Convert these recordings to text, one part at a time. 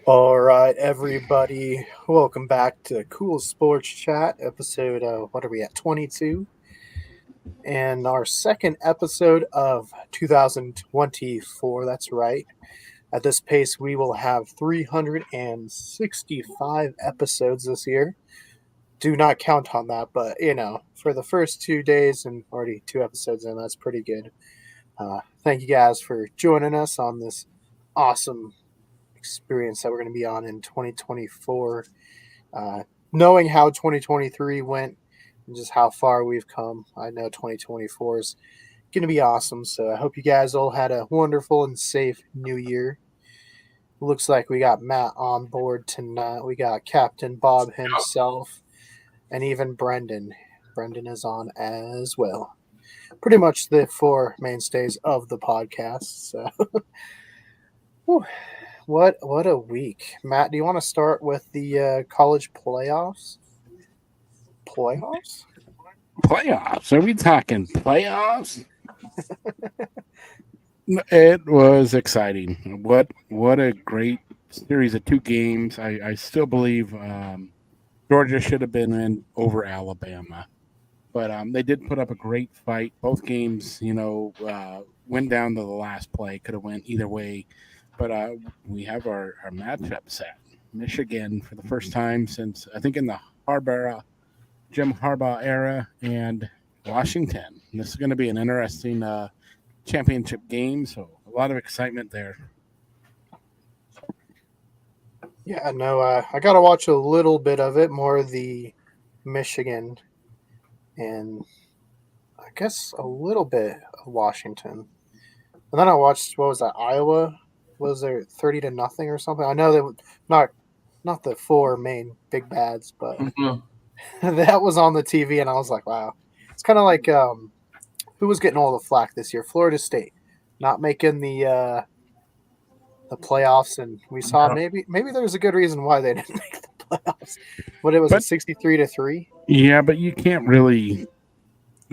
All right, everybody. Welcome back to Cool Sports Chat, episode, what are we at, 22? And our second episode of 2024. That's right. At this pace, we will have 365 episodes this year. Do not count on that, but, for the first 2 days and already two episodes in, that's pretty good. Thank you guys for joining us on this awesome experience that we're going to be on in 2024. Uh, Knowing how 2023 went and just how far we've come, I know 2024 is going to be awesome. So I hope you guys all had a wonderful and safe new year. Looks like we got Matt on board tonight. We got Captain Bob himself and even Brendan. Brendan is on as well. Pretty much the four mainstays of the podcast. So, whew, what a week, Matt. Do you want to start with the college playoffs? Playoffs? Playoffs? Are we talking playoffs? It was exciting. What a great series of two games. I still believe Georgia should have been in over Alabama, but they did put up a great fight. Both games, went down to the last play. Could have went either way, but we have our matchup set. Michigan for the first time since I think in the Jim Harbaugh era, and Washington. This is going to be an interesting championship game, so a lot of excitement there. Yeah, no, I got to watch a little bit of it, more of the Michigan and I guess a little bit of Washington. And then I watched, what was that, Iowa? Was there 30 to nothing or something? I know that not the four main big bads, but that was on the TV, and I was like, wow. It's kind of like who was getting all the flack this year? Florida State, not making the playoffs, and we saw maybe there's a good reason why they didn't make the playoffs. But it was a 63-3. Yeah, but you can't really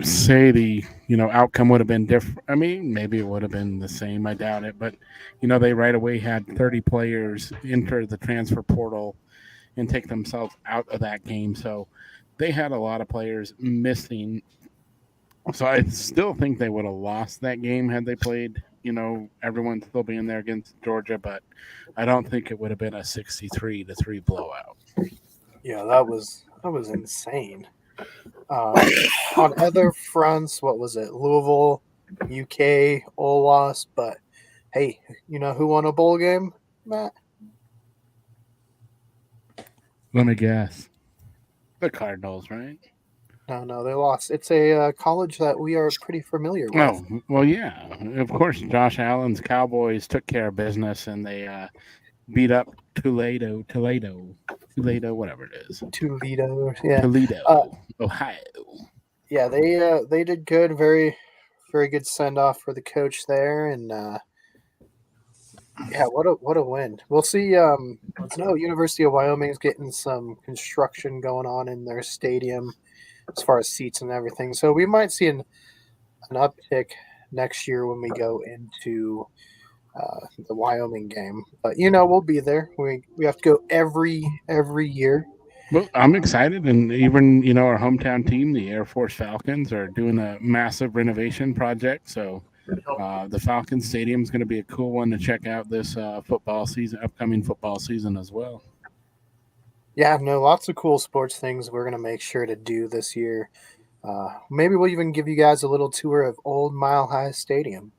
say the outcome would have been different. I mean, maybe it would have been the same. I doubt it, but they right away had 30 players enter the transfer portal and take themselves out of that game. So they had a lot of players missing. So I still think they would have lost that game had they played, everyone still being there against Georgia, but I don't think it would have been a 63-3 blowout. Yeah, that was insane. On other fronts, what was it? Louisville, UK, all lost. But hey, you know who won a bowl game, Matt? Let me guess. The Cardinals, right? No, they lost. It's a college that we are pretty familiar with. Oh, well, yeah. Of course, Josh Allen's Cowboys took care of business and they beat up Toledo, whatever it is. Toledo, yeah. Toledo, Ohio. Yeah, they did good. Very, very good send off for the coach there, and yeah, what a win. We'll see. I know University of Wyoming is getting some construction going on in their stadium as far as seats and everything. So we might see an uptick next year when we go into the Wyoming game. But we'll be there. We have to go every year. Well, I'm excited, and even our hometown team, the Air Force Falcons, are doing a massive renovation project. So the Falcons Stadium is going to be a cool one to check out this upcoming football season as well. Yeah, no, lots of cool sports things we're going to make sure to do this year. Maybe we'll even give you guys a little tour of Old Mile High Stadium,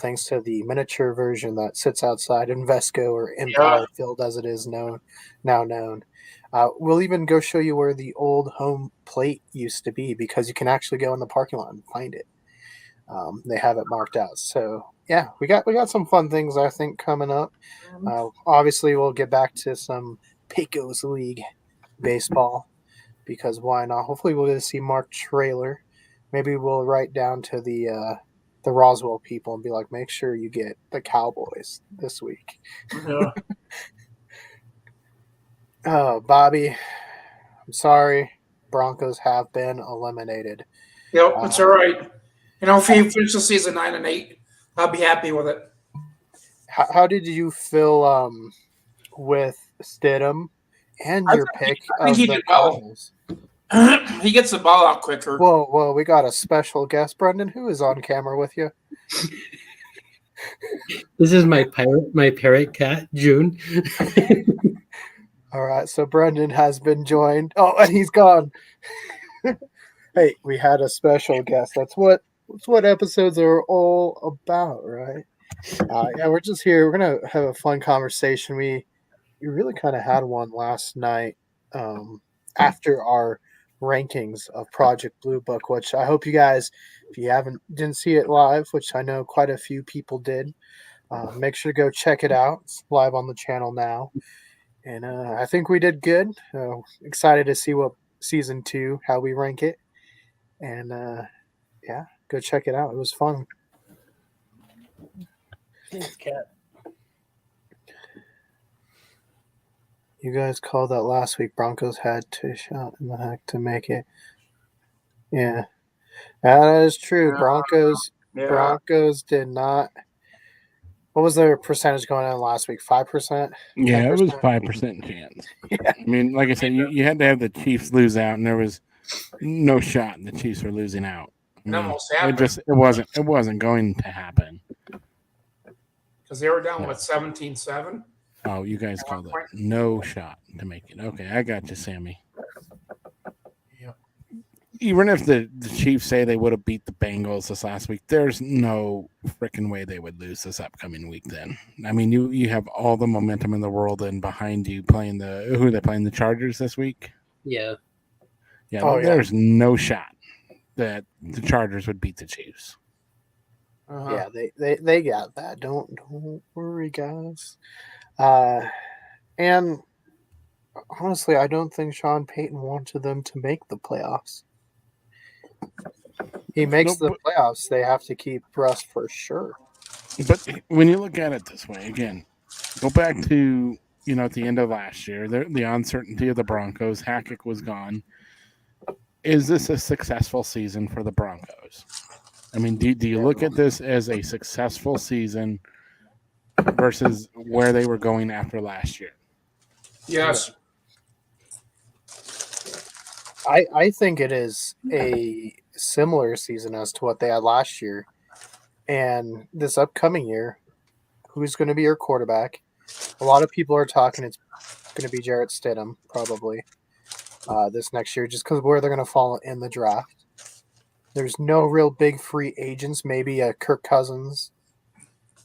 thanks to the miniature version that sits outside Invesco or Empire Field as it is now known. We'll even go show you where the old home plate used to be because you can actually go in the parking lot and find it. They have it marked out. So yeah, we got some fun things I think coming up. Obviously, we'll get back to some Pecos League baseball because why not? Hopefully, we'll get to see Mark Trailer. Maybe we'll write down to the Roswell people and be like, make sure you get the Cowboys this week. Yeah. Oh, Bobby, I'm sorry. Broncos have been eliminated. Yep, it's all right. If he finishes the season 9-8, I'll be happy with it. How did you feel with Stidham and I your think pick I think of he the did well. Cardinals. He gets the ball out quicker. Whoa, we got a special guest, Brendan. Who is on camera with you? This is my parrot cat, June. All right, so Brendan has been joined. Oh, and he's gone. Hey, we had a special guest. That's what episodes are all about, right? Yeah, we're just here. We're gonna have a fun conversation. We really kind of had one last night after our rankings of Project Blue Book, which I hope you guys, if you didn't see it live, which I know quite a few people did, make sure to go check it out. It's live on the channel now, and I think we did good. Excited to see what season 2, how we rank it, and yeah, go check it out. It was fun. Thanks, cat. You guys called that last week. Broncos had 2 shot in the heck to make it. Yeah, that is true. Broncos did not. What was their percentage going on last week? 5%. Yeah, 10%? it was 5% chance. Yeah. I mean, like I said, you had to have the Chiefs lose out, and there was no shot the Chiefs were losing out. I mean, almost happened. it wasn't going to happen. Because they were down with 17-7. Oh, you guys called it no shot to make it. Okay, I got you, Sammy. Yep. Even if the Chiefs say they would have beat the Bengals this last week, there's no freaking way they would lose this upcoming week then. I mean, you have all the momentum in the world and behind you playing who are they playing, the Chargers this week? Yeah. Yeah, there's no shot that the Chargers would beat the Chiefs. Yeah, they got that. Don't worry, guys. And honestly, I don't think Sean Payton wanted them to make the playoffs. He makes the playoffs. They have to keep Russ for sure. But when you look at it this way, again, go back to at the end of last year, the uncertainty of the Broncos. Hackett was gone. Is this a successful season for the Broncos? I mean, do you look at this as a successful season versus where they were going after last year? Yes. I think it is a similar season as to what they had last year. And this upcoming year, who's going to be your quarterback? A lot of people are talking it's going to be Jarrett Stidham, probably, this next year, just because of where they're going to fall in the draft. There's no real big free agents, maybe Kirk Cousins.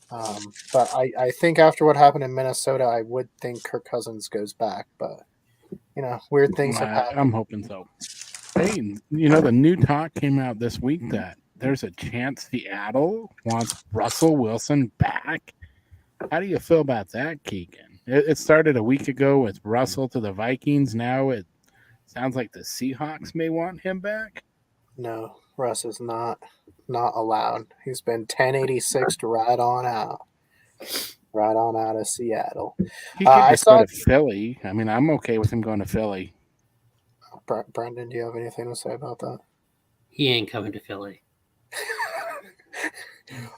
But I think after what happened in Minnesota, I would think Kirk Cousins goes back. But, weird things have happened. I'm hoping so. Hey, the new talk came out this week that there's a chance Seattle wants Russell Wilson back. How do you feel about that, Keegan? It started a week ago with Russell to the Vikings. Now it sounds like the Seahawks may want him back. No, Russ is not allowed. He's been 1086 to right on out of Seattle. He could just go to Philly. I mean, I'm okay with him going to Philly. Brendan, do you have anything to say about that? He ain't coming to Philly.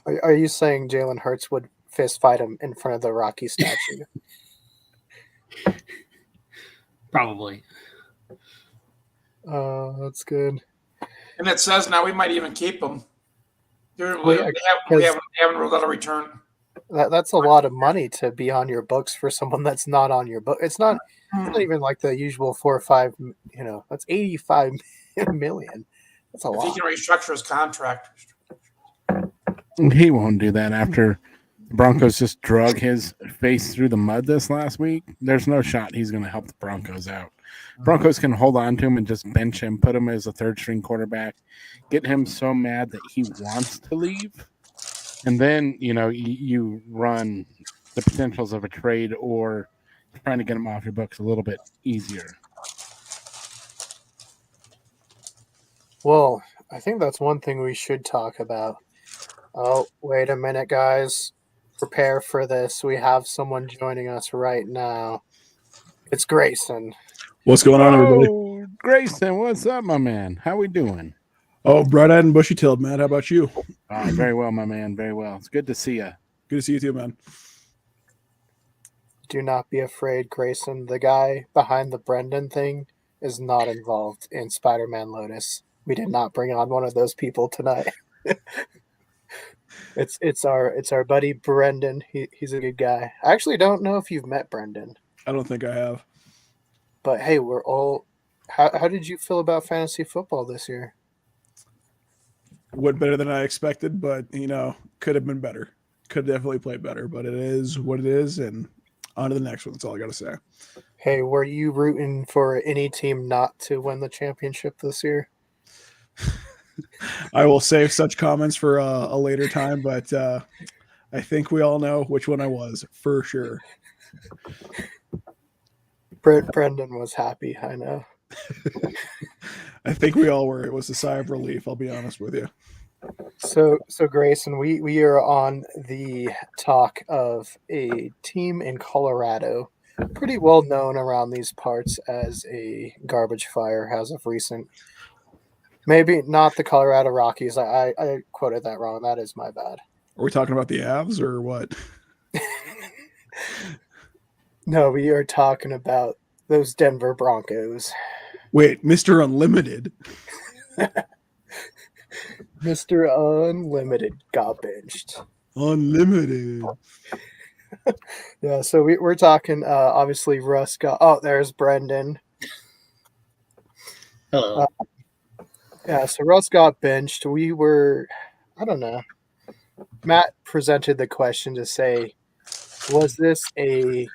Are you saying Jalen Hurts would fist fight him in front of the Rocky statue? Probably. That's good. And it says now we might even keep him. We haven't ruled out a return. That's a lot of money to be on your books for someone that's not on your book. It's not even like the usual 4 or 5. That's $85 million. That's a lot. If he can restructure his contract, he won't do that after the Broncos just drug his face through the mud this last week. There's no shot he's going to help the Broncos out. Broncos can hold on to him and just bench him, put him as a third-string quarterback, get him so mad that he wants to leave, and then you run the potentials of a trade or trying to get him off your books a little bit easier. Well, I think that's one thing we should talk about. Oh, wait a minute, guys. Prepare for this. We have someone joining us right now. It's Grayson. What's going on, everybody? Oh, Grayson, what's up, my man? How we doing? Oh, bright-eyed and bushy-tailed, man. How about you? Very well, my man. Very well. It's good to see you. Good to see you too, man. do not be afraid, Grayson. The guy behind the Brendan thing is not involved in Spider-Man Lotus. We did not bring on one of those people tonight. It's our buddy Brendan. He's a good guy. I actually don't know if you've met Brendan, I don't think I have. but hey, we're all. How did you feel about fantasy football this year? Went better than I expected, but could have been better. Could definitely play better, but it is what it is, and on to the next one. That's all I got to say. Hey, were you rooting for any team not to win the championship this year? I will save such comments for a later time, but I think we all know which one I was for sure. Brendan was happy. I know. I think we all were. It was a sigh of relief. I'll be honest with you. So Grayson, we are on the talk of a team in Colorado, pretty well known around these parts as a garbage fire as of recent. Maybe not the Colorado Rockies. I quoted that wrong. That is my bad. Are we talking about the Avs or what? No, we are talking about those Denver Broncos. Wait, Mr. Unlimited. Mr. Unlimited got benched. Unlimited. Yeah, so we're talking, obviously, Russ got... Oh, there's Brendan. Hello. Yeah, so Russ got benched. We were... I don't know. Matt presented the question to say, was this a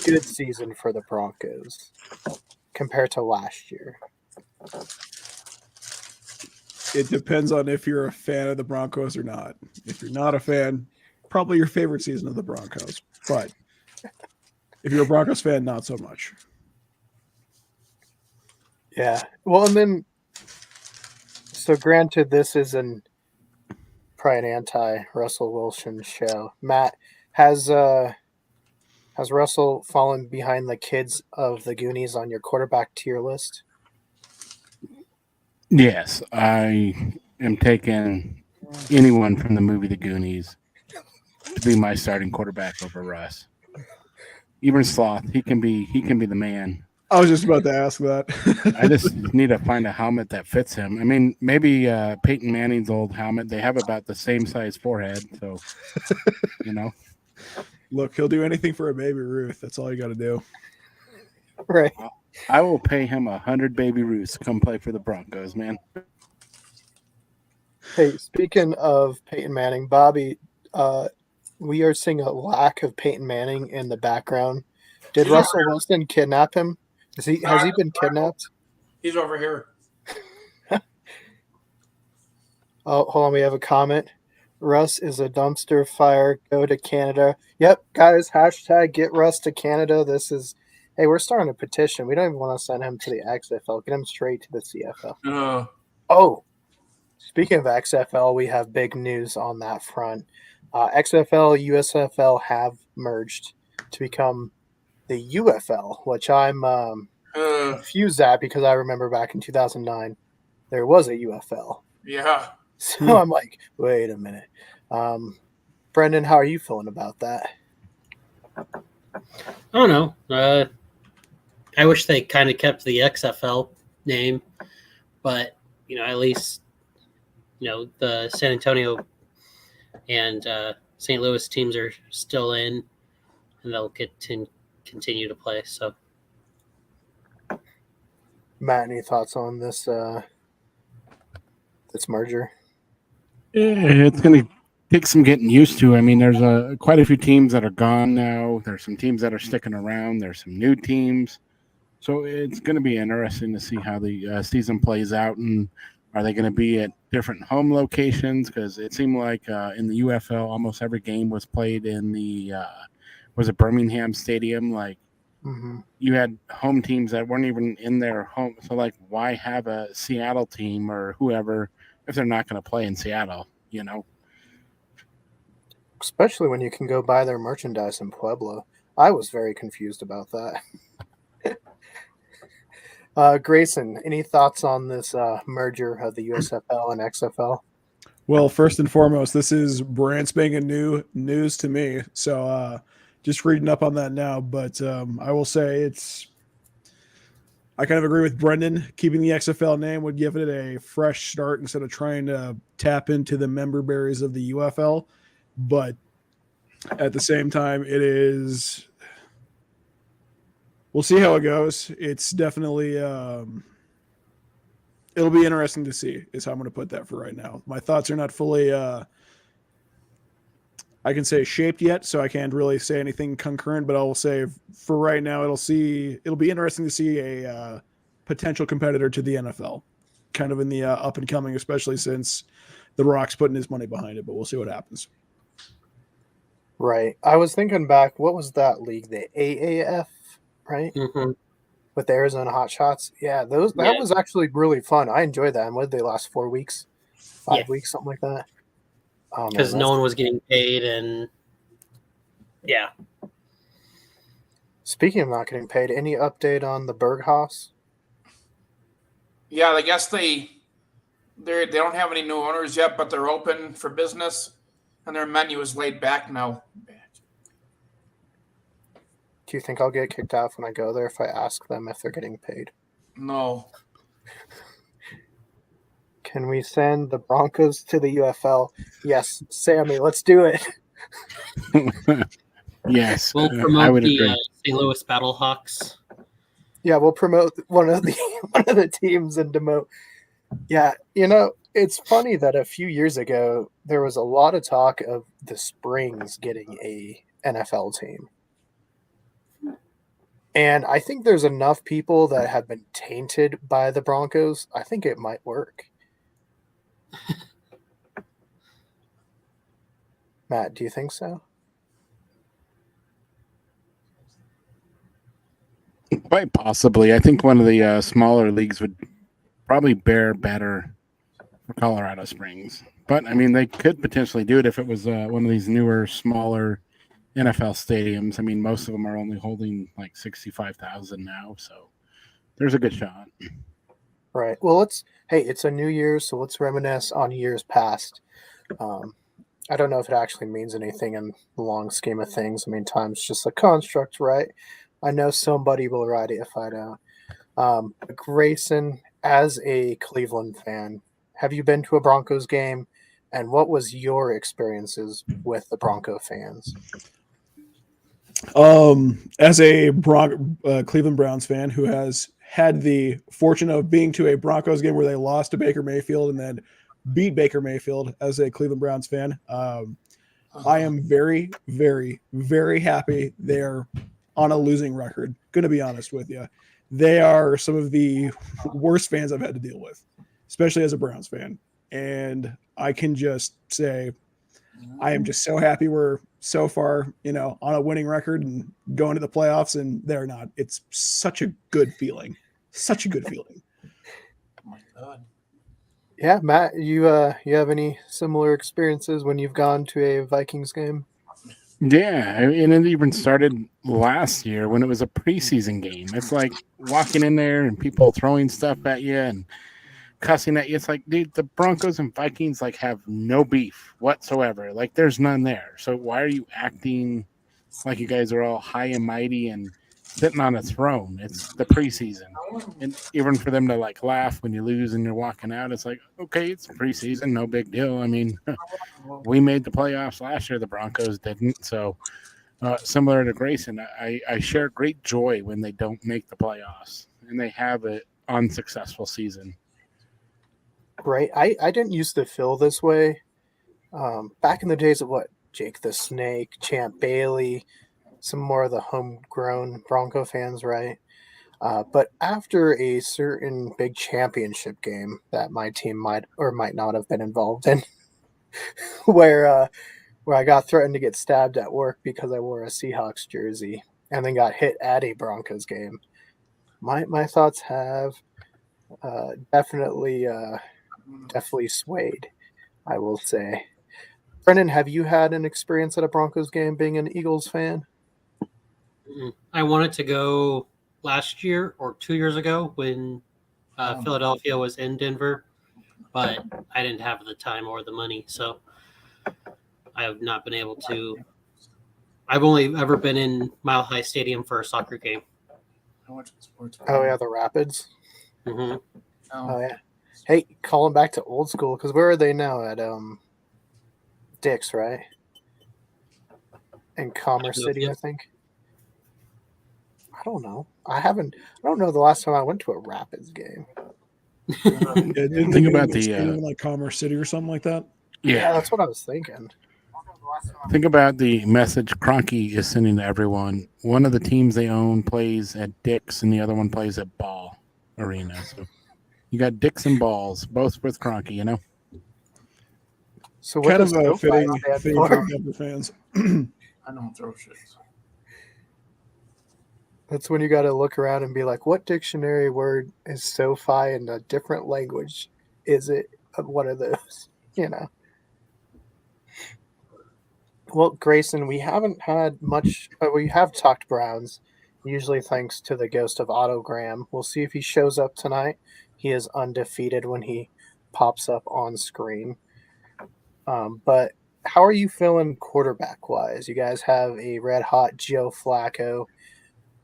good season for the Broncos compared to last year? It depends on if you're a fan of the Broncos or not. If you're not a fan, probably your favorite season of the Broncos. But if you're a Broncos fan, not so much. Yeah. Well, and then, so granted, this is probably an anti-Russell Wilson show. Matt, has Russell fallen behind the kids of the Goonies on your quarterback tier list? Yes, I am taking anyone from the movie The Goonies to be my starting quarterback over Russ. Even Sloth, he can be the man. I was just about to ask that. I just need to find a helmet that fits him. I mean, maybe Peyton Manning's old helmet. They have about the same size forehead, so Look, he'll do anything for a Baby Ruth. That's all you got to do. Right. I will pay him 100 Baby Ruths to come play for the Broncos, man. Hey, speaking of Peyton Manning, Bobby, we are seeing a lack of Peyton Manning in the background. Did Russell Wilson kidnap him? Has he been kidnapped? He's over here. Oh, hold on. We have a comment. Russ is a dumpster fire. Go to Canada. Yep, guys. Hashtag get Russ to Canada. Hey, we're starting a petition. We don't even want to send him to the XFL. Get him straight to the CFL. Oh, speaking of XFL, we have big news on that front. XFL, USFL have merged to become the UFL, which I'm confused at because I remember back in 2009 there was a UFL. Yeah. So I'm like, wait a minute. Brendan, how are you feeling about that? I don't know. I wish they kind of kept the XFL name, but at least the San Antonio and St. Louis teams are still in, and they'll continue to play. So, Matt, any thoughts on this merger? It's going to take some getting used to. I mean, there's quite a few teams that are gone now. There's some teams that are sticking around. There's some new teams. So it's going to be interesting to see how the season plays out, and are they going to be at different home locations? Because it seemed like in the UFL, almost every game was played in the was it Birmingham Stadium? Like you had home teams that weren't even in their home. So like, why have a Seattle team or whoever if they're not going to play in Seattle? Especially when you can go buy their merchandise in Pueblo. I was very confused about that. Grayson, any thoughts on this merger of the USFL and XFL? Well, first and foremost, this is brand spanking new news to me. So just reading up on that now. But I will say I kind of agree with Brendan. Keeping the XFL name would give it a fresh start instead of trying to tap into the member berries of the UFL. But at the same time, we'll see how it goes. It's definitely, it'll be interesting to see, is how I'm going to put that for right now. My thoughts are not fully, I can say shaped yet, so I can't really say anything concurrent, but I will say for right now, it'll be interesting to see a potential competitor to the NFL, kind of in the up and coming, especially since The Rock's putting his money behind it, but we'll see what happens. Right. I was thinking back, what was that league? The AAF, right? Mm-hmm. With the Arizona Hotshots. Yeah, that was actually really fun. I enjoyed that. And what did they last 4 weeks? 5 weeks, something like that. Because no one was getting paid, and yeah. Speaking of not getting paid, any update on the Berghaus? Yeah, I guess they don't have any new owners yet, but they're open for business, and their menu is laid back now. Do you think I'll get kicked out when I go there if I ask them if they're getting paid? No. Can we send the Broncos to the UFL? Yes, Sammy, let's do it. Yes, we'll I promote would the agree. St. Louis Battlehawks. Yeah, we'll promote one of the teams and demote. Yeah, it's funny that a few years ago there was a lot of talk of the Springs getting a NFL team. And I think there's enough people that have been tainted by the Broncos. I think it might work. Matt, do you think so? Quite possibly. I think one of the smaller leagues would probably bear better for Colorado Springs. But, I mean, they could potentially do it if it was one of these newer, smaller NFL stadiums. I mean, most of them are only holding like 65,000 now, so there's a good shot. Right. Well, it's a new year, so let's reminisce on years past. I don't know if it actually means anything in the long scheme of things. I mean, time's just a construct, right? I know somebody will write it if I don't. Grayson, as a Cleveland fan, have you been to a Broncos game? And what was your experiences with the Bronco fans? As a Cleveland Browns fan who has had the fortune of being to a Broncos game where they lost to Baker Mayfield and then beat Baker Mayfield as a Cleveland Browns fan, I am very, very, very happy they're on a losing record. Going to be honest with you. They are some of the worst fans I've had to deal with, especially as a Browns fan. And I can just say I am just so happy we're so far, on a winning record and going to the playoffs, and they're not. It's such a good feeling. Such a good feeling. Oh my God. Yeah, Matt, you have any similar experiences when you've gone to a Vikings game? Yeah, and it even started last year when it was a preseason game. It's like walking in there and people throwing stuff at you and cussing at you. It's like, dude, the Broncos and Vikings have no beef whatsoever. Like, there's none there. So why are you acting like you guys are all high and mighty and sitting on a throne? It's the preseason, and even for them to laugh when you lose and you're walking out, it's like, okay, it's preseason, no big deal. I mean, we made the playoffs last year, the Broncos didn't. So similar to Grayson, I share great joy when they don't make the playoffs and they have an unsuccessful season. Right. I didn't used to feel this way. Back in the days of Jake the Snake, Champ Bailey, some more of the homegrown Bronco fans, right? But after a certain big championship game that my team might or might not have been involved in, where I got threatened to get stabbed at work because I wore a Seahawks jersey and then got hit at a Broncos game, my thoughts have definitely swayed, I will say. Brennan, have you had an experience at a Broncos game being an Eagles fan? I wanted to go last year or 2 years ago when Philadelphia was in Denver, but I didn't have the time or the money, so I have not been able to I've only ever been in Mile High Stadium for a soccer game. I went to the sports. Oh yeah, the Rapids. Hmm. Oh yeah. Hey, calling back to old school because where are they now at Dick's, right? In Commerce City, I think. I don't know. I don't know the last time I went to a Rapids game. Yeah, didn't Think they about move the, stadium in like Commerce City or something like that? Yeah, that's what I was thinking. Think about the message Kroenke is sending to everyone. One of the teams they own plays at Dick's, and the other one plays at Ball Arena. So you got Dick's and Balls, both with Kroenke, you know? So what Kind of does a SoFi fitting stand thing for for? Denver fans. I don't throw shits. That's when you got to look around and be like, what dictionary word is SoFi in a different language? Is it one of those? You know. Well, Grayson, we haven't had much. We have talked Browns, usually thanks to the ghost of Otto Graham. We'll see if he shows up tonight. He is undefeated when he pops up on screen. But how are you feeling quarterback wise? You guys have a red hot Joe Flacco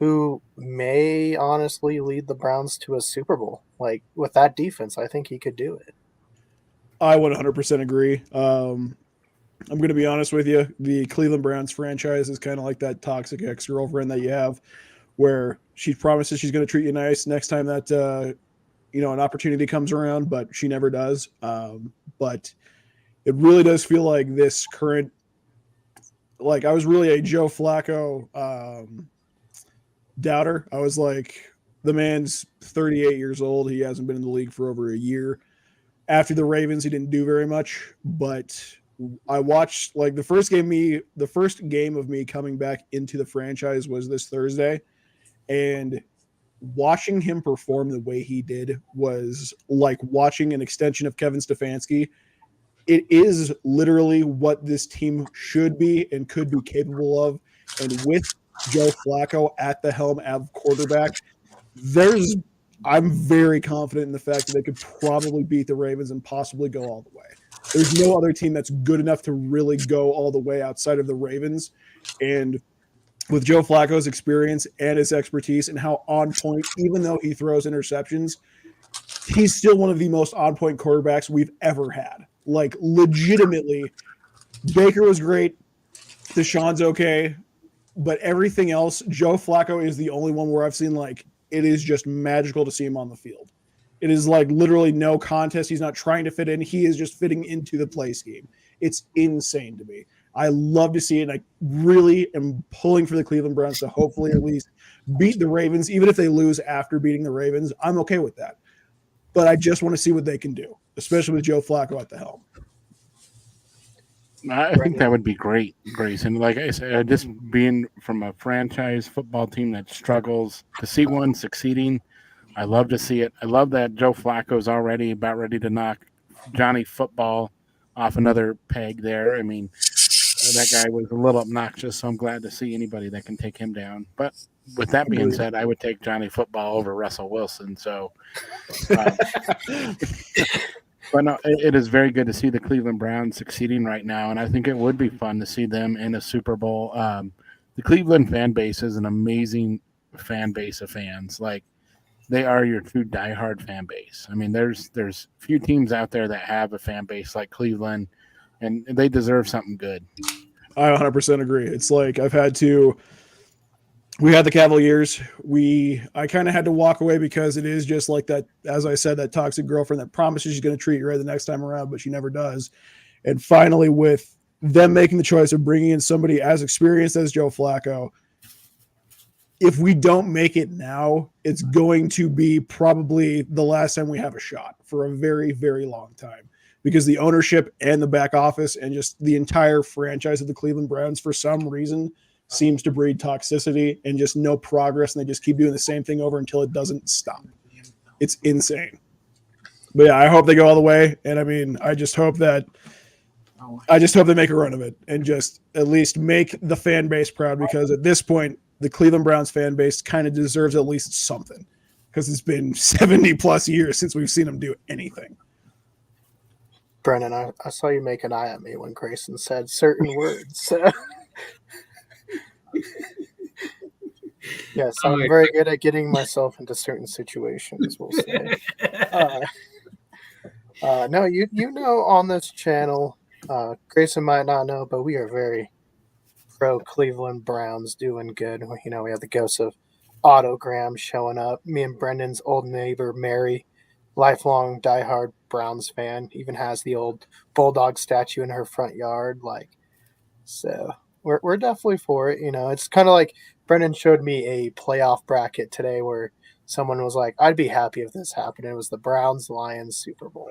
who may honestly lead the Browns to a Super Bowl. Like with that defense, I think he could do it. I would 100% agree. I'm going to be honest with you. The Cleveland Browns franchise is kind of like that toxic ex-girlfriend that you have where she promises she's going to treat you nice next time that, an opportunity comes around, but she never does. But it really does feel like this current, like I was really a Joe Flacco doubter. I was like, the man's 38 years old. He hasn't been in the league for over a year. After the Ravens, he didn't do very much, but I watched like the first game of me coming back into the franchise was this Thursday, and watching him perform the way he did was like watching an extension of Kevin Stefanski. It is literally what this team should be and could be capable of. And with Joe Flacco at the helm of quarterback, I'm very confident in the fact that they could probably beat the Ravens and possibly go all the way. There's no other team that's good enough to really go all the way outside of the Ravens. And with Joe Flacco's experience and his expertise and how on point, even though he throws interceptions, he's still one of the most on point quarterbacks we've ever had. Like, legitimately, Baker was great. Deshaun's okay. But everything else, Joe Flacco is the only one where I've seen, like, it is just magical to see him on the field. It is like literally no contest. He's not trying to fit in. He is just fitting into the play scheme. It's insane to me. I love to see it. And I really am pulling for the Cleveland Browns to hopefully at least beat the Ravens. Even if they lose after beating the Ravens, I'm okay with that. But I just want to see what they can do, especially with Joe Flacco at the helm. I think that would be great, Grayson. Like I said, just being from a franchise football team that struggles to see one succeeding, I love to see it. I love that Joe Flacco's already about ready to knock Johnny Football off another peg there. I mean, that guy was a little obnoxious, so I'm glad to see anybody that can take him down. But with that being said, I would take Johnny Football over Russell Wilson. So, but no, it is very good to see the Cleveland Browns succeeding right now, and I think it would be fun to see them in a Super Bowl. The Cleveland fan base is an amazing fan base of fans. Like, they are your true diehard fan base. I mean, there's few teams out there that have a fan base like Cleveland, and they deserve something good. I 100% agree. It's like we had the Cavaliers. I kind of had to walk away because it is just like that, as I said, that toxic girlfriend that promises she's going to treat you right the next time around, but she never does. And finally, with them making the choice of bringing in somebody as experienced as Joe Flacco, if we don't make it now, it's going to be probably the last time we have a shot for a very, very long time, because the ownership and the back office and just the entire franchise of the Cleveland Browns, for some reason, seems to breed toxicity and just no progress, and they just keep doing the same thing over until it doesn't stop. It's insane. But yeah, I hope they go all the way. And I mean, I just hope they make a run of it and just at least make the fan base proud, because at this point, the Cleveland Browns fan base kind of deserves at least something, because it's been 70 plus years since we've seen them do anything. Brennan, I saw you make an eye at me when Grayson said certain words. Yes, Oh I'm my very good at getting myself into certain situations, we'll say. No, you know, on this channel, Grayson might not know, but we are very pro Cleveland Browns, doing good. You know, we have the ghost of Autogram showing up. Me and Brendan's old neighbor Mary, lifelong diehard Browns fan, even has the old bulldog statue in her front yard. Like, so we're definitely for it. You know, it's kind of like Brendan showed me a playoff bracket today where someone was like, "I'd be happy if this happened." It was the Browns Lions Super Bowl.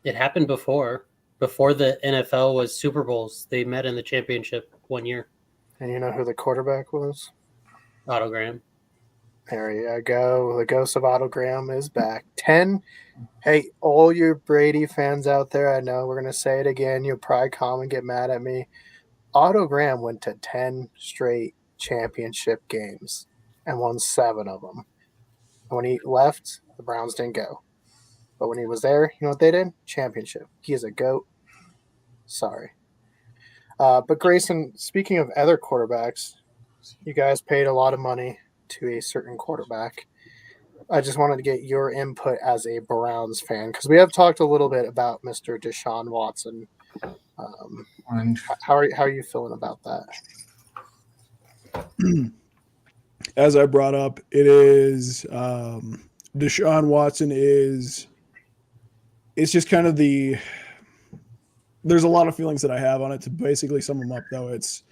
It happened before. Before the NFL was Super Bowls, they met in the championship one year. And you know who the quarterback was? Autogram. There you go. The ghost of Autogram is back. 10. Hey, all your Brady fans out there, I know we're going to say it again. You'll probably come and get mad at me. Autogram went to 10 straight championship games and won 7 of them. And when he left, the Browns didn't go. But when he was there, you know what they did? Championship. He is a GOAT. Sorry. But Grayson, speaking of other quarterbacks, you guys paid a lot of money to a certain quarterback. I just wanted to get your input as a Browns fan because we have talked a little bit about Mr. Deshaun Watson. How are you feeling about that? As I brought up, it is Deshaun Watson is. It's just kind of the. There's a lot of feelings that I have on it. To basically sum them up, though, it's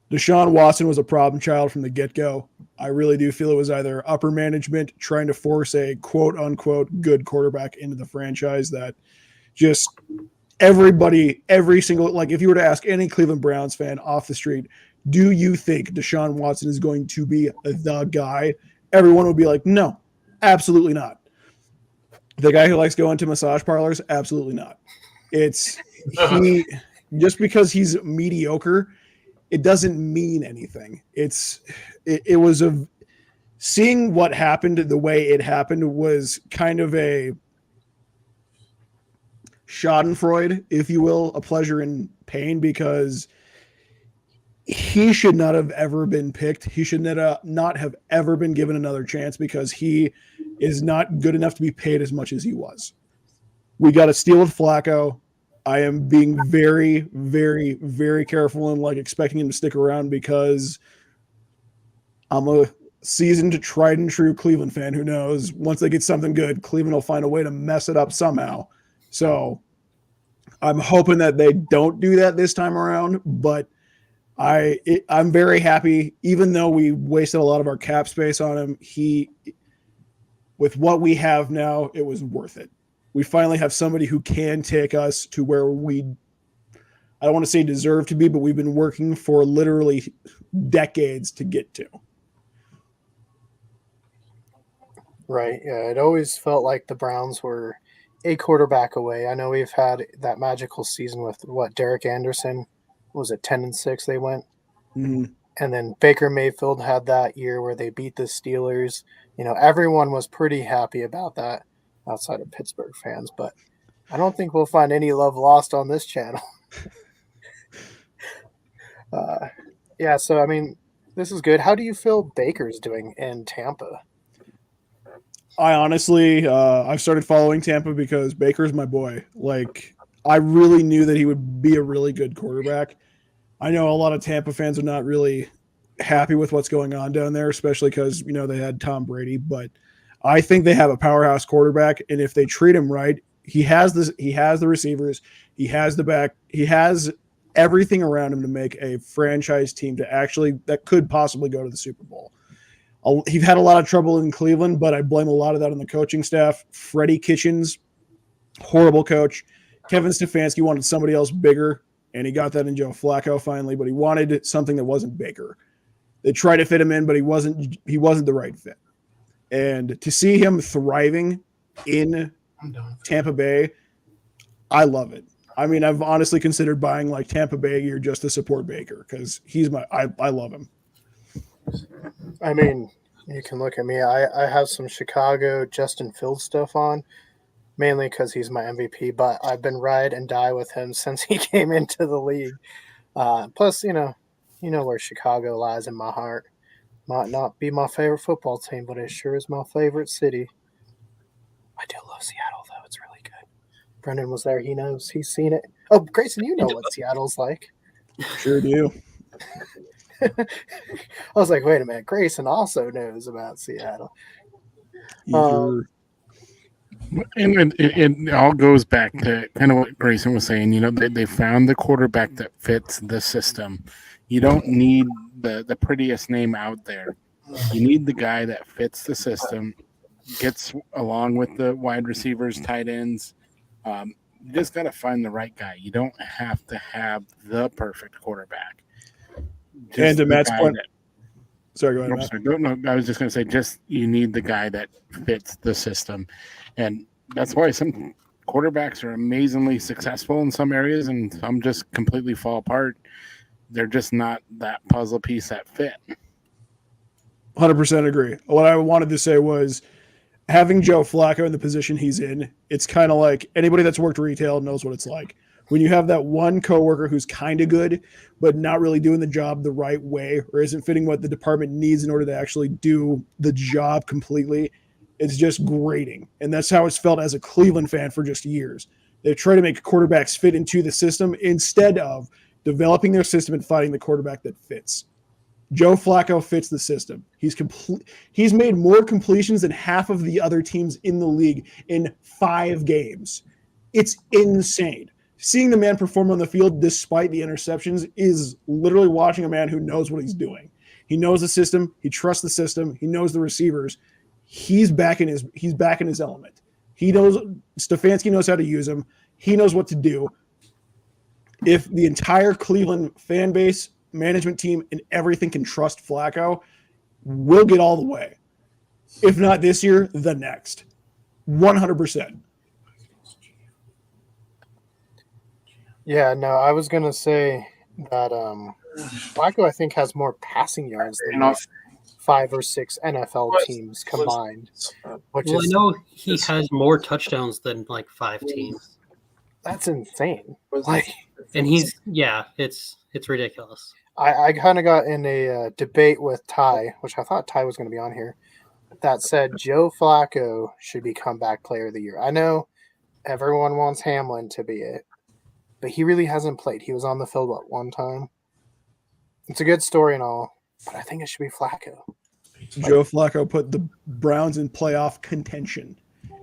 Deshaun Watson was a problem child from the get-go. I really do feel it was either upper management trying to force a quote-unquote good quarterback into the franchise that just everybody, every single, like if you were to ask any Cleveland Browns fan off the street, do you think Deshaun Watson is going to be the guy? Everyone would be like, no, absolutely not. The guy who likes going to massage parlors? Absolutely not. It's he just because he's mediocre, it doesn't mean anything. It was seeing what happened the way it happened was kind of a schadenfreude, if you will, a pleasure in pain, because he should not have ever been picked. He should not have ever been given another chance because he is not good enough to be paid as much as he was. We got to steal with Flacco. I am being very, very, very careful and like expecting him to stick around because I'm a seasoned, tried and true Cleveland fan who knows once they get something good, Cleveland will find a way to mess it up somehow. So I'm hoping that they don't do that this time around, but I'm very happy, even though we wasted a lot of our cap space on him. With what we have now, it was worth it. We finally have somebody who can take us to where I don't want to say deserve to be, but we've been working for literally decades to get to. Right. Yeah. It always felt like the Browns were a quarterback away. I know we've had that magical season with Derek Anderson. Was it 10-6 they went? Mm-hmm. And then Baker Mayfield had that year where they beat the Steelers. You know, everyone was pretty happy about that outside of Pittsburgh fans, but I don't think we'll find any love lost on this channel. Yeah, so I mean, this is good. How do you feel Baker's doing in Tampa? I honestly, I've started following Tampa because Baker's my boy. Like, I really knew that he would be a really good quarterback. I know a lot of Tampa fans are not really happy with what's going on down there, especially because, you know, they had Tom Brady, but I think they have a powerhouse quarterback, and if they treat him right, he has the receivers, he has the back, he has everything around him to make a franchise team that could possibly go to the Super Bowl. He's had a lot of trouble in Cleveland, but I blame a lot of that on the coaching staff. Freddie Kitchens, horrible coach. Kevin Stefanski wanted somebody else bigger, and he got that in Joe Flacco finally, but he wanted something that wasn't Baker. They tried to fit him in, but he wasn't the right fit. And to see him thriving in Tampa Bay, I love it. I mean, I've honestly considered buying like Tampa Bay gear just to support Baker because I love him. I mean, you can look at me. I have some Chicago Justin Fields stuff on, mainly because he's my MVP, but I've been ride and die with him since he came into the league. Plus, you know, You know where Chicago lies in my heart. Might not be my favorite football team, but it sure is my favorite city. I do love Seattle, though. It's really good. Brendan was there. He knows. He's seen it. Oh, Grayson, you know what Seattle's like. Sure do. I was like, wait a minute. Grayson also knows about Seattle. Sure. And it all goes back to kind of what Grayson was saying. You know, they found the quarterback that fits the system. You don't need the prettiest name out there. You need the guy that fits the system, gets along with the wide receivers, tight ends. You just got to find the right guy. You don't have to have the perfect quarterback. And to Matt's point, sorry, go ahead, Matt. Sorry, no, I was just going to say, just you need the guy that fits the system, and that's why some quarterbacks are amazingly successful in some areas, and some just completely fall apart. They're just not that puzzle piece that fit. 100% agree. What I wanted to say was having Joe Flacco in the position he's in, it's kind of like anybody that's worked retail knows what it's like. When you have that one coworker who's kind of good, but not really doing the job the right way or isn't fitting what the department needs in order to actually do the job completely, it's just grating. And that's how it's felt as a Cleveland fan for just years. They try to make quarterbacks fit into the system instead of developing their system and finding the quarterback that fits. Joe Flacco fits the system. He's made more completions than half of the other teams in the league in 5 games. It's insane. Seeing the man perform on the field despite the interceptions is literally watching a man who knows what he's doing. He knows the system. He trusts the system. He knows the receivers. He's back in his element. He knows Stefanski knows how to use him. He knows what to do. If the entire Cleveland fan base, management team, and everything can trust Flacco, we'll get all the way. If not this year, the next. 100%. Yeah, no, I was going to say that Flacco, I think, has more passing yards than 5 or 6 NFL teams combined. I know he has more touchdowns than like 5 teams. That's insane. And it's ridiculous. I kind of got in a debate with Ty, which I thought Ty was going to be on here, that said Joe Flacco should be comeback player of the year. I know everyone wants Hamlin to be it, but he really hasn't played. He was on the field, one time? It's a good story and all, but I think it should be Flacco. Joe Flacco put the Browns in playoff contention,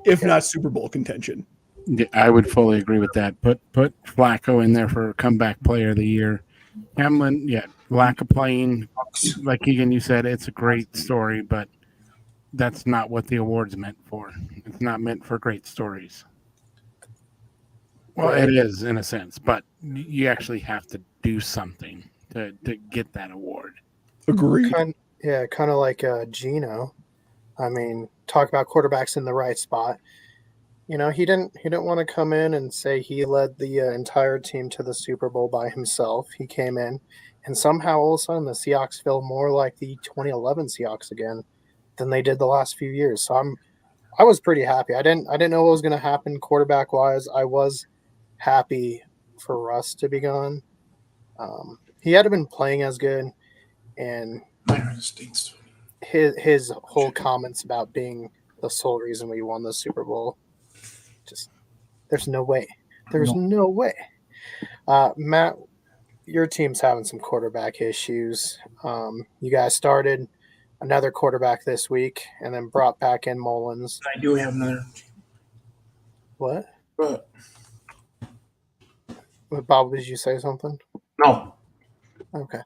if not Super Bowl contention. Yeah, I would fully agree with that. Put Flacco in there for comeback player of the year. Hamlin, lack of playing. Like Egan, you said, it's a great story, but that's not what the award's meant for. It's not meant for great stories. Well, it is in a sense, but you actually have to do something to get that award. Agreed. Kind of like Geno. I mean, talk about quarterbacks in the right spot. You know, he didn't want to come in and say he led the entire team to the Super Bowl by himself. He came in, and somehow all of a sudden the Seahawks feel more like the 2011 Seahawks again than they did the last few years. So I was pretty happy. I didn't know what was going to happen quarterback wise. I was happy for Russ to be gone. He hadn't been playing as good, and his whole comments about being the sole reason we won the Super Bowl. Just there's no way. There's no way. Matt, your team's having some quarterback issues. You guys started another quarterback this week and then brought back in Mullins. I do have another. What? But Bob, did you say something? no. Okay.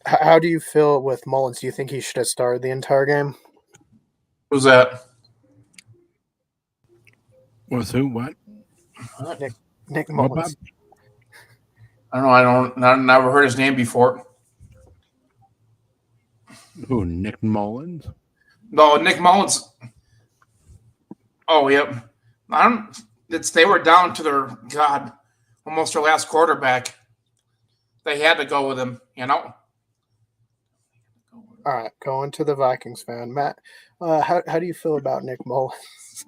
How do you feel with Mullins? Do you think he should have started the entire game? Who's that? Was who? What? Nick Mullins. I don't know. I never heard his name before. Who? Nick Mullins? No, Nick Mullins. Oh, yep. They were down to almost their last quarterback. They had to go with him, you know. All right, going to the Vikings fan, Matt. How do you feel about Nick Mullins?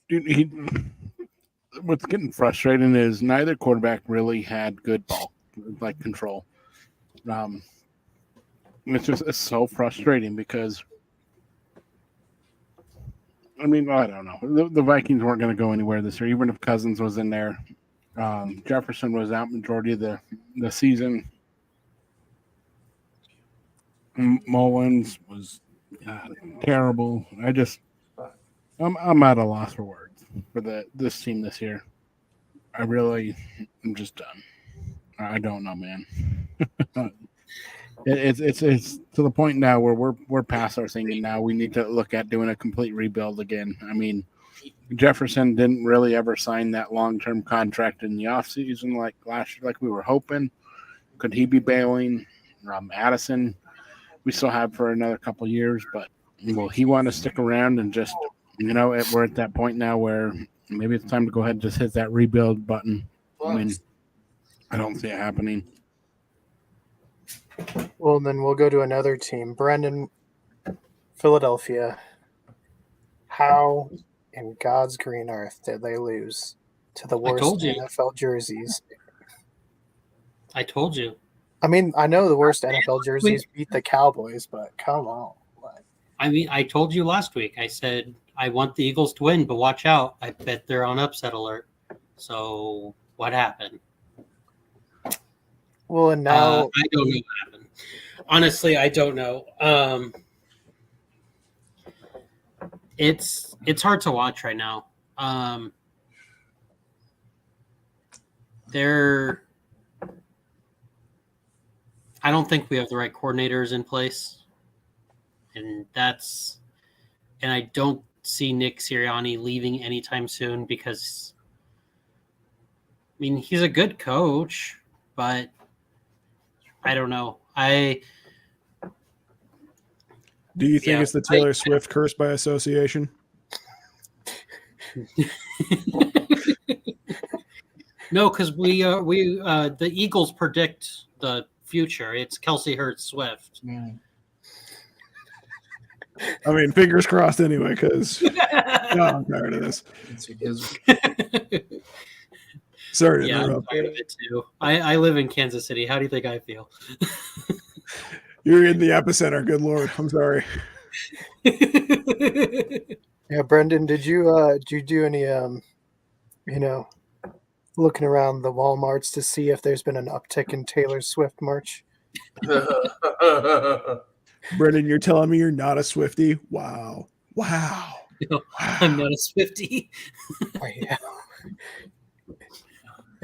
Dude, what's getting frustrating is neither quarterback really had good ball control. It's so frustrating because I don't know. The Vikings weren't going to go anywhere this year, even if Cousins was in there. Jefferson was out majority of the season. Mullins was terrible. I'm at a loss for words for this team this year. I'm just done. I don't know, man. It's to the point now where we're past our thinking. Now we need to look at doing a complete rebuild again. I mean, Jefferson didn't really ever sign that long-term contract in the offseason like last year, like we were hoping. Could he be bailing? Addison, we still have for another couple of years, but will he want to stick around and just, we're at that point now where maybe it's time to go ahead and just hit that rebuild button. I mean, I don't see it happening. Well, then we'll go to another team. Brendan, Philadelphia. How in God's green earth did they lose to the worst NFL jerseys? I told you. I mean, I know the worst NFL jerseys beat the Cowboys, but come on. I mean, I told you last week. I said I want the Eagles to win, but watch out. I bet they're on upset alert. So what happened? Well, and now I don't know what happened. Honestly, I don't know. It's hard to watch right now. I don't think we have the right coordinators in place, and I don't see Nick Sirianni leaving anytime soon because, I mean, he's a good coach, but I don't know. Do you think it's the Taylor Swift curse by association? No, because we the Eagles predict the future. It's Kelsey Hurts Swift. I mean, fingers crossed anyway, because I'm tired of this. Sorry to interrupt. I'm tired of it too. I live in Kansas City. How do you think I feel? You're in the epicenter. Good Lord. I'm sorry. Yeah, Brendan, did you do any looking around the Walmarts to see if there's been an uptick in Taylor Swift merch? Brendan, you're telling me you're not a Swiftie? Wow. No, I'm not a Swiftie. Oh, yeah.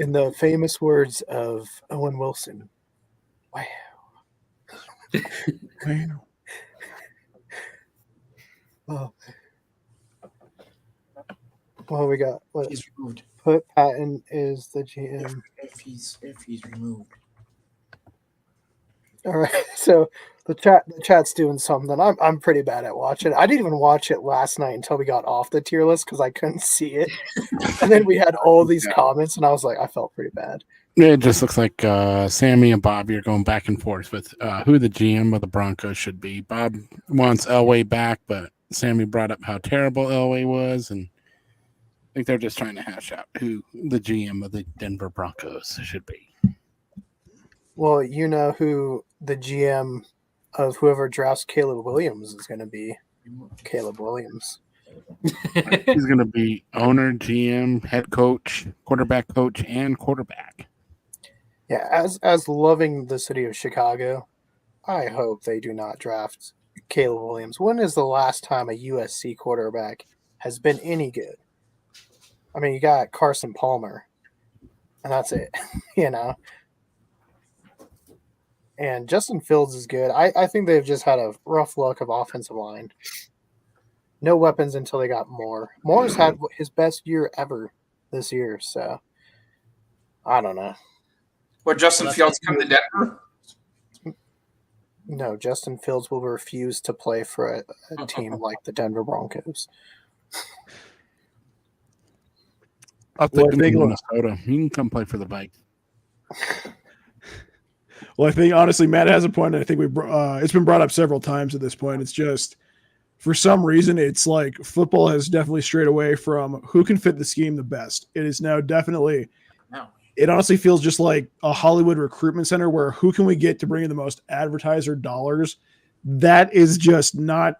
In the famous words of Owen Wilson, wow. Wow. Oh. Well, we got what? He's removed. Put Patton is the GM. If he's removed. All right, so the chat's doing something. I'm pretty bad at watching. I didn't even watch it last night until we got off the tier list because I couldn't see it, and then we had all these comments, and I was like, I felt pretty bad. It just looks like Sammy and Bobby are going back and forth with who the GM of the Broncos should be. Bob wants Elway back, but Sammy brought up how terrible Elway was, and I think they're just trying to hash out who the GM of the Denver Broncos should be. Well, you know who the GM of whoever drafts Caleb Williams is going to be. Caleb Williams. He's going to be owner, GM, head coach, quarterback coach, and quarterback. Yeah, as loving the city of Chicago, I hope they do not draft Caleb Williams. When is the last time a USC quarterback has been any good? I mean, you got Carson Palmer, and that's it, And Justin Fields is good. I think they've just had a rough luck of offensive line. No weapons until they got Moore. Moore's had his best year ever this year, so I don't know. Would Justin Fields come to Denver? No, Justin Fields will refuse to play for a team like the Denver Broncos. I'll take him to Minnesota. He can come play for the Vikings. Well, I think honestly, Matt has a point. And I think it's been brought up several times at this point. It's just for some reason, it's like football has definitely strayed away from who can fit the scheme the best. It is now definitely, No. it honestly feels just like a Hollywood recruitment center where who can we get to bring in the most advertiser dollars? That is just not,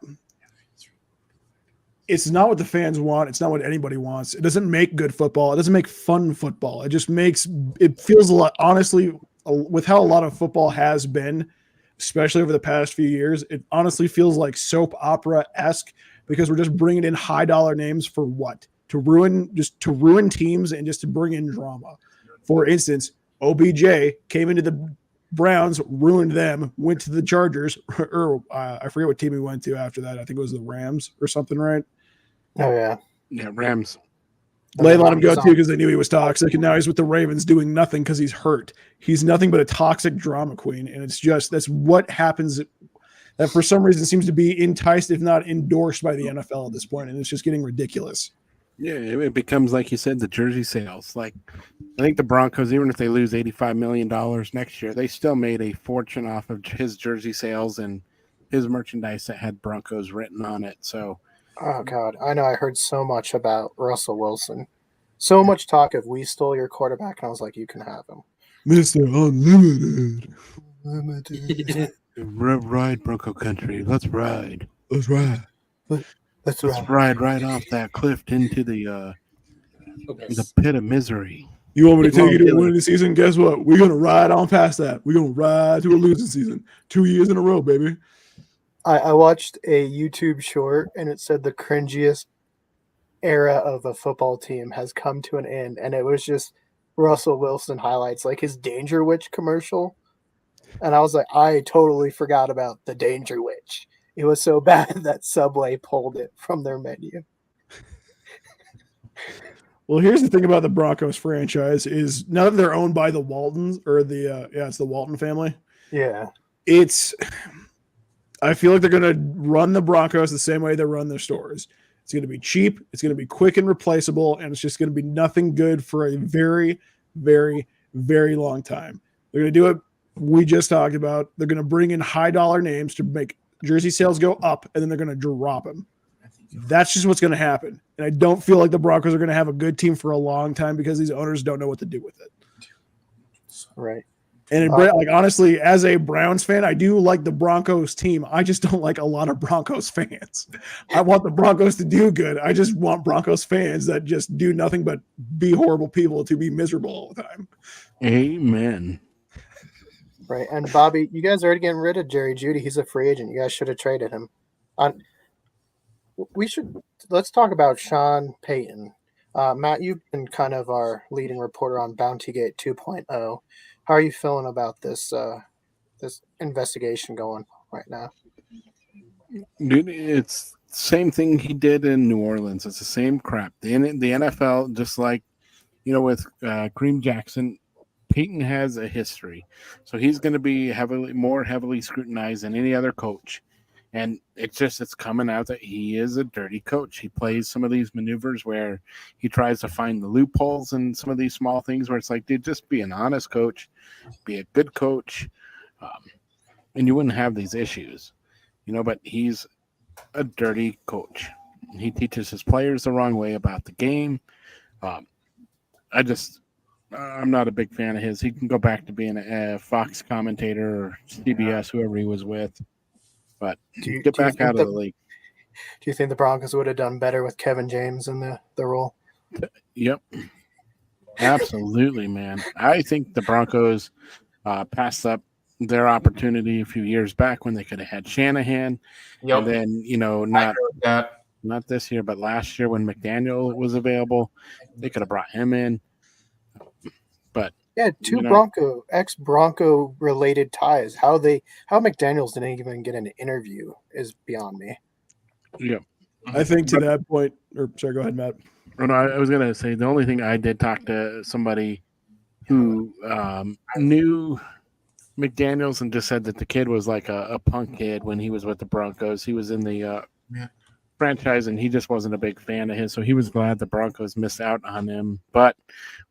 it's not what the fans want. It's not what anybody wants. It doesn't make good football. It doesn't make fun football. It just makes, it feels a lot, honestly, with how a lot of football has been, especially over the past few years, it honestly feels like soap opera-esque because we're just bringing in high dollar names for what? To ruin teams and just to bring in drama. For instance, OBJ came into the Browns, ruined them, went to the Chargers, or I forget what team he went to after that. I think it was the Rams or something, right? Oh yeah, Yeah, Rams. They let him go He's too on- because they knew he was toxic, and now he's with the Ravens doing nothing because he's hurt. He's nothing but a toxic drama queen, and it's just that's what happens. That for some reason seems to be enticed, if not endorsed, by the NFL at this point, and it's just getting ridiculous. Yeah, it becomes like you said, the jersey sales. Like I think the Broncos, even if they lose $85 million next year, they still made a fortune off of his jersey sales and his merchandise that had Broncos written on it. So Oh God, I know. I heard so much about Russell Wilson. So much talk of we stole your quarterback, and I was like, you can have him. Mr. Unlimited. ride Bronco country, let's ride. That's right. Let's Let's ride right off that cliff into the pit of misery. You want me to Come take on, you to a Taylor. winning season? Guess what? We're gonna ride on past that. We're gonna ride to a losing season. 2 years in a row, baby. I watched a YouTube short, and it said the cringiest era of a football team has come to an end, and it was just Russell Wilson highlights, like his Danger Witch commercial. And I was like, I totally forgot about the Danger Witch. It was so bad that Subway pulled it from their menu. Well, here's the thing about the Broncos franchise is now that they're owned by the Waltons or it's the Walton family. Yeah. I feel like they're going to run the Broncos the same way they run their stores. It's going to be cheap. It's going to be quick and replaceable. And it's just going to be nothing good for a very, very, very long time. They're going to do it. We just talked about, they're going to bring in high dollar names to make jersey sales go up, and then they're going to drop them. That's just what's going to happen. And I don't feel like the Broncos are going to have a good team for a long time because these owners don't know what to do with it. Right. And like honestly, as a Browns fan, I do like the Broncos team. I just don't like a lot of Broncos fans. I want the Broncos to do good. I just want Broncos fans that just do nothing but be horrible people to be miserable all the time. Amen. Right. And Bobby, you guys are already getting rid of Jerry Jeudy. He's a free agent. You guys should have traded him. Let's talk about Sean Payton. Matt, you've been kind of our leading reporter on Bountygate 2.0. How are you feeling about this investigation going right now? Dude, it's the same thing he did in New Orleans. It's the same crap. The NFL, just like, with Kareem Jackson, Peyton has a history. So he's going to be more heavily scrutinized than any other coach. And it's coming out that he is a dirty coach. He plays some of these maneuvers where he tries to find the loopholes and some of these small things where it's like, dude, just be an honest coach, be a good coach, and you wouldn't have these issues, but he's a dirty coach. He teaches his players the wrong way about the game. I'm not a big fan of his. He can go back to being a Fox commentator or CBS, whoever he was with. But get back out of the league. Do you think the Broncos would have done better with Kevin James in the role? Yep. Absolutely, man. I think the Broncos passed up their opportunity a few years back when they could have had Shanahan. Yep. And then, not this year, but last year when McDaniel was available, they could have brought him in. But yeah, ex-Bronco related ties. How McDaniels didn't even get an interview is beyond me. Yeah. I think to that point, sorry, go ahead, Matt. Oh, no, I was going to say the only thing I did talk to somebody who knew McDaniels and just said that the kid was like a punk kid when he was with the Broncos. He was in the franchise and he just wasn't a big fan of his, so he was glad the Broncos missed out on him. But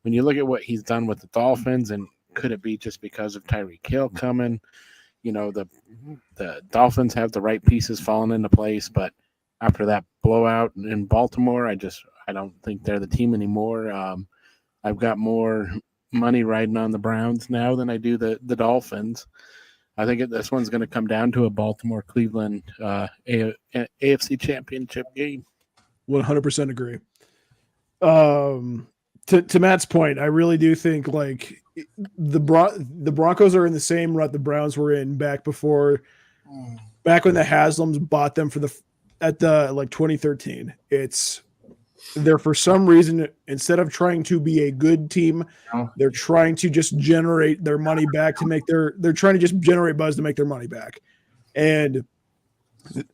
when you look at what he's done with the Dolphins, and could it be just because of Tyreek Hill coming? The Dolphins have the right pieces falling into place, but after that blowout in Baltimore. I don't think they're the team anymore. I've got more money riding on the Browns now than I do the Dolphins. I think this one's going to come down to a Baltimore-Cleveland AFC Championship game. 100% agree. To Matt's point, I really do think like the Broncos are in the same rut the Browns were in back when the Haslams bought them at the 2013. They're for some reason, instead of trying to be a good team, they're trying to just generate their money back they're trying to just generate buzz to make their money back. And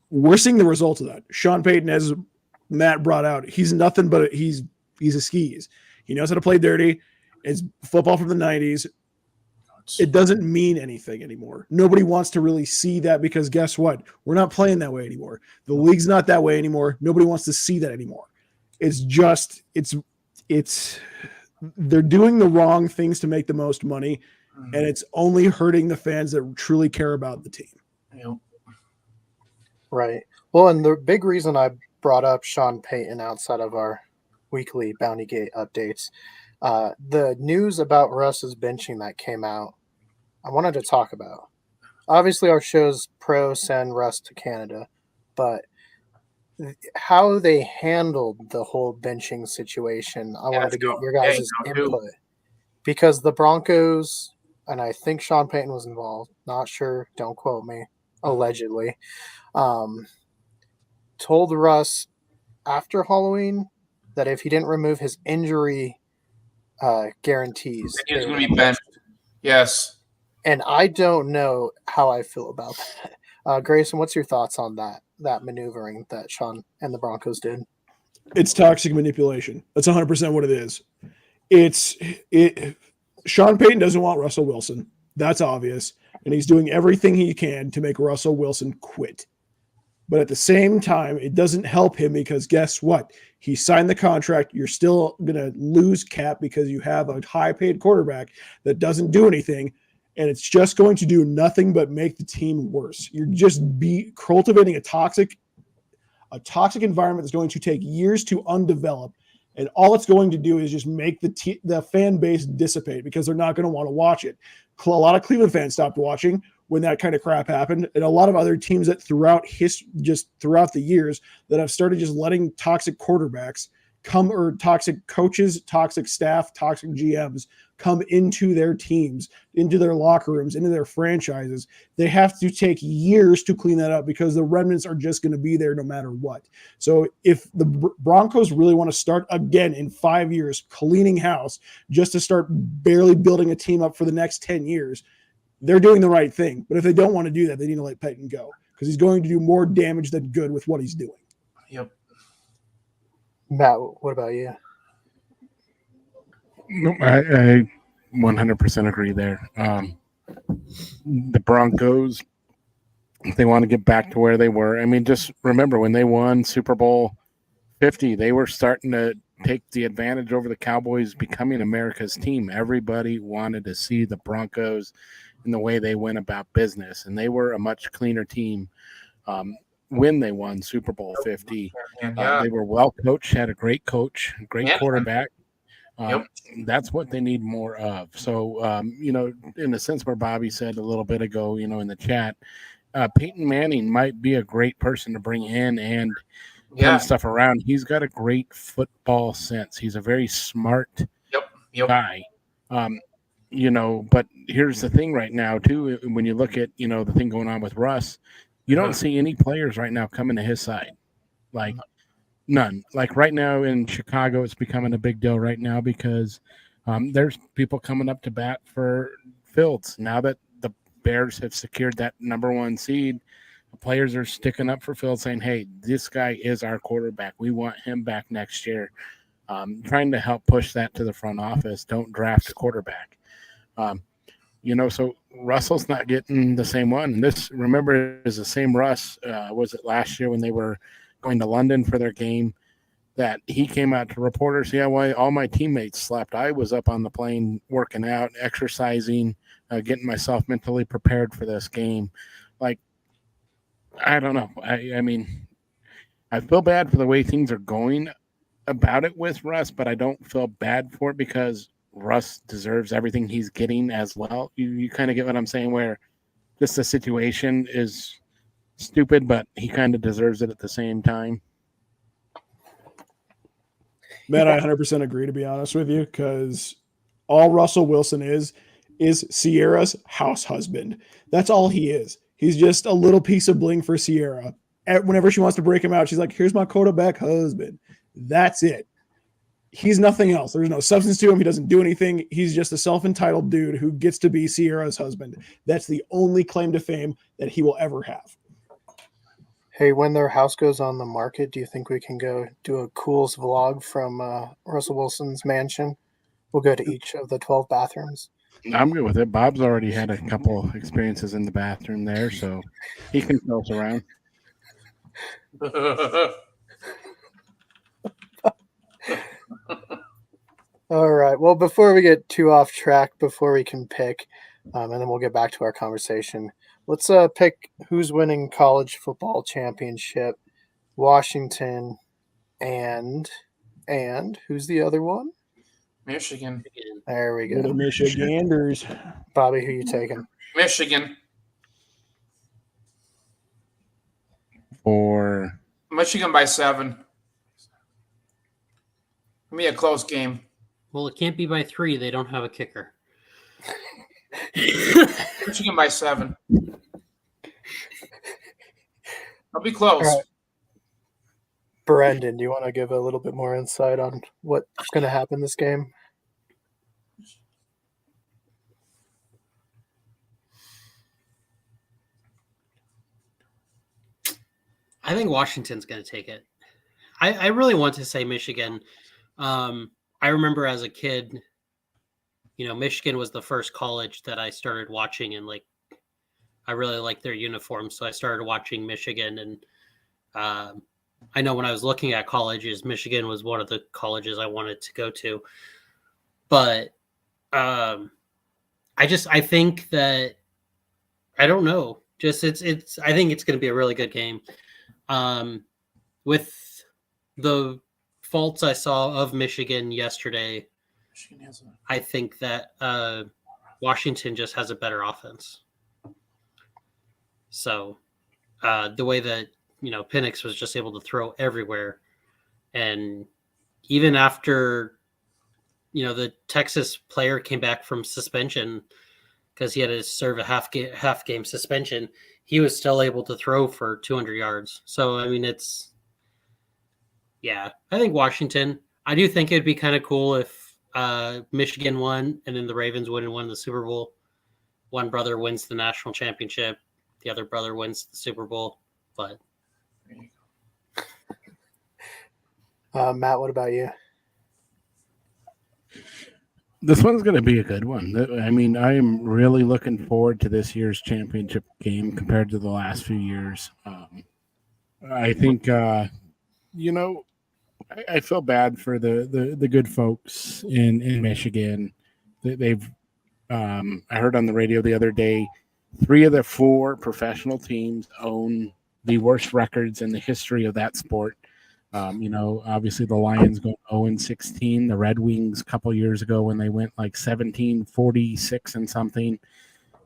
we're seeing the results of that. Sean Payton, as Matt brought out, he's nothing but he's a skis. He knows how to play dirty. It's football from the 90s. It doesn't mean anything anymore. Nobody wants to really see that because guess what? We're not playing that way anymore. The league's not that way anymore. Nobody wants to see that anymore. It's just they're doing the wrong things to make the most money, and it's only hurting the fans that truly care about the team. Yep. Right. Well, and the big reason I brought up Sean Payton outside of our weekly Bounty Gate updates, the news about Russ's benching that came out, I wanted to talk about. Obviously, our show's pro send Russ to Canada, but how they handled the whole benching situation, I wanted to get your guys' input. Because the Broncos, and I think Sean Payton was involved, not sure, don't quote me, allegedly, told Russ after Halloween that if he didn't remove his injury guarantees, he was going to be benched. Yes. And I don't know how I feel about that. Grayson, what's your thoughts on that maneuvering that Sean and the Broncos did? It's toxic manipulation. That's 100% what it is. Sean Payton doesn't want Russell Wilson. That's obvious. And he's doing everything he can to make Russell Wilson quit. But at the same time, it doesn't help him because guess what? He signed the contract. You're still going to lose cap because you have a high-paid quarterback that doesn't do anything, and it's just going to do nothing but make the team worse. You're just cultivating a toxic environment that's going to take years to undevelop, and all it's going to do is just make the fan base dissipate because they're not going to want to watch it. A lot of Cleveland fans stopped watching when that kind of crap happened, and a lot of other teams that throughout the years that have started just letting toxic quarterbacks or toxic coaches, toxic staff, toxic GMs come into their teams, into their locker rooms, into their franchises. They have to take years to clean that up because the remnants are just going to be there no matter what. So if the Broncos really want to start again in 5 years, cleaning house just to start barely building a team up for the next 10 years, they're doing the right thing. But if they don't want to do that, they need to let Payton go because he's going to do more damage than good with what he's doing. Yep. Matt, what about you? No, I 100% agree there. The Broncos, if they want to get back to where they were, I mean, just remember when they won Super Bowl 50, they were starting to take the advantage over the Cowboys becoming America's team. Everybody wanted to see the Broncos and the way they went about business, and they were a much cleaner team when they won Super Bowl 50. They were well coached, had a great coach, great quarterback. That's what they need more of. So, in the sense where Bobby said a little bit ago, in the chat, Peyton Manning might be a great person to bring in and turn stuff around. He's got a great football sense. He's a very smart guy. But here's the thing right now, too, when you look at, the thing going on with Russ, you don't see any players right now coming to his side. Like, none. Like right now in Chicago, it's becoming a big deal right now because there's people coming up to bat for Fields. Now that the Bears have secured that number 1 seed, the players are sticking up for Fields saying, hey, this guy is our quarterback. We want him back next year. Trying to help push that to the front office. Don't draft a quarterback. So Russell's not getting the same one. And this, remember, is the same Russ. Was it last year when they were going to London for their game that he came out to reporters? Yeah, well, all my teammates slept. I was up on the plane working out, exercising, getting myself mentally prepared for this game. Like, I don't know. I mean, I feel bad for the way things are going about it with Russ, but I don't feel bad for it because Russ deserves everything he's getting as well. You kind of get what I'm saying, where just the situation is stupid, but he kind of deserves it at the same time. Man, I 100% agree, to be honest with you, because all Russell Wilson is Sierra's house husband. That's all he is. He's just a little piece of bling for Sierra. Whenever she wants to break him out, she's like, here's my quarterback husband. That's it. He's nothing else. There's no substance to him. He doesn't do anything. He's just a self-entitled dude who gets to be Sierra's husband. That's the only claim to fame that he will ever have. Hey, when their house goes on the market, do you think we can go do a Culz vlog from Russell Wilson's mansion? We'll go to each of the 12 bathrooms. I'm good with it. Bob's already had a couple experiences in the bathroom there, so he can show us around. All right. Well, before we get too off track, before we can pick, and then we'll get back to our conversation, let's pick who's winning college football championship. Washington and who's the other one? Michigan. There we go. Little Michiganders. Bobby, who you taking? Michigan. For Michigan by 7. Give me a close game. Well, it can't be by 3. They don't have a kicker. Michigan by 7. I'll be close. All right. Brendan, do you want to give a little bit more insight on what's going to happen this game? I think Washington's going to take it. I really want to say Michigan. I remember as a kid, Michigan was the first college that I started watching, and I really liked their uniforms, so I started watching Michigan. And I know when I was looking at colleges, Michigan was one of the colleges I wanted to go to. But I think that I don't know. Just I think it's going to be a really good game. With the faults I saw of Michigan yesterday, I think that Washington just has a better offense. So the way that, Penix was just able to throw everywhere. And even after, the Texas player came back from suspension because he had to serve a half game suspension, he was still able to throw for 200 yards. So, I think Washington. I do think it'd be kind of cool if Michigan won and then the Ravens win and won the Super Bowl. One brother wins the national championship. The other brother wins the Super Bowl. But Matt, what about you? this one's going to be a good one. I mean, I am really looking forward to this year's championship game compared to the last few years. I think, I feel bad for the good folks in Michigan. They've, I heard on the radio the other day, 3 of the 4 professional teams own the worst records in the history of that sport. Obviously the Lions go 0-16, the Red Wings a couple years ago when they went 17-46 and something.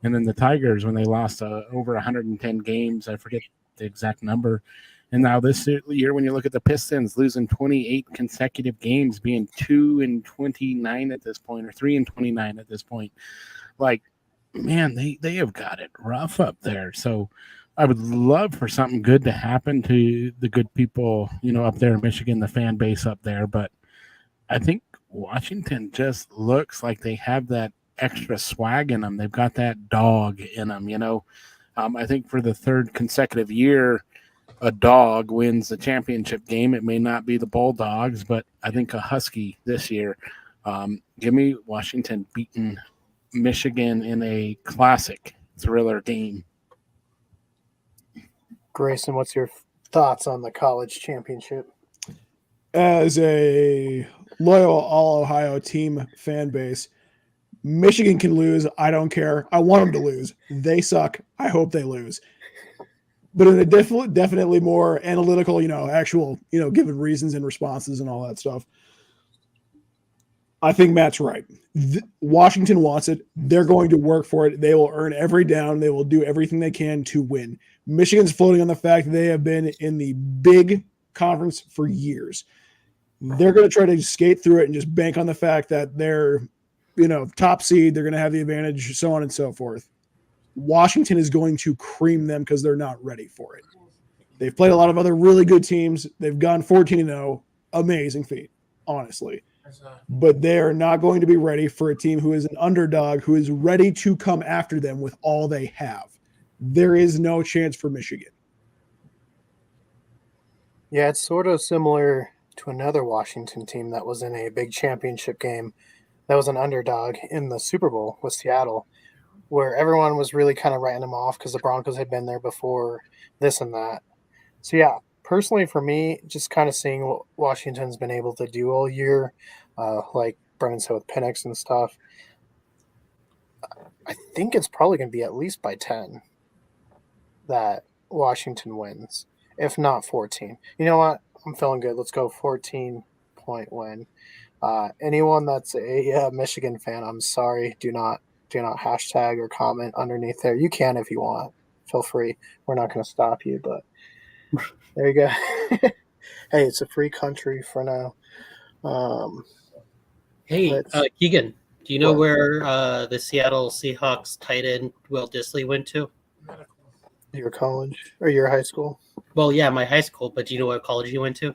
And then the Tigers when they lost over 110 games, I forget the exact number. And now this year, when you look at the Pistons losing 28 consecutive games, being 2-29 at this point, or 3-29 at this point, man, they have got it rough up there. So I would love for something good to happen to the good people, up there in Michigan, the fan base up there. But I think Washington just looks like they have that extra swag in them. They've got that dog in them, I think for the 3rd consecutive year, a dog wins the championship game. It may not be the Bulldogs, but I think a Husky this year. Give me Washington beating Michigan in a classic thriller game. Grayson, what's your thoughts on the college championship? As a loyal All-Ohio team fan base, Michigan can lose. I don't care. I want them to lose. They suck. I hope they lose. but in a definitely more analytical, actual, given reasons and responses and all that stuff. I think Matt's right. Washington wants it. They're going to work for it. They will earn every down. They will do everything they can to win. Michigan's floating on the fact that they have been in the big conference for years. They're going to try to skate through it and just bank on the fact that they're, top seed. They're going to have the advantage, so on and so forth. Washington is going to cream them because they're not ready for it. They've played a lot of other really good teams. They've gone 14-0. Amazing feat, honestly. But they are not going to be ready for a team who is an underdog, who is ready to come after them with all they have. There is no chance for Michigan. Yeah, it's sort of similar to another Washington team that was in a big championship game that was an underdog in the Super Bowl with Seattle, where everyone was really kind of writing them off because the Broncos had been there before, this and that. So, yeah, personally for me, just kind of seeing what Washington's been able to do all year, like Brennan said with Penix and stuff, I think it's probably going to be at least by 10 that Washington wins, if not 14. You know what? I'm feeling good. Let's go 14-point win. Anyone that's a Michigan fan, I'm sorry. Do not hashtag or comment underneath there. You can if you want. Feel free. We're not going to stop you, but there you go. Hey, it's a free country for now. Hey, Keegan, do you know What? where the Seattle Seahawks tight end Will Dissly went to? Your college or your high school? Well, yeah, my high school, but do you know what college he went to?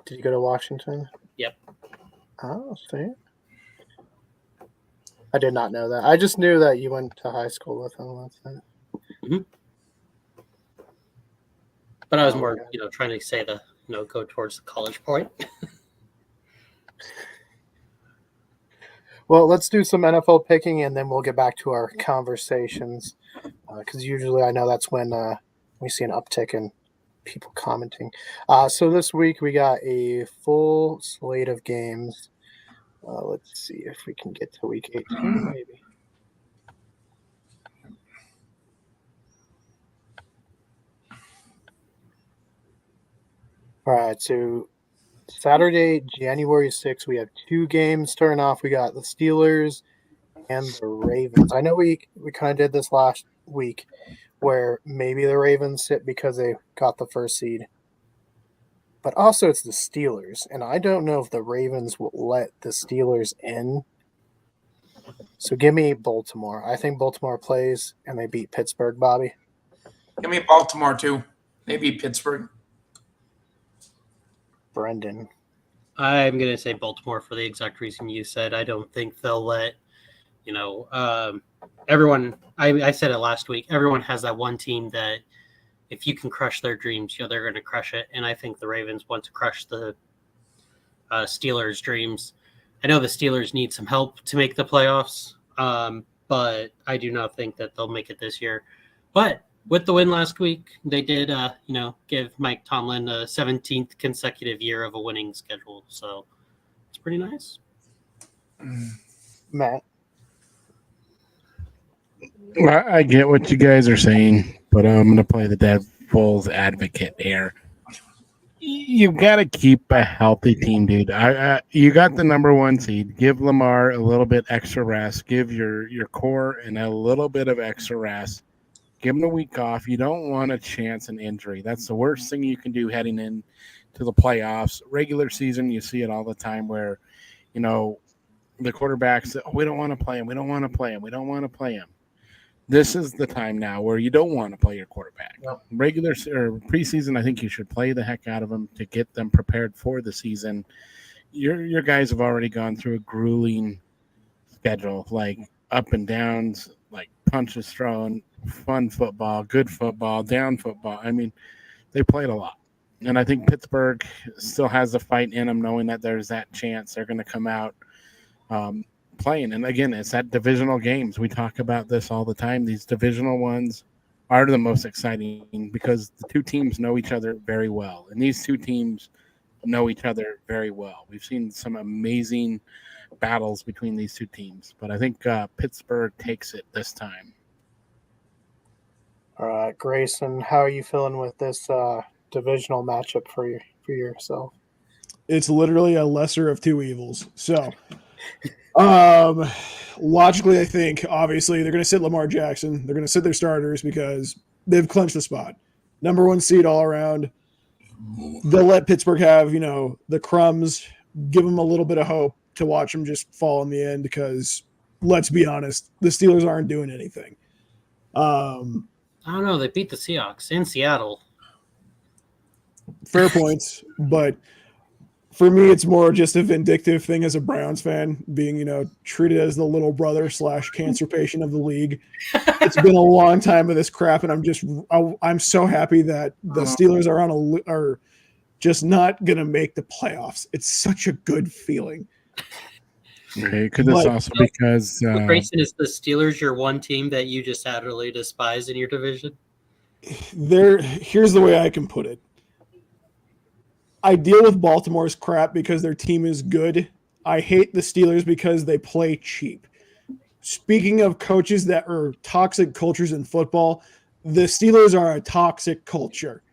Did you go to Washington? Yep. Oh, see? I did not know that. I just knew that you went to high school with him. That's it. Mm-hmm. But I was Oh, more, okay. trying to say go towards the college point. Well, let's do some NFL picking, and then we'll get back to our conversations. Because usually I know that's when we see an uptick in people commenting. So this week we got a full slate of games. Let's see if we can get to week 18, maybe. All right, so Saturday, January 6th, we have two games starting off. We got the Steelers and the Ravens. I know we kind of did this last week where maybe the Ravens sit because they got the first seed. But also it's the Steelers, and I don't know if the Ravens will let the Steelers in. So give me Baltimore. I think Baltimore plays, and they beat Pittsburgh, Bobby. Give me Baltimore, too. They beat Pittsburgh. Brendan. I'm going to say Baltimore for the exact reason you said. I don't think they'll let, everyone, I said it last week, everyone has that one team that if you can crush their dreams, they're going to crush it. And I think the Ravens want to crush the Steelers' dreams. I know the Steelers need some help to make the playoffs, but I do not think that they'll make it this year. But with the win last week, they did, give Mike Tomlin a 17th consecutive year of a winning schedule. So it's pretty nice. Matt. Well, I get what you guys are saying, but I'm going to play the devil's advocate here. You got to keep a healthy team, dude. You got the number one seed. Give Lamar a little bit extra rest. Give your core and a little bit of extra rest. Give them a week off. You don't want to chance an injury. That's the worst thing you can do heading in to the playoffs. Regular season, you see it all the time where, the quarterbacks, we don't want to play him. We don't want to play him. We don't want to play him. This is the time now where you don't want to play your quarterback. Yep. Regular or preseason, I think you should play the heck out of them to get them prepared for the season. Your guys have already gone through a grueling schedule, like up and downs, like punches thrown, fun football, good football, down football. I mean, they played a lot. And I think Pittsburgh still has a fight in them, knowing that there's that chance they're going to come out playing. And again, it's that divisional games. We talk about this all the time. These divisional ones are the most exciting because the two teams know each other very well. And these two teams know each other very well. We've seen some amazing battles between these two teams, but I think Pittsburgh takes it this time. All right, Grayson, how are you feeling with this divisional matchup for yourself? It's literally a lesser of two evils. So, logically, I think obviously they're going to sit Lamar Jackson. They're going to sit their starters because they've clinched the spot. Number one seed all around. They'll let Pittsburgh have, the crumbs, give them a little bit of hope to watch them just fall in the end because, let's be honest, the Steelers aren't doing anything. I don't know. They beat the Seahawks in Seattle. Fair points, but for me, it's more just a vindictive thing as a Browns fan, being, treated as the little brother / cancer patient of the league. It's been a long time of this crap, and I'm so happy that the Steelers are just not going to make the playoffs. It's such a good feeling. Okay, because it's also because Grayson, is the Steelers your one team that you just utterly despise in your division? Here's the way I can put it. I deal with Baltimore's crap because their team is good. I hate the Steelers because they play cheap. Speaking of coaches that are toxic cultures in football, the Steelers are a toxic culture.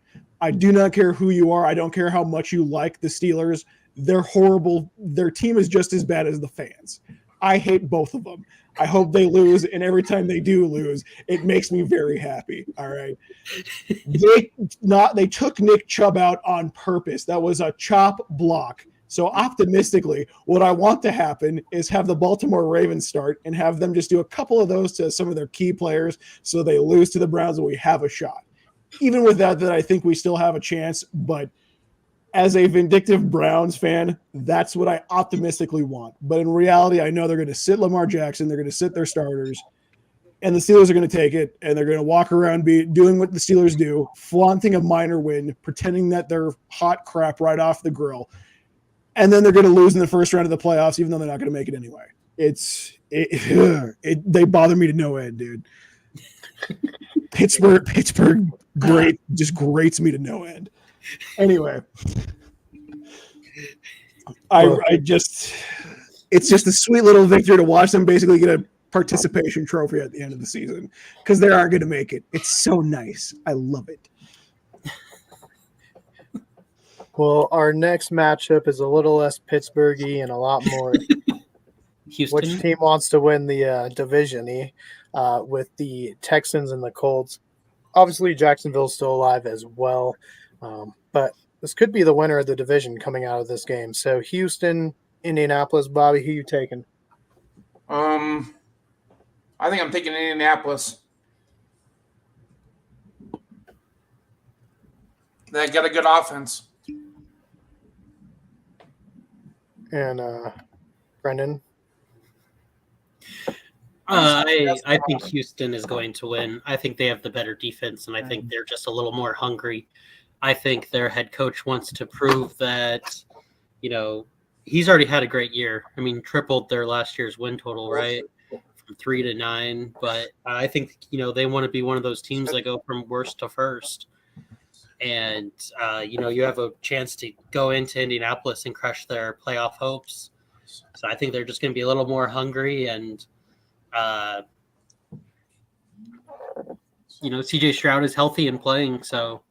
I do not care who you are. I don't care how much you like the Steelers. They're horrible. Their team is just as bad as the fans. I hate both of them. I hope they lose, and every time they do lose, it makes me very happy. All right. They took Nick Chubb out on purpose. That was a chop block. So optimistically, what I want to happen is have the Baltimore Ravens start and have them just do a couple of those to some of their key players so they lose to the Browns and we have a shot. Even with that, I think we still have a chance. But as a vindictive Browns fan, that's what I optimistically want. But in reality, I know they're going to sit Lamar Jackson. They're going to sit their starters. And the Steelers are going to take it, and they're going to walk around doing what the Steelers do, flaunting a minor win, pretending that they're hot crap right off the grill. And then they're going to lose in the first round of the playoffs, even though they're not going to make it anyway. They bother me to no end, dude. Pittsburgh just grates me to no end. Anyway, it's just a sweet little victory to watch them basically get a participation trophy at the end of the season because they aren't going to make it. It's so nice. I love it. Well, our next matchup is a little less Pittsburghy and a lot more Houston. which team wants to win the division with the Texans and the Colts. Obviously, Jacksonville's still alive as well, but this could be the winner of the division coming out of this game. So Houston, Indianapolis, Bobby, who you taking? I think I'm taking Indianapolis. They got a good offense. And Brendan? I think Houston is going to win. I think they have the better defense, and I think they're just a little more hungry. I think their head coach wants to prove that, he's already had a great year. I mean, tripled their last year's win total, right? From 3 to 9. But I think, they want to be one of those teams that go from worst to first. And, you have a chance to go into Indianapolis and crush their playoff hopes. So I think they're just going to be a little more hungry. And, CJ Stroud is healthy and playing, so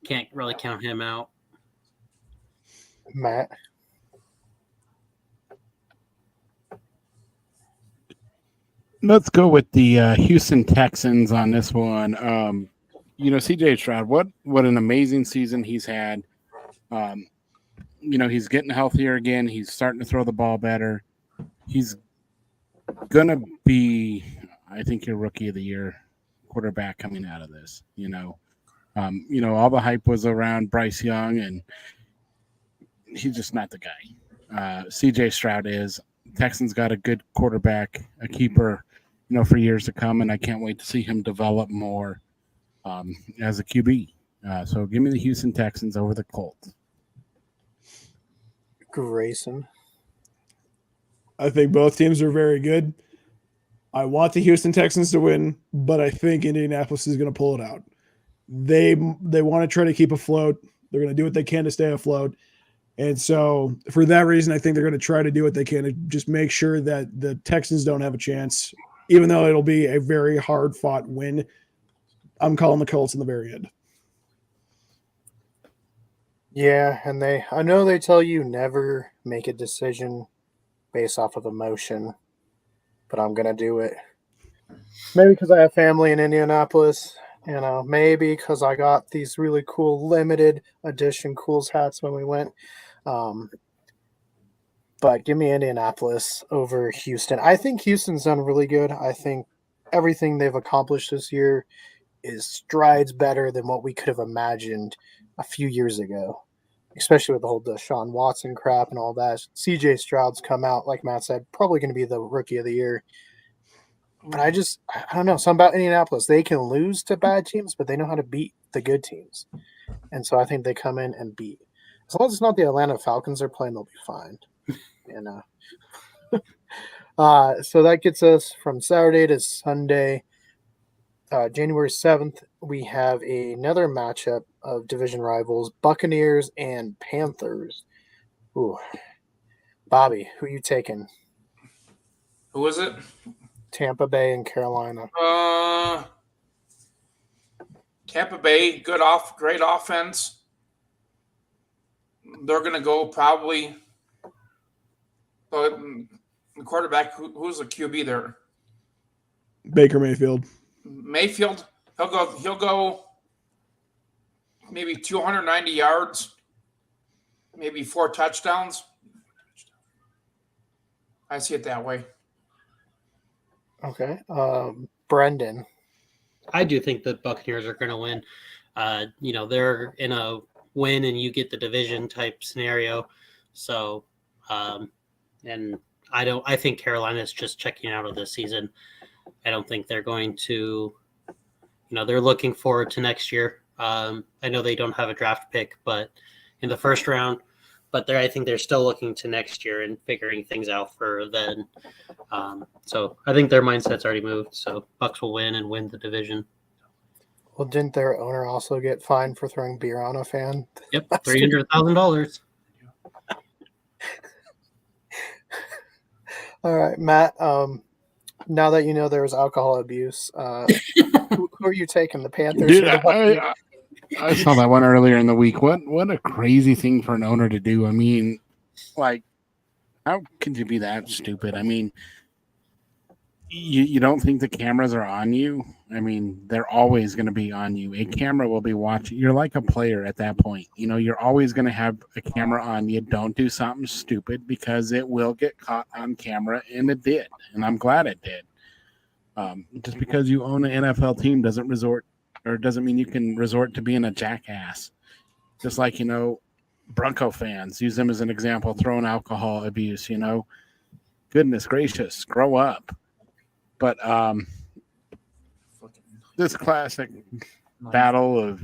can't really count him out. Matt? Let's go with the Houston Texans on this one. CJ Stroud, what an amazing season he's had. He's getting healthier again. He's starting to throw the ball better. He's going to be, I think, your rookie of the year quarterback coming out of this. All the hype was around Bryce Young, and he's just not the guy. CJ Stroud is. Texans got a good quarterback, a keeper, for years to come, and I can't wait to see him develop more as a QB. So give me the Houston Texans over the Colts. Grayson? I think both teams are very good. I want the Houston Texans to win, but I think Indianapolis is going to pull it out. They want to try to keep afloat. They're going to do what they can to stay afloat. And so for that reason, I think they're going to try to do what they can to just make sure that the Texans don't have a chance, even though it'll be a very hard-fought win. I'm calling the Colts in the very end. Yeah, and I know they tell you never make a decision based off of emotion, but I'm gonna do it. Maybe because I have family in Indianapolis, maybe because I got these really cool limited edition Culz hats when we went. Um, but give me Indianapolis over Houston. I think Houston's done really good. I think everything they've accomplished this year is strides better than what we could have imagined a few years ago, especially with the whole Deshaun Watson crap and all that. CJ Stroud's come out, like Matt said, probably going to be the rookie of the year. But I don't know. Something about Indianapolis. They can lose to bad teams, but they know how to beat the good teams. And so I think they come in and beat. As long as it's not the Atlanta Falcons they're playing, they'll be fine. So that gets us from Saturday to Sunday. January 7th, we have another matchup of division rivals, Buccaneers and Panthers. Ooh. Bobby, who you taking? Who is it? Tampa Bay and Carolina. Tampa Bay, great offense. They're going to go probably. The quarterback, who's the QB there? Baker Mayfield. Mayfield. He'll go. Maybe 290 yards. Maybe 4 touchdowns. I see it that way. Okay. Brendan. I do think the Buccaneers are going to win. They're in a win and you get the division type scenario. So, and I think Carolina is just checking out of this season. I don't think they're going to, they're looking forward to next year. I know they don't have a draft pick, but in the first round, but I think they're still looking to next year and figuring things out for then. So I think their mindset's already moved. So Bucks will win and win the division. Well, didn't their owner also get fined for throwing beer on a fan? Yep, $300,000. All right, Matt. Now that you know there was alcohol abuse, who are you taking? The Panthers? Dude, or the Buccaneers? I saw that one earlier in the week. What a crazy thing for an owner to do. I mean, like, how could you be that stupid? I mean, you don't think the cameras are on you? I mean, they're always going to be on you. A camera will be watching. You're like a player at that point. You're always going to have a camera on you. Don't do something stupid because it will get caught on camera, and it did. And I'm glad it did. Just because you own an NFL team doesn't mean you can resort to being a jackass. Just like, Bronco fans, use them as an example, throwing alcohol abuse, Goodness gracious, grow up. But this classic battle of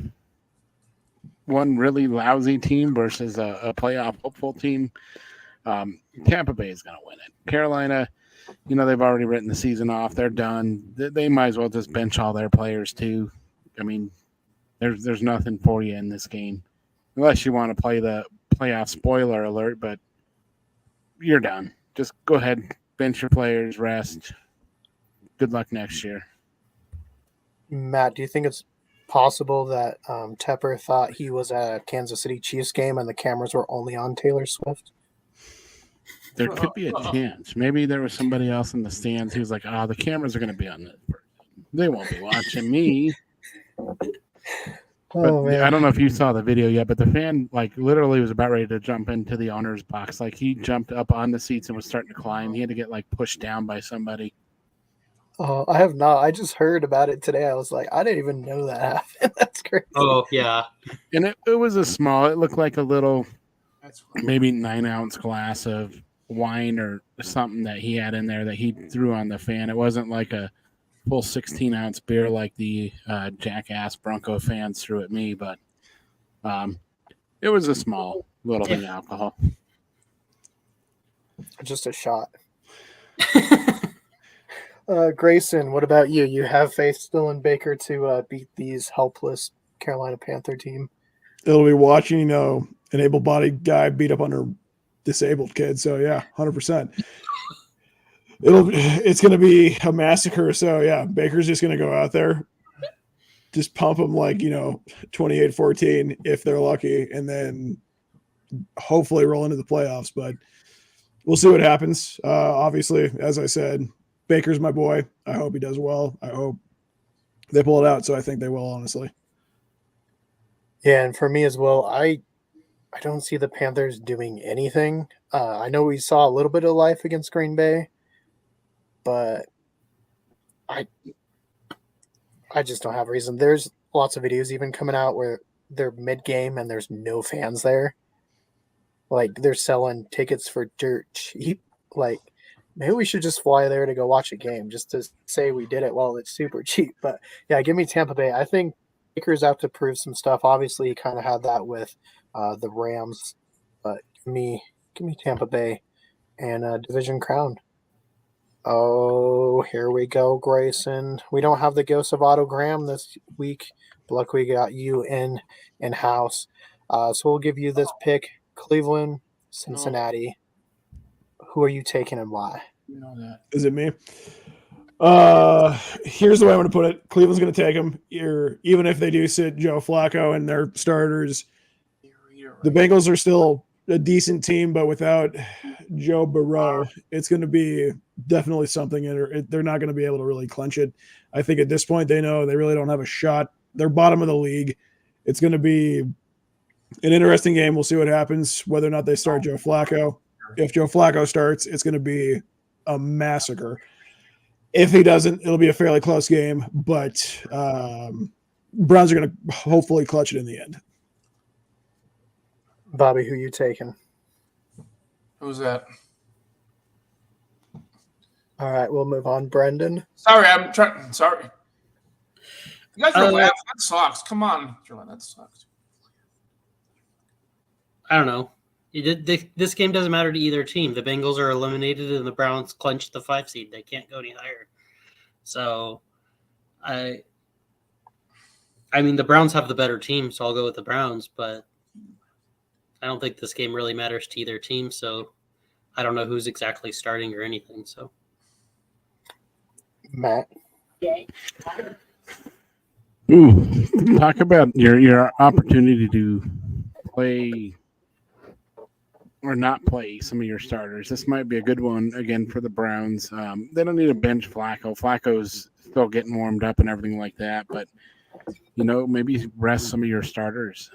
one really lousy team versus a playoff hopeful team, Tampa Bay is going to win it. Carolina, they've already written the season off. They're done. They might as well just bench all their players too. I mean, there's nothing for you in this game unless you want to play the playoff spoiler alert, but you're done. Just go ahead, bench your players, rest. Good luck next year. Matt, do you think it's possible that Tepper thought he was at a Kansas City Chiefs game and the cameras were only on Taylor Swift? There could be a chance. Maybe there was somebody else in the stands who was like, the cameras are going to be on this person. They won't be watching me. But I don't know if you saw the video yet, but the fan literally was about ready to jump into the owner's box. He jumped up on the seats and was starting to climb. He had to get pushed down by somebody. Oh, I have not. I just heard about it today. I was like, I didn't even know that happened. That's crazy. Oh, yeah. And it was it looked like a little, maybe 9-ounce glass of wine or something that he had in there that he threw on the fan. It wasn't like a full 16-ounce beer like the jackass Bronco fans threw at me, but it was a small little bit of alcohol. Just a shot. Grayson, what about you? You have faith still in Baker to beat these helpless Carolina Panther team? It'll be watching, an able-bodied guy beat up on a disabled kid. So yeah, 100%. It's going to be a massacre. So yeah, Baker's just going to go out there just pump them like 28-14 if they're lucky, and then hopefully roll into the playoffs. But we'll see what happens. Obviously, as I said, Baker's my boy. I hope he does well. I hope they pull it out. So I think they will, honestly. Yeah, and for me as well, I don't see the Panthers doing anything. I know we saw a little bit of life against Green Bay, but I just don't have a reason. There's lots of videos even coming out where they're mid-game and there's no fans there. Like, they're selling tickets for dirt cheap. Like, maybe we should just fly there to go watch a game just to say we did it while it's super cheap. But, yeah, give me Tampa Bay. I think Baker's out to prove some stuff. Obviously, he kind of had that with the Rams. But give me Tampa Bay and a division crown. Oh, here we go, Grayson. We don't have the ghost of Otto Graham this week, but luckily we got you in-house. So we'll give you this pick: Cleveland, Cincinnati. Who are you taking and why? You know that. Is it me? Here's the way I'm going to put it. Cleveland's going to take him. Even if they do sit Joe Flacco and their starters, the Bengals are still a decent team, but without Joe Burrow, it's going to be definitely something. They're not going to be able to really clinch it. I think at this point they know they really don't have a shot. They're bottom of the league. It's going to be an interesting game. We'll see what happens, whether or not they start Joe Flacco. If Joe Flacco starts, it's going to be a massacre. If he doesn't, it'll be a fairly close game, but Browns are going to hopefully clutch it in the end. Bobby, who you taking? Who's that? All right, we'll move on. Brendan? Sorry, I'm trying. Sorry. You guys are laughing. That sucks. Come on. That sucks. I don't know. This game doesn't matter to either team. The Bengals are eliminated and the Browns clinched the 5 seed. They can't go any higher. So, I mean, the Browns have the better team, so I'll go with the Browns, but I don't think this game really matters to either team, so I don't know who's exactly starting or anything. So, Matt? Ooh, talk about your opportunity to play or not play some of your starters. This might be a good one again for the Browns. They don't need to bench Flacco. Flacco's still getting warmed up and everything like that, but maybe rest some of your starters.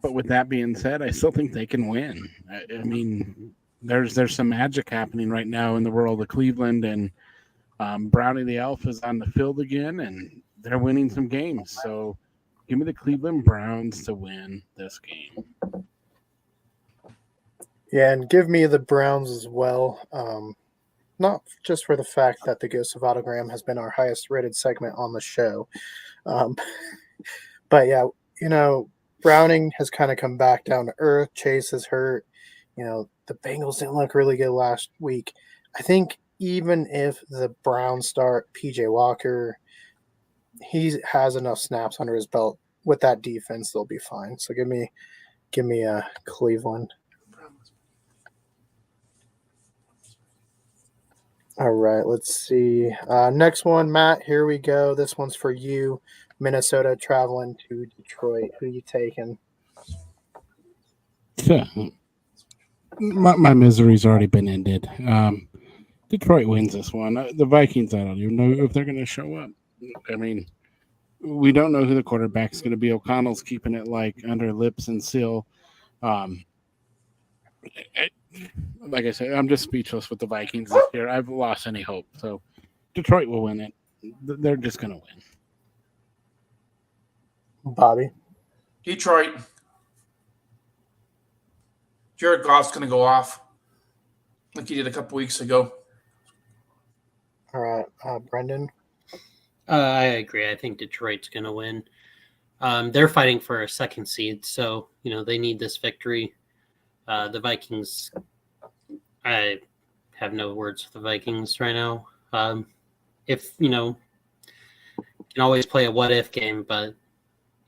But with that being said, I still think they can win. I mean, there's some magic happening right now in the world of Cleveland, and Brownie the Elf is on the field again, and they're winning some games. So give me the Cleveland Browns to win this game. Yeah, and give me the Browns as well. Not just for the fact that the Ghost of Otto Graham has been our highest rated segment on the show. But yeah, Browning has kind of come back down to earth. Chase is hurt. The Bengals didn't look really good last week. I think even if the Browns start PJ Walker, he has enough snaps under his belt. With that defense, they'll be fine. So give me Cleveland. All right, let's see. Next one, Matt, here we go. This one's for you. Minnesota traveling to Detroit. Who you taking? Yeah. My misery's already been ended. Detroit wins this one. The Vikings, I don't even know if they're going to show up. I mean, we don't know who the quarterback's going to be. O'Connell's keeping it under lips and seal. Like I said, I'm just speechless with the Vikings this year. I've lost any hope. So Detroit will win it. They're just going to win. Bobby? Detroit. Jared Goff's going to go off like he did a couple weeks ago. All right, Brendan? I agree. I think Detroit's going to win. They're fighting for a second seed, so they need this victory. The Vikings, I have no words for the Vikings right now. If you can always play a what if game, but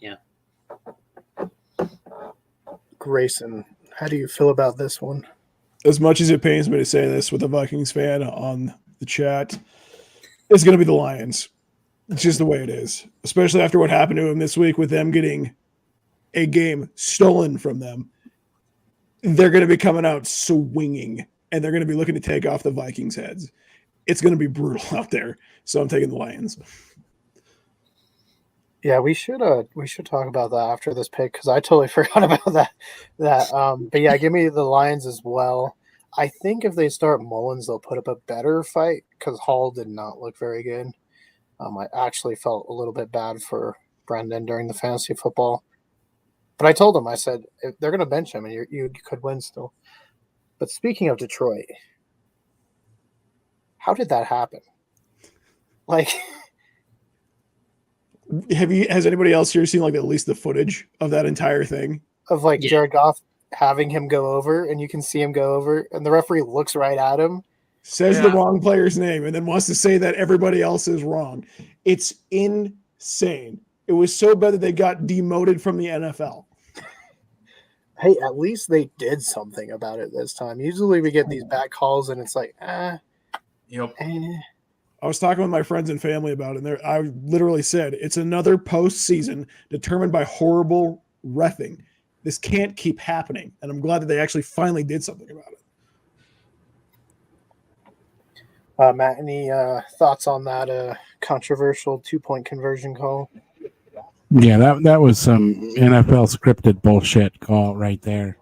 yeah. Grayson, how do you feel about this one? As much as it pains me to say this with a Vikings fan on the chat, It's going to be the Lions. It's just the way it is, especially after what happened to them this week with them getting a game stolen from them. They're going to be coming out swinging, and they're going to be looking to take off the Vikings' heads. It's going to be brutal out there, so I'm taking the Lions. Yeah, we should talk about that after this pick because I totally forgot about that. But yeah, give me the Lions as well. I think if they start Mullins, they'll put up a better fight because Hall did not look very good. I actually felt a little bit bad for Brendan during the fantasy football. But I told him, I said, if they're going to bench him and you could win still. But speaking of Detroit, how did that happen? Like, has anybody else here seen like at least the footage of that entire thing? Of like Jared Goff having him go over and you can see him go over and the referee looks right at him. Says the wrong player's name and then wants to say that everybody else is wrong. It's insane. It was so bad that they got demoted from the NFL. Hey, at least they did something about it this time. Usually we get these bad calls and it's like, Yep. I was talking with my friends and family about it, and I literally said, it's another postseason determined by horrible reffing. This can't keep happening, and I'm glad that they actually finally did something about it. Matt, any thoughts on that controversial 2-point conversion call? Yeah, that was some NFL scripted bullshit call right there.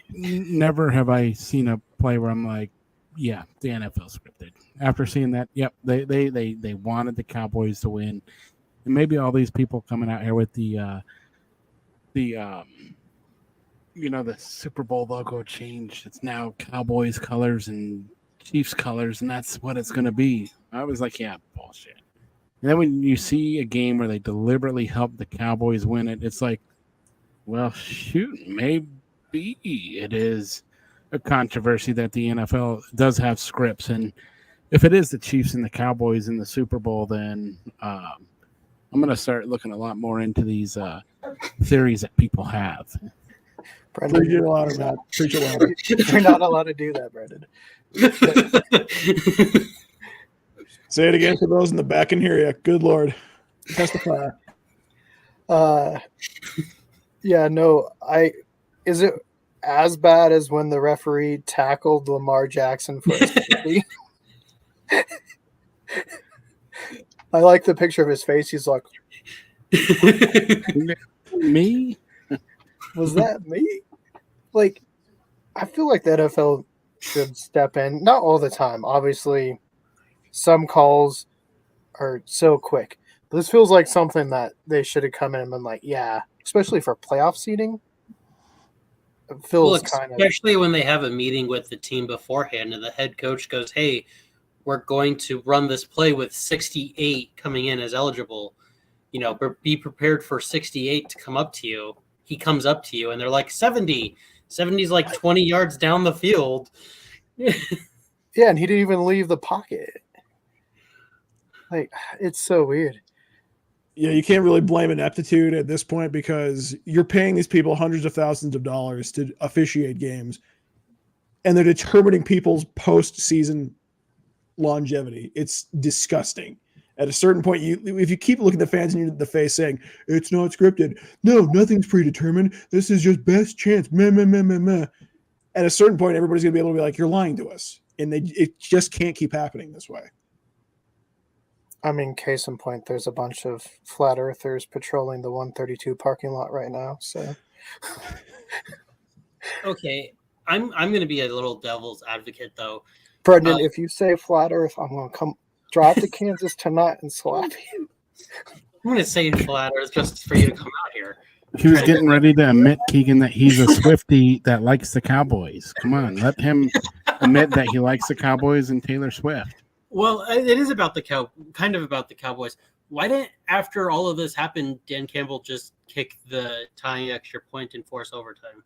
Never have I seen a play where I'm like, yeah, the NFL scripted. After seeing that, yep, they wanted the Cowboys to win, and maybe all these people coming out here with the Super Bowl logo changed. It's now Cowboys colors and Chiefs colors, and that's what it's going to be. I was like, yeah, bullshit. And then when you see a game where they deliberately help the Cowboys win it, it's like, well, shoot, maybe it is a controversy that the NFL does have scripts, and if it is the Chiefs and the Cowboys in the Super Bowl, then I'm going to start looking a lot more into these theories that people have. Brendan, Preach it louder, Matt. Preach it louder. You're not allowed to do that, Brendan. Say it again for those in the back and hear you. Good Lord. Testify. Yeah, no, is it as bad as when the referee tackled Lamar Jackson for his safety? I like the picture of his face. He's like, Me? was that me? Like, I feel like the NFL should step in. Not all the time. Obviously, some calls are so quick. But this feels like something that they should have come in and been like, yeah, especially for playoff seeding. It feels especially when they have a meeting with the team beforehand and the head coach goes, hey, we're going to run this play with 68 coming in as eligible. You know, be prepared for 68 to come up to you. He comes up to you and they're like 70. 70's like 20 yards down the field. Yeah, and he didn't even leave the pocket. Like, it's so weird. Yeah, you can't really blame ineptitude at this point because you're paying these people hundreds of thousands of dollars to officiate games, and they're determining people's postseason longevity. It's disgusting. At a certain point, if you keep looking the fans in the face saying, it's not scripted, no, nothing's predetermined, this is just best chance, meh, meh, meh, meh, meh. At a certain point, everybody's going to be able to be like, you're lying to us. And it just can't keep happening this way. I mean, case in point, there's a bunch of flat earthers patrolling the 132 parking lot right now. So, okay, I'm going to be a little devil's advocate though. Brendan, if you say flat Earth, I'm going to come drive to Kansas tonight and slap you. I'm going to say flat Earth just for you to come out here. He was getting ready to admit, Keegan, that he's a Swiftie that likes the Cowboys. Come on, let him admit that he likes the Cowboys and Taylor Swift. Well, it is about kind of about the Cowboys. Why didn't, after all of this happened, Dan Campbell just kick the tying extra point and force overtime?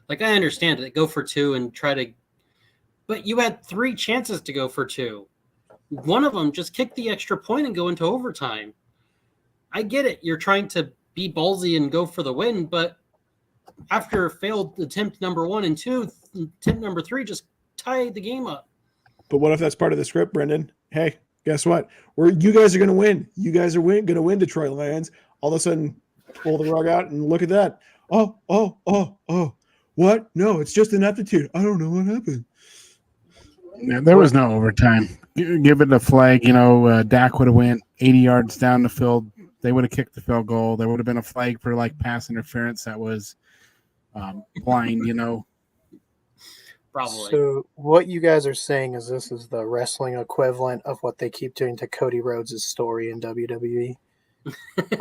Like, I understand it. Go for two and try to, but you had 3 chances to go for 2. One of them, just kick the extra point and go into overtime. I get it. You're trying to be ballsy and go for the win, but after failed attempt number 1 and 2, attempt number 3, just tie the game up. But what if that's part of the script, Brendan? Hey, guess what? You guys are going to win. You guys are going to win, Detroit Lions. All of a sudden, pull the rug out and look at that. Oh. What? No, it's just an aptitude. I don't know what happened. Yeah, there was no overtime. Give it a flag. Dak would have went 80 yards down the field. They would have kicked the field goal. There would have been a flag for like pass interference that was blind. Probably. So what you guys are saying is this is the wrestling equivalent of what they keep doing to Cody Rhodes' story in WWE.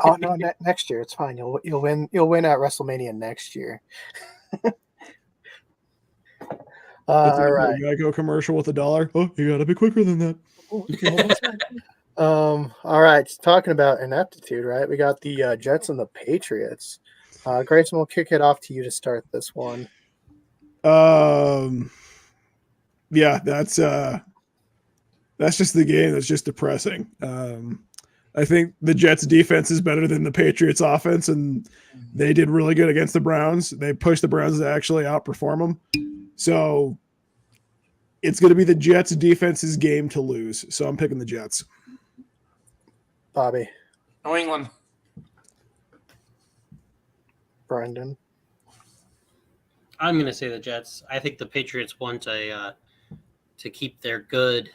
Oh no, next year it's fine. You'll win. You'll win at WrestleMania next year. All right. Geico commercial with $1. Oh, you got to be quicker than that. All right. Talking about ineptitude, right? We got the Jets and the Patriots. Grayson, we'll kick it off to you to start this one. Yeah, that's just the game. That's just depressing. I think the Jets defense is better than the Patriots offense, and they did really good against the Browns. They pushed the Browns to actually outperform them. So it's going to be the Jets defense's game to lose. So I'm picking the Jets. Bobby. New England. Brendan. I'm going to say the Jets. I think the Patriots want to keep their good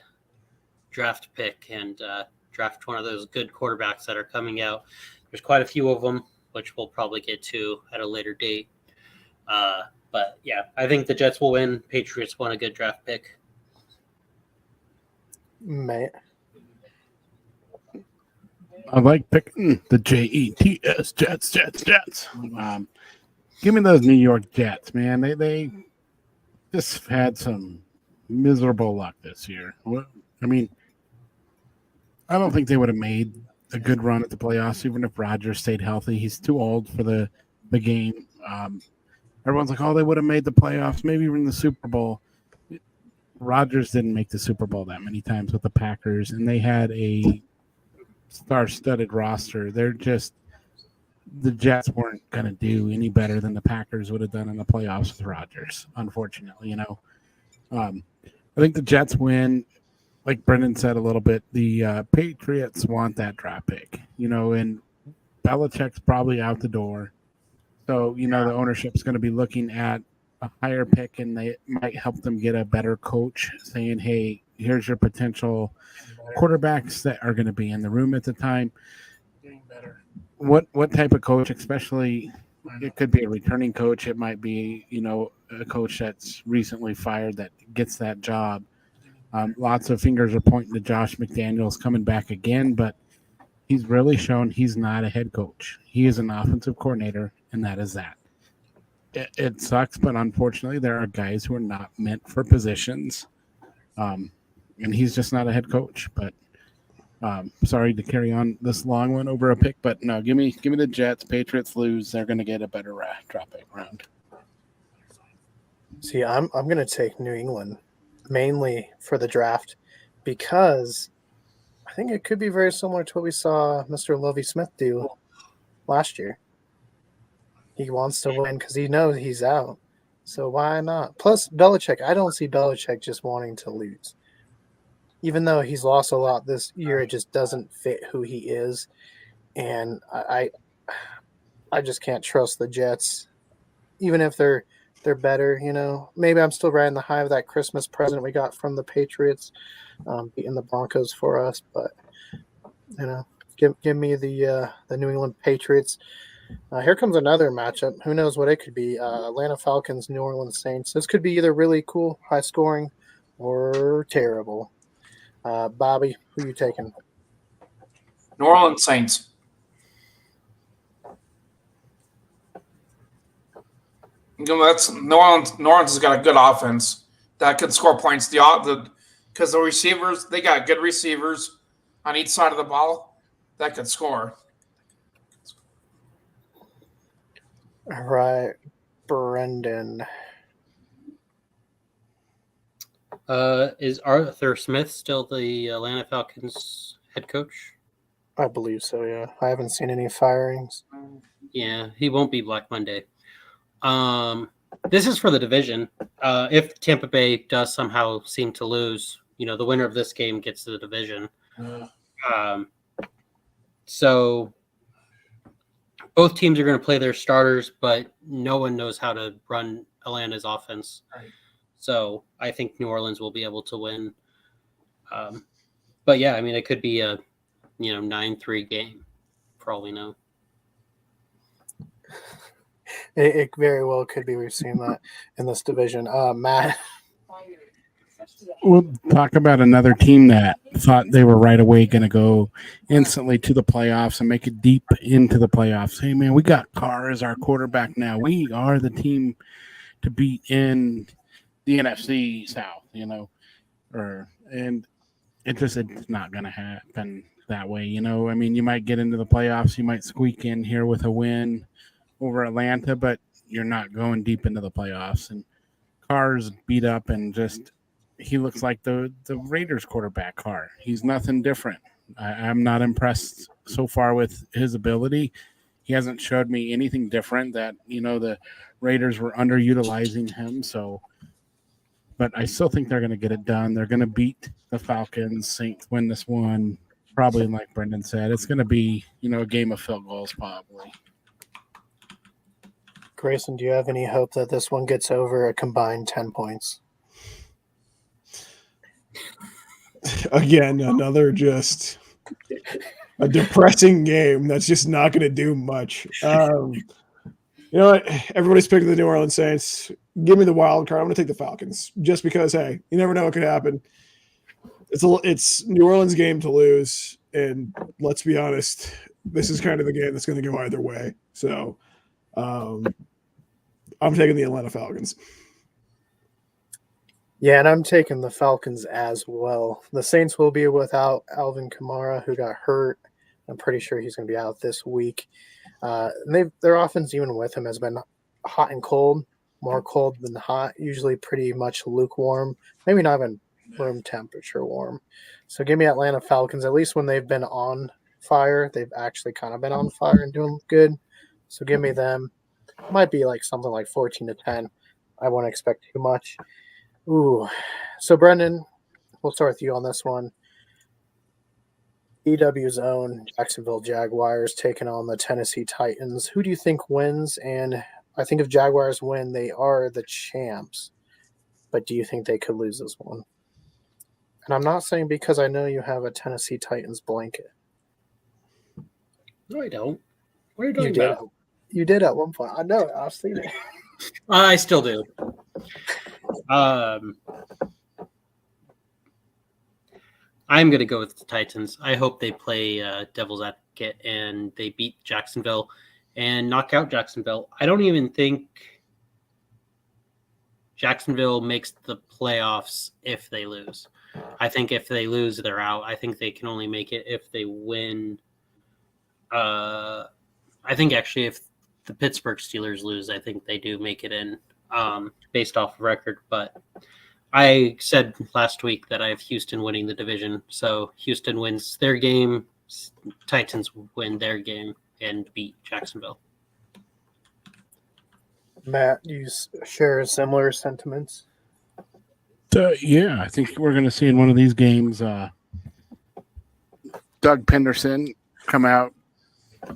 draft pick and draft one of those good quarterbacks that are coming out. There's quite a few of them, which we'll probably get to at a later date. But yeah, I think the Jets will win. Patriots want a good draft pick. Mate. I like picking the Jets, Jets. Give me those New York Jets, man. They just had some miserable luck this year. I mean, I don't think they would have made a good run at the playoffs, even if Rodgers stayed healthy. He's too old for the game. Everyone's like, oh, they would have made the playoffs, maybe even the Super Bowl. Rodgers didn't make the Super Bowl that many times with the Packers, and they had a star-studded roster. The Jets weren't going to do any better than the Packers would have done in the playoffs with Rodgers, unfortunately. I think the Jets win. Like Brendan said a little bit, the Patriots want that draft pick, and Belichick's probably out the door. So, the ownership's going to be looking at a higher pick, and they might help them get a better coach, saying, hey, here's your potential quarterbacks that are going to be in the room at the time. What type of coach, especially it could be a returning coach. It might be, a coach that's recently fired that gets that job. Lots of fingers are pointing to Josh McDaniels coming back again, but he's really shown he's not a head coach. He is an offensive coordinator, and that is that. It sucks, but unfortunately, there are guys who are not meant for positions, and he's just not a head coach. But sorry to carry on this long one over a pick, but no, give me the Jets. Patriots lose, they're going to get a better drop pick round. See, I'm going to take New England mainly for the draft because I think it could be very similar to what we saw Mr. Lovie Smith do last year. He wants to win because he knows he's out. So why not? Plus, Belichick, I don't see Belichick just wanting to lose. Even though he's lost a lot this year, it just doesn't fit who he is. And I just can't trust the Jets. Even if they're better, Maybe I'm still riding the high of that Christmas present we got from the Patriots, beating the Broncos for us. But, give me the New England Patriots. Here comes another matchup. Who knows what it could be? Atlanta Falcons, New Orleans Saints. This could be either really cool, high scoring, or terrible. Bobby, who are you taking? New Orleans Saints. That's New Orleans. New Orleans has got a good offense that can score points. Because the receivers, they got good receivers on each side of the ball that can score. All right, Brendan. Is Arthur Smith still the Atlanta Falcons head coach? I believe so, yeah. I haven't seen any firings. Yeah, he won't be Black Monday. This is for the division. If Tampa Bay does somehow seem to lose, the winner of this game gets to the division. So both teams are going to play their starters, but no one knows how to run Atlanta's offense. Right. So I think New Orleans will be able to win. But yeah, I mean, it could be a 9-3 game for all we know. It very well could be. We've seen that in this division. Matt. We'll talk about another team that thought they were right away going to go instantly to the playoffs and make it deep into the playoffs. Hey, man, we got Carr as our quarterback now. We are the team to beat in the NFC South, and it's not going to happen that way. I mean, you might get into the playoffs. You might squeak in here with a win over Atlanta, but you're not going deep into the playoffs. And Carr's beat up and he looks like the Raiders quarterback Carr. He's nothing different. I'm not impressed so far with his ability. He hasn't showed me anything different that, the Raiders were underutilizing him. But I still think they're going to get it done. They're going to beat the Falcons, Saints win this one. Probably like Brendan said, it's going to be, a game of field goals probably. Grayson, do you have any hope that this one gets over a combined 10 points? Again, another just a depressing game that's just not going to do much. You know what? Everybody's picking the New Orleans Saints. Give me the wild card. I'm going to take the Falcons just because, hey, you never know what could happen. It's New Orleans' game to lose, and let's be honest, this is kind of the game that's going to go either way. So, I'm taking the Atlanta Falcons. Yeah, and I'm taking the Falcons as well. The Saints will be without Alvin Kamara, who got hurt. I'm pretty sure he's going to be out this week. Their offense, even with him, has been hot and cold, more cold than hot, usually pretty much lukewarm, maybe not even room temperature warm. So give me Atlanta Falcons. At least when they've been on fire, they've actually kind of been on fire and doing good. So give me them. Might be like something like 14-10. I won't expect too much. Ooh. So Brendan, we'll start with you on this one. EW's own Jacksonville Jaguars taking on the Tennessee Titans. Who do you think wins? And I think if Jaguars win, they are the champs. But do you think they could lose this one? And I'm not saying because I know you have a Tennessee Titans blanket. No, I don't. What are you talking about? You did at one point. I know it. I've seen it. I still do. I'm going to go with the Titans. I hope they play devil's advocate and they beat Jacksonville and knock out Jacksonville. I don't even think Jacksonville makes the playoffs if they lose. I think if they lose, they're out. I think they can only make it if they win. I think actually if the Pittsburgh Steelers lose, I think they do make it in based off of record. But I said last week that I have Houston winning the division. So Houston wins their game, Titans win their game, and beat Jacksonville. Matt, you share similar sentiments? Yeah, I think we're going to see in one of these games Doug Penderson come out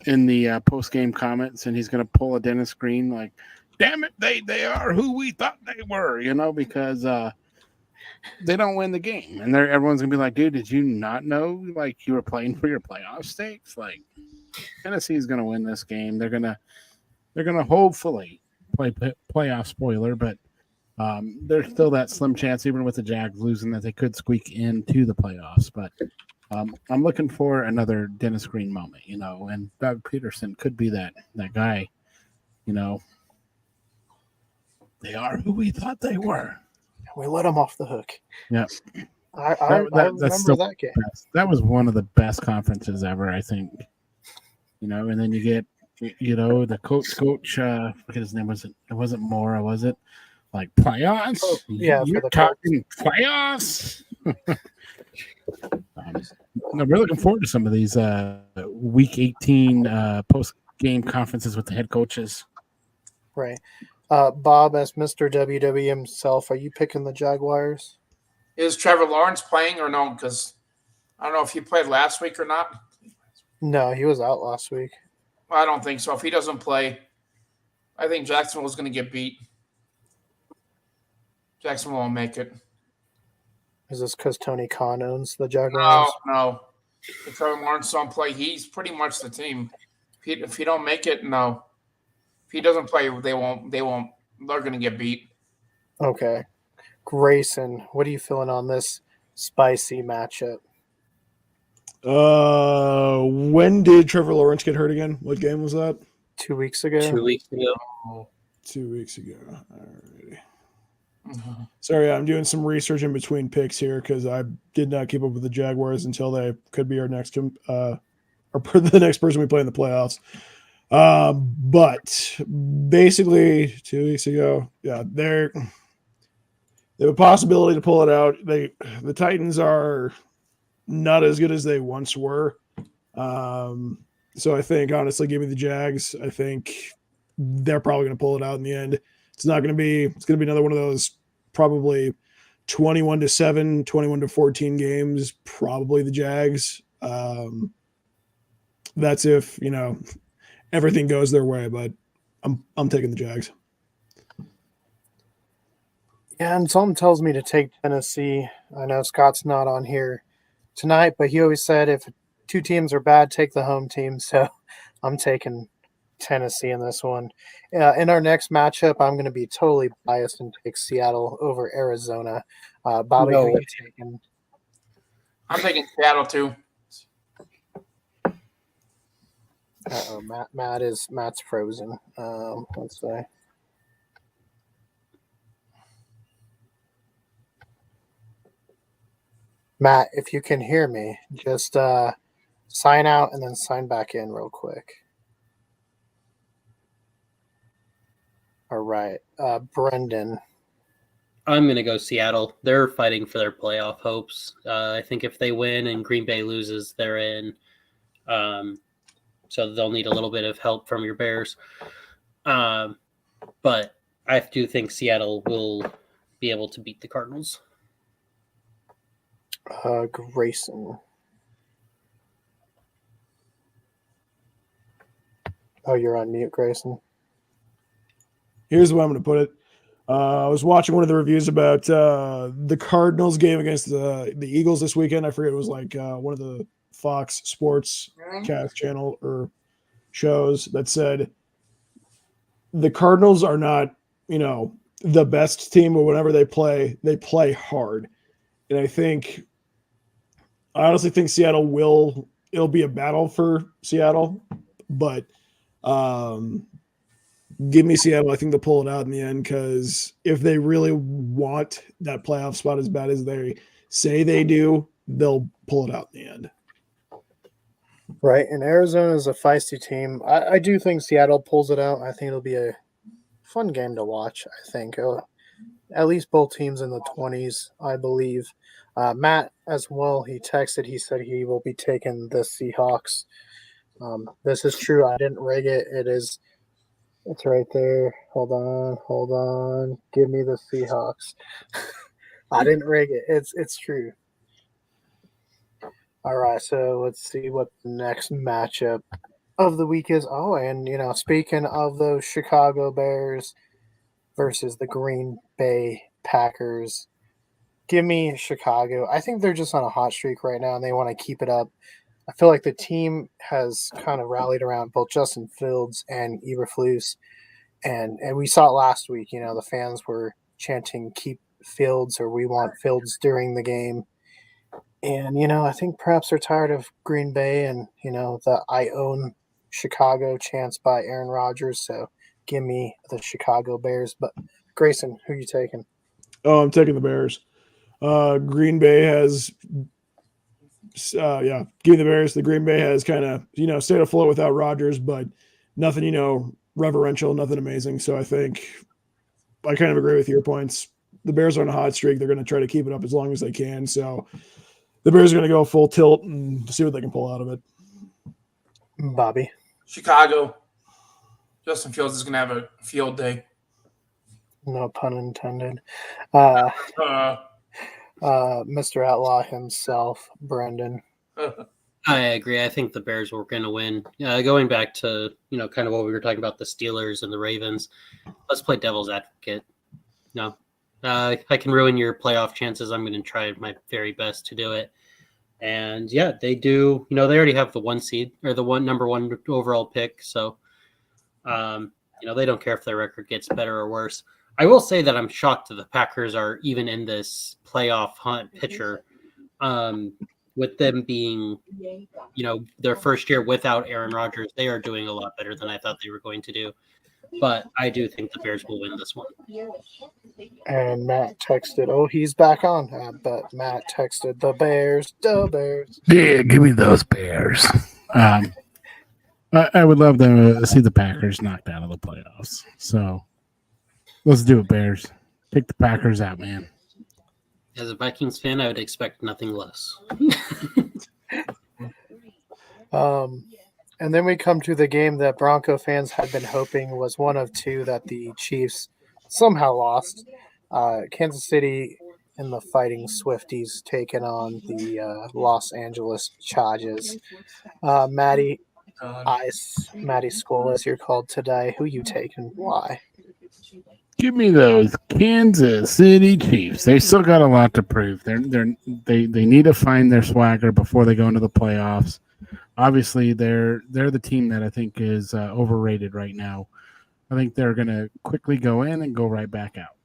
in the post-game comments, and he's going to pull a Dennis Green like, damn it, they are who we thought they were, because they don't win the game. And everyone's going to be like, dude, did you not know like you were playing for your playoff stakes? Like Tennessee's going to win this game. They're going to hopefully play playoff spoiler, but there's still that slim chance, even with the Jags losing, that they could squeak into the playoffs. But I'm looking for another Dennis Green moment, and Doug Peterson could be that guy, They are who we thought they were. We let them off the hook. Yeah. I remember that game. That was one of the best conferences ever, I think. And then you get, the coach, forget his name. It wasn't Mora, was it? Like playoffs? Oh, yeah, you're talking playoffs. We're looking forward to some of these Week 18 post-game conferences with the head coaches. Right. Bob, as Mr. WWE himself, are you picking the Jaguars? Is Trevor Lawrence playing or no? Because I don't know if he played last week or not. No, he was out last week. I don't think so. If he doesn't play, I think Jacksonville's going to get beat. Jacksonville won't make it. Is this because Tony Khan owns the Jaguars? No. If Trevor Lawrence don't play, he's pretty much the team. If he don't make it, no. If he doesn't play, they won't. They're going to get beat. Okay. Grayson, what are you feeling on this spicy matchup? When did Trevor Lawrence get hurt again? What game was that? 2 weeks ago? 2 weeks ago. 2 weeks ago. Alrighty. Sorry, I'm doing some research in between picks here because I did not keep up with the Jaguars until they could be our next or the next person we play in the playoffs. But basically 2 weeks ago, yeah, they have a possibility to pull it out. The Titans are not as good as they once were. So I think, honestly, give me the Jags. I think they're probably going to pull it out in the end. It's going to be another one of those probably 21-7, 21-14 games, probably the Jags. That's if, everything goes their way, but I'm taking the Jags. Yeah, and something tells me to take Tennessee. I know Scott's not on here tonight, but he always said if two teams are bad, take the home team. So I'm taking Tennessee in this one. In our next matchup, I'm going to be totally biased and take Seattle over Arizona. Bobby, who are you taking? I'm taking Seattle too. Matt's frozen. Let's see. Matt, if you can hear me, just sign out and then sign back in real quick. All right. Brendan. I'm going to go Seattle. They're fighting for their playoff hopes. I think if they win and Green Bay loses, they're in. So they'll need a little bit of help from your Bears. But I do think Seattle will be able to beat the Cardinals. Grayson. Oh, you're on mute, Grayson. Here's the way I'm going to put it. I was watching one of the reviews about the Cardinals game against the Eagles this weekend. I forget, it was like one of the Fox Sports cast channel or shows that said the Cardinals are not, the best team, but whenever they play hard. And I honestly think it'll be a battle for Seattle, but give me Seattle. I think they'll pull it out in the end because if they really want that playoff spot as bad as they say they do, they'll pull it out in the end. Right, and Arizona is a feisty team. I do think Seattle pulls it out. I think it'll be a fun game to watch, I think. At least both teams in the 20s, I believe. Matt, as well, he texted. He said he will be taking the Seahawks. This is true. I didn't rig it. It's right there. Hold on. Give me the Seahawks. I didn't rig it. It's true. All right, so let's see what the next matchup of the week is. Oh, and, speaking of those Chicago Bears versus the Green Bay Packers, give me Chicago. I think they're just on a hot streak right now, and they want to keep it up. I feel like the team has kind of rallied around both Justin Fields and Eberflus, and we saw it last week. The fans were chanting "Keep Fields" or "We want Fields" during the game. And, I think perhaps they're tired of Green Bay and, the "I own Chicago" chants by Aaron Rodgers. So give me the Chicago Bears. But, Grayson, who are you taking? Oh, I'm taking the Bears. Green Bay has give me the Bears. The Green Bay has kind of, stayed afloat without Rodgers, but nothing, reverential, nothing amazing. So I think I kind of agree with your points. The Bears are on a hot streak. They're going to try to keep it up as long as they can. So the Bears are going to go full tilt and see what they can pull out of it. Bobby. Chicago. Justin Fields is going to have a field day. No pun intended. Mr. Outlaw himself, Brendan. I agree. I think the Bears were going to win. Going back to kind of what we were talking about, the Steelers and the Ravens. Let's play devil's advocate. No, I can ruin your playoff chances. I'm going to try my very best to do it. And yeah, they do. They already have the 1 seed or the number 1 overall pick. So, they don't care if their record gets better or worse. I will say that I'm shocked that the Packers are even in this playoff hunt picture. With them being, their first year without Aaron Rodgers, they are doing a lot better than I thought they were going to do. But I do think the Bears will win this one. And Matt texted, oh, he's back on. But Matt texted, the Bears. Yeah, give me those Bears. I would love to see the Packers knocked out of the playoffs. So let's do it, Bears. Take the Packers out, man. As a Vikings fan, I would expect nothing less. And then we come to the game that Bronco fans had been hoping was one of 2 that the Chiefs somehow lost. Kansas City and the Fighting Swifties taking on the Los Angeles Chargers. Matty School, as you're called today. Who you taking? Why? Give me those Kansas City Chiefs. They still got a lot to prove. They need to find their swagger before they go into the playoffs. Obviously, they're the team that I think is overrated right now. I think they're going to quickly go in and go right back out.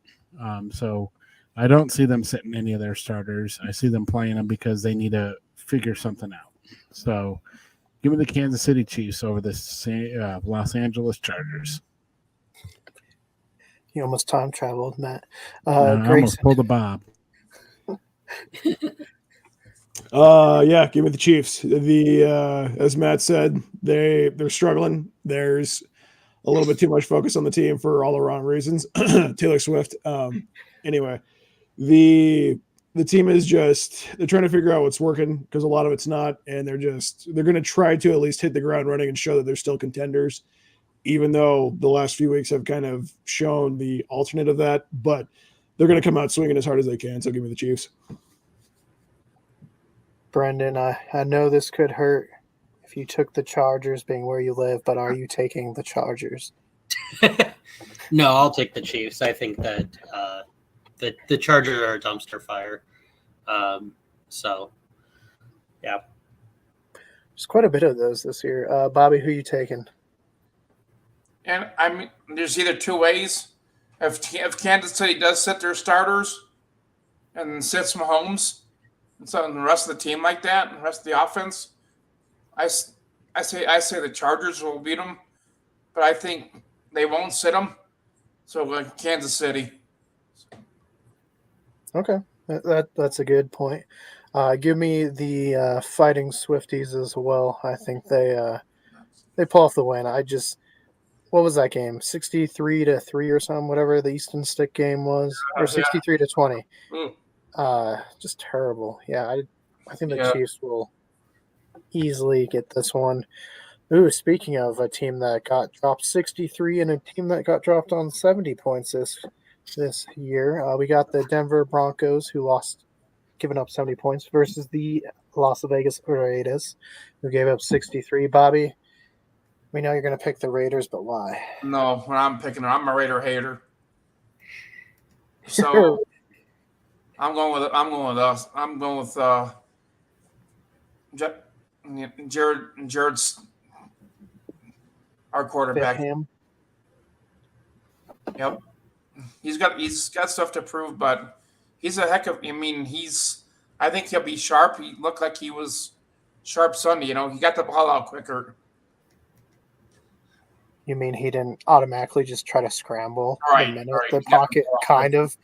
So I don't see them sitting any of their starters. I see them playing them because they need to figure something out. So give me the Kansas City Chiefs over the Los Angeles Chargers. You almost time traveled, Matt. I almost pulled a Bob. Yeah, give me the Chiefs. As Matt said, they're struggling. There's a little bit too much focus on the team for all the wrong reasons. Taylor Swift. Anyway, the team is they're trying to figure out what's working because a lot of it's not, and they're going to try to at least hit the ground running and show that they're still contenders, even though the last few weeks have kind of shown the alternate of that. But they're going to come out swinging as hard as they can. So give me the Chiefs. Brendan, I know this could hurt if you took the Chargers being where you live, but are you taking the Chargers? No, I'll take the Chiefs. I think that the Chargers are a dumpster fire. So, yeah. There's quite a bit of those this year. Bobby, who you taking? And I mean, there's either 2 ways. If Kansas City does sit their starters and sits Mahomes and so the rest of the team like that, and the rest of the offense, I say the Chargers will beat them, but I think they won't sit them. So Kansas City. Okay, that's a good point. Give me the Fighting Swifties as well. I think they pull off the win. What was that game? 63-3 or something, whatever the Easton Stick game was, or 63-20. Just terrible. Yeah, I think the Chiefs will easily get this one. Ooh, speaking of a team that got dropped 63 and a team that got dropped on 70 points this year, we got the Denver Broncos who giving up 70 points versus the Las Vegas Raiders who gave up 63. Bobby, we know you're going to pick the Raiders, but why? No, when I'm picking them, I'm a Raider hater. So I'm going with us. I'm going with Jared's our quarterback. Him. Yep, he's got stuff to prove, but he's a heck of. I think he'll be sharp. He looked like he was sharp Sunday. He got the ball out quicker. You mean he didn't automatically just try to scramble right, the minute right. the pocket kind of?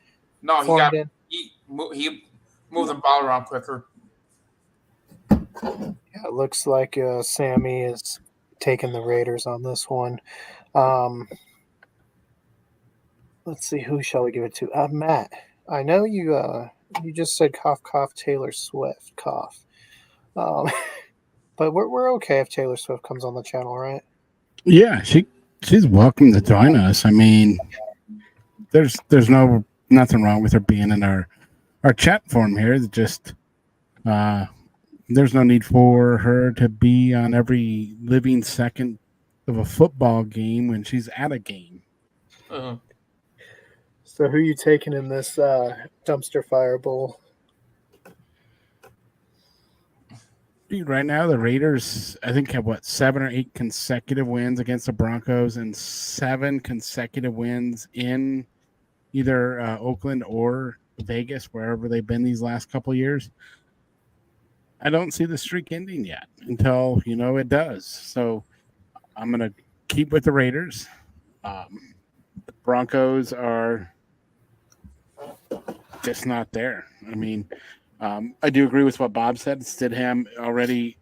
No, he moved the ball around quicker. Yeah, it looks like Sammy is taking the Raiders on this one. Let's see, who shall we give it to? Matt, I know you just said cough, cough, Taylor Swift, cough. But we're okay if Taylor Swift comes on the channel, right? Yeah, she's welcome to join us. I mean, there's nothing wrong with her being in our our chat form here. That just there's no need for her to be on every living second of a football game when she's at a game. Uh, So who you taking in this dumpster fire bowl? Dude, right now the Raiders, I think, have 7 or 8 consecutive wins against the Broncos and 7 consecutive wins in either Oakland or Vegas, wherever they've been these last couple of years. I don't see the streak ending yet until it does. So I'm gonna keep with the Raiders. The Broncos are just not there. I mean, I do agree with what Bob said. Stidham already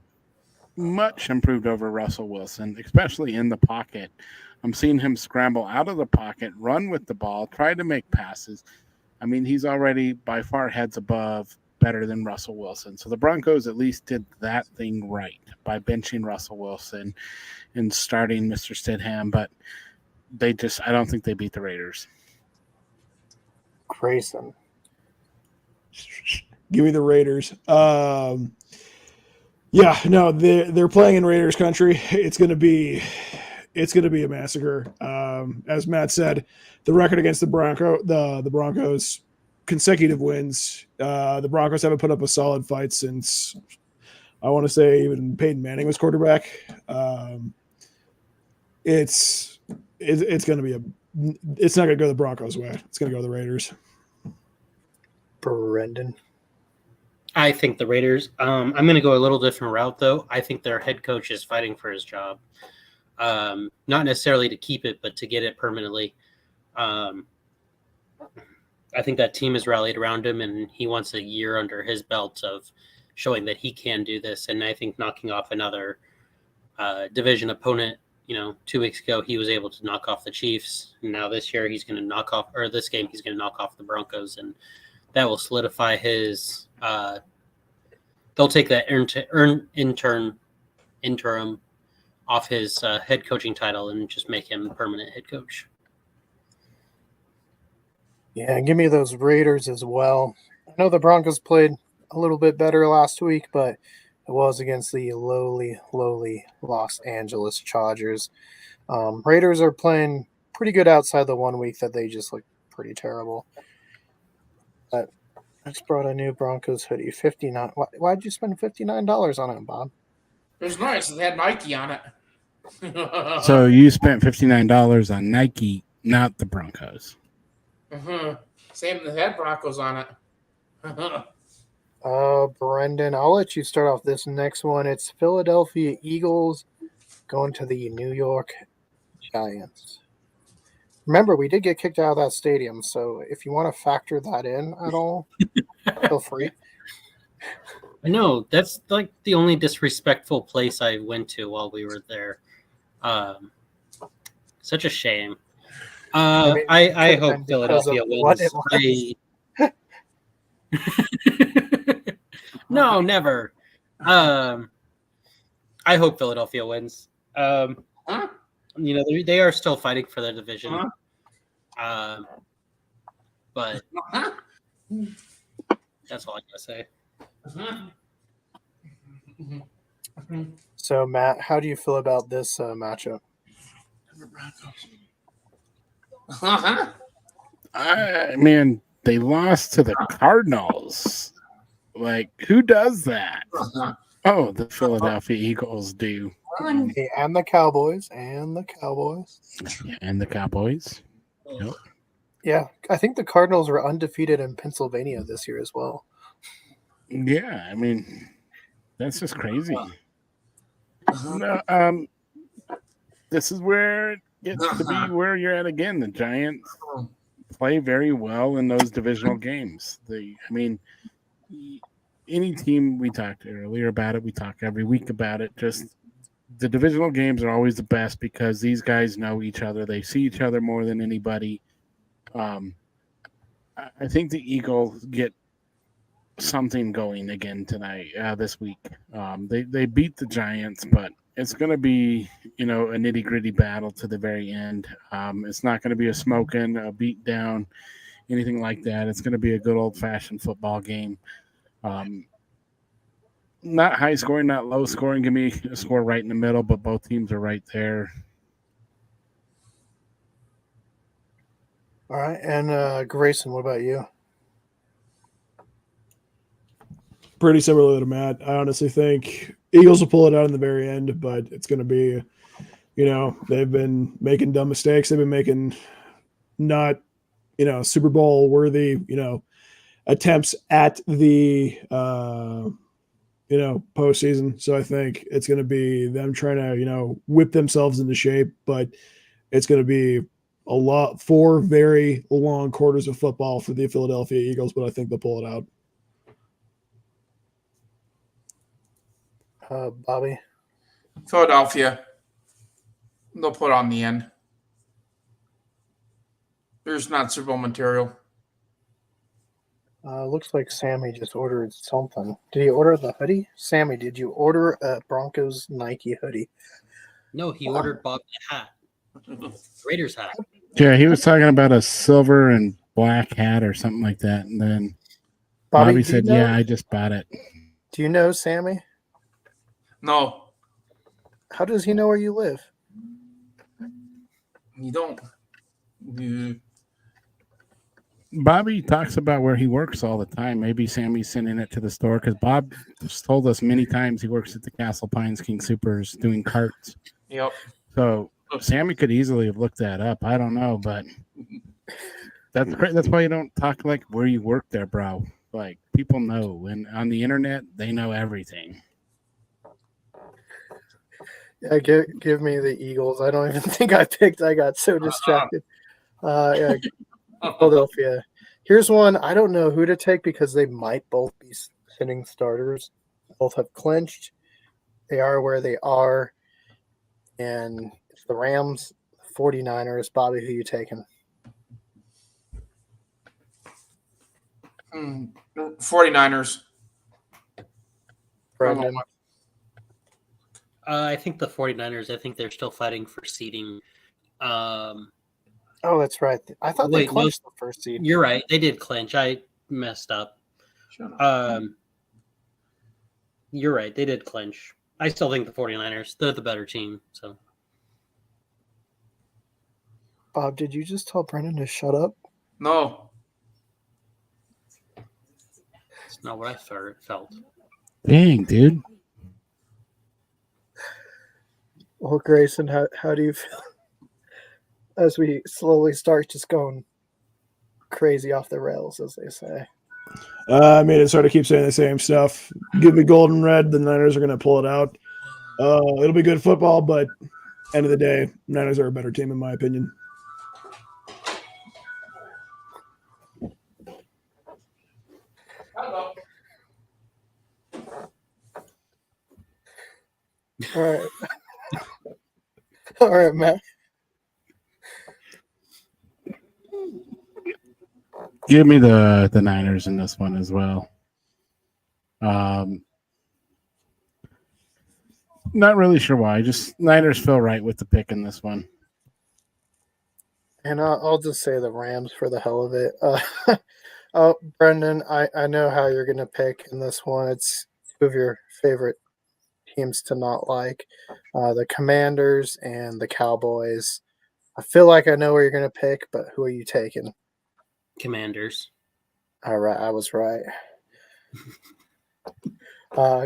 much improved over Russell Wilson, especially in the pocket. I'm seeing him scramble out of the pocket, run with the ball, try to make passes. I mean, he's already by far heads above better than Russell Wilson. So the Broncos at least did that thing right by benching Russell Wilson and starting Mr. Stidham, but I don't think they beat the Raiders. Grayson. Give me the Raiders. Yeah, no, they're playing in Raiders country. It's gonna be a massacre. As Matt said, the record against the Broncos, consecutive wins. The Broncos haven't put up a solid fight since, I want to say, even Peyton Manning was quarterback. It's going to be it's not going to go the Broncos' way. It's going to go the Raiders. Brendan. I think the Raiders. I'm going to go a little different route, though. I think their head coach is fighting for his job. Not necessarily to keep it, but to get it permanently. I think that team has rallied around him, and he wants a year under his belt of showing that he can do this. And I think knocking off another division opponent, 2 weeks ago, he was able to knock off the Chiefs. And now this year, he's going to knock off the Broncos, and that will solidify his. They'll take that interim off his head coaching title and just make him permanent head coach. Yeah, give me those Raiders as well. I know the Broncos played a little bit better last week, but it was against the lowly Los Angeles Chargers. Raiders are playing pretty good outside the 1 week that they just look pretty terrible. But I just brought a new Broncos hoodie, $59. Why'd you spend $59 on it, Bob? it was nice. It had Nike on it. So you spent $59 on Nike, not the Broncos. Same, they had Broncos on it. Brendan, I'll let you start off this next one. It's Philadelphia Eagles going to the New York Giants. Remember, we did get kicked out of that stadium, so if you want to factor that in at all, feel free. No, that's like the only disrespectful place I went to while we were there. Such a shame. I hope Philadelphia wins. No, never. I hope Philadelphia wins. They are still fighting for their division. But that's all I gotta say. So, Matt, how do you feel about this matchup? Man, they lost to the Cardinals. Like, who does that? Oh, the Philadelphia Eagles do. And the Cowboys. And the Cowboys. Yep. Yeah, I think the Cardinals were undefeated in Pennsylvania this year as well. Yeah, I mean, that's just crazy. No, this is where it gets to be where you're at again. The Giants play very well in those divisional games. Any team, we talked earlier about it, we talk every week about it, just the divisional games are always the best because these guys know each other. They see each other more than anybody. I think the Eagles get something going again tonight, this week. They beat the Giants, but it's going to be, a nitty-gritty battle to the very end. It's not going to be a beat down. anything like that. It's going to be a good old-fashioned football game. Not high scoring, not low scoring. Give me a score right in the middle, but both teams are right there. All right, and Grayson, what about you? Pretty similar to Matt. I honestly think Eagles will pull it out in the very end, but it's going to be, they've been making dumb mistakes. They've been making not, Super Bowl worthy, attempts at the, postseason. So I think it's going to be them trying to, whip themselves into shape, but it's going to be four very long quarters of football for the Philadelphia Eagles, but I think they'll pull it out. Bobby? Philadelphia. They'll put on the end. There's not Super Bowl material. Looks like Sammy just ordered something. Did he order the hoodie? Sammy, did you order a Broncos Nike hoodie? No, he ordered Bob the hat. Raiders hat. Yeah, he was talking about a silver and black hat or something like that. And then Bobby said, yeah, I just bought it. Do you know Sammy? No. How does he know where you live? You don't. Bobby talks about where he works all the time. Maybe Sammy's sending it to the store because Bob just told us many times he works at the Castle Pines King Supers doing carts. Yep. So Sammy could easily have looked that up. I don't know, but that's great. That's why you don't talk like where you work there, bro. Like people know, and on the internet they know everything. Yeah, give me the Eagles. I don't even think I picked. I got so distracted. Yeah, Philadelphia. Here's one. I don't know who to take because they might both be sitting starters. Both have clinched. They are where they are. And it's the Rams, 49ers. Bobby, who you taking? 49ers. Brendan? I think the 49ers, I think they're still fighting for seeding. Oh, that's right. I thought they clinched the first seed. You're right. They did clinch. I messed up. You're right. They did clinch. I still think the 49ers, they're the better team. So, Bob, did you just tell Brendan to shut up? No. It's not what I felt. Dang, dude. Well, Grayson, how do you feel as we slowly start just going crazy off the rails, as they say? I mean, it sort of keeps saying the same stuff. Give me gold and red. The Niners are going to pull it out. It'll be good football, but end of the day, Niners are a better team in my opinion. All right. All right, Matt. Give me the Niners in this one as well. Not really sure why. Just Niners feel right with the pick in this one. And I'll just say the Rams for the hell of it. Brendan, I know how you're going to pick in this one. It's two of your favorite teams to not like, the Commanders and the Cowboys. I feel like I know where you're going to pick, but who are you taking? Commanders. All right, I was right.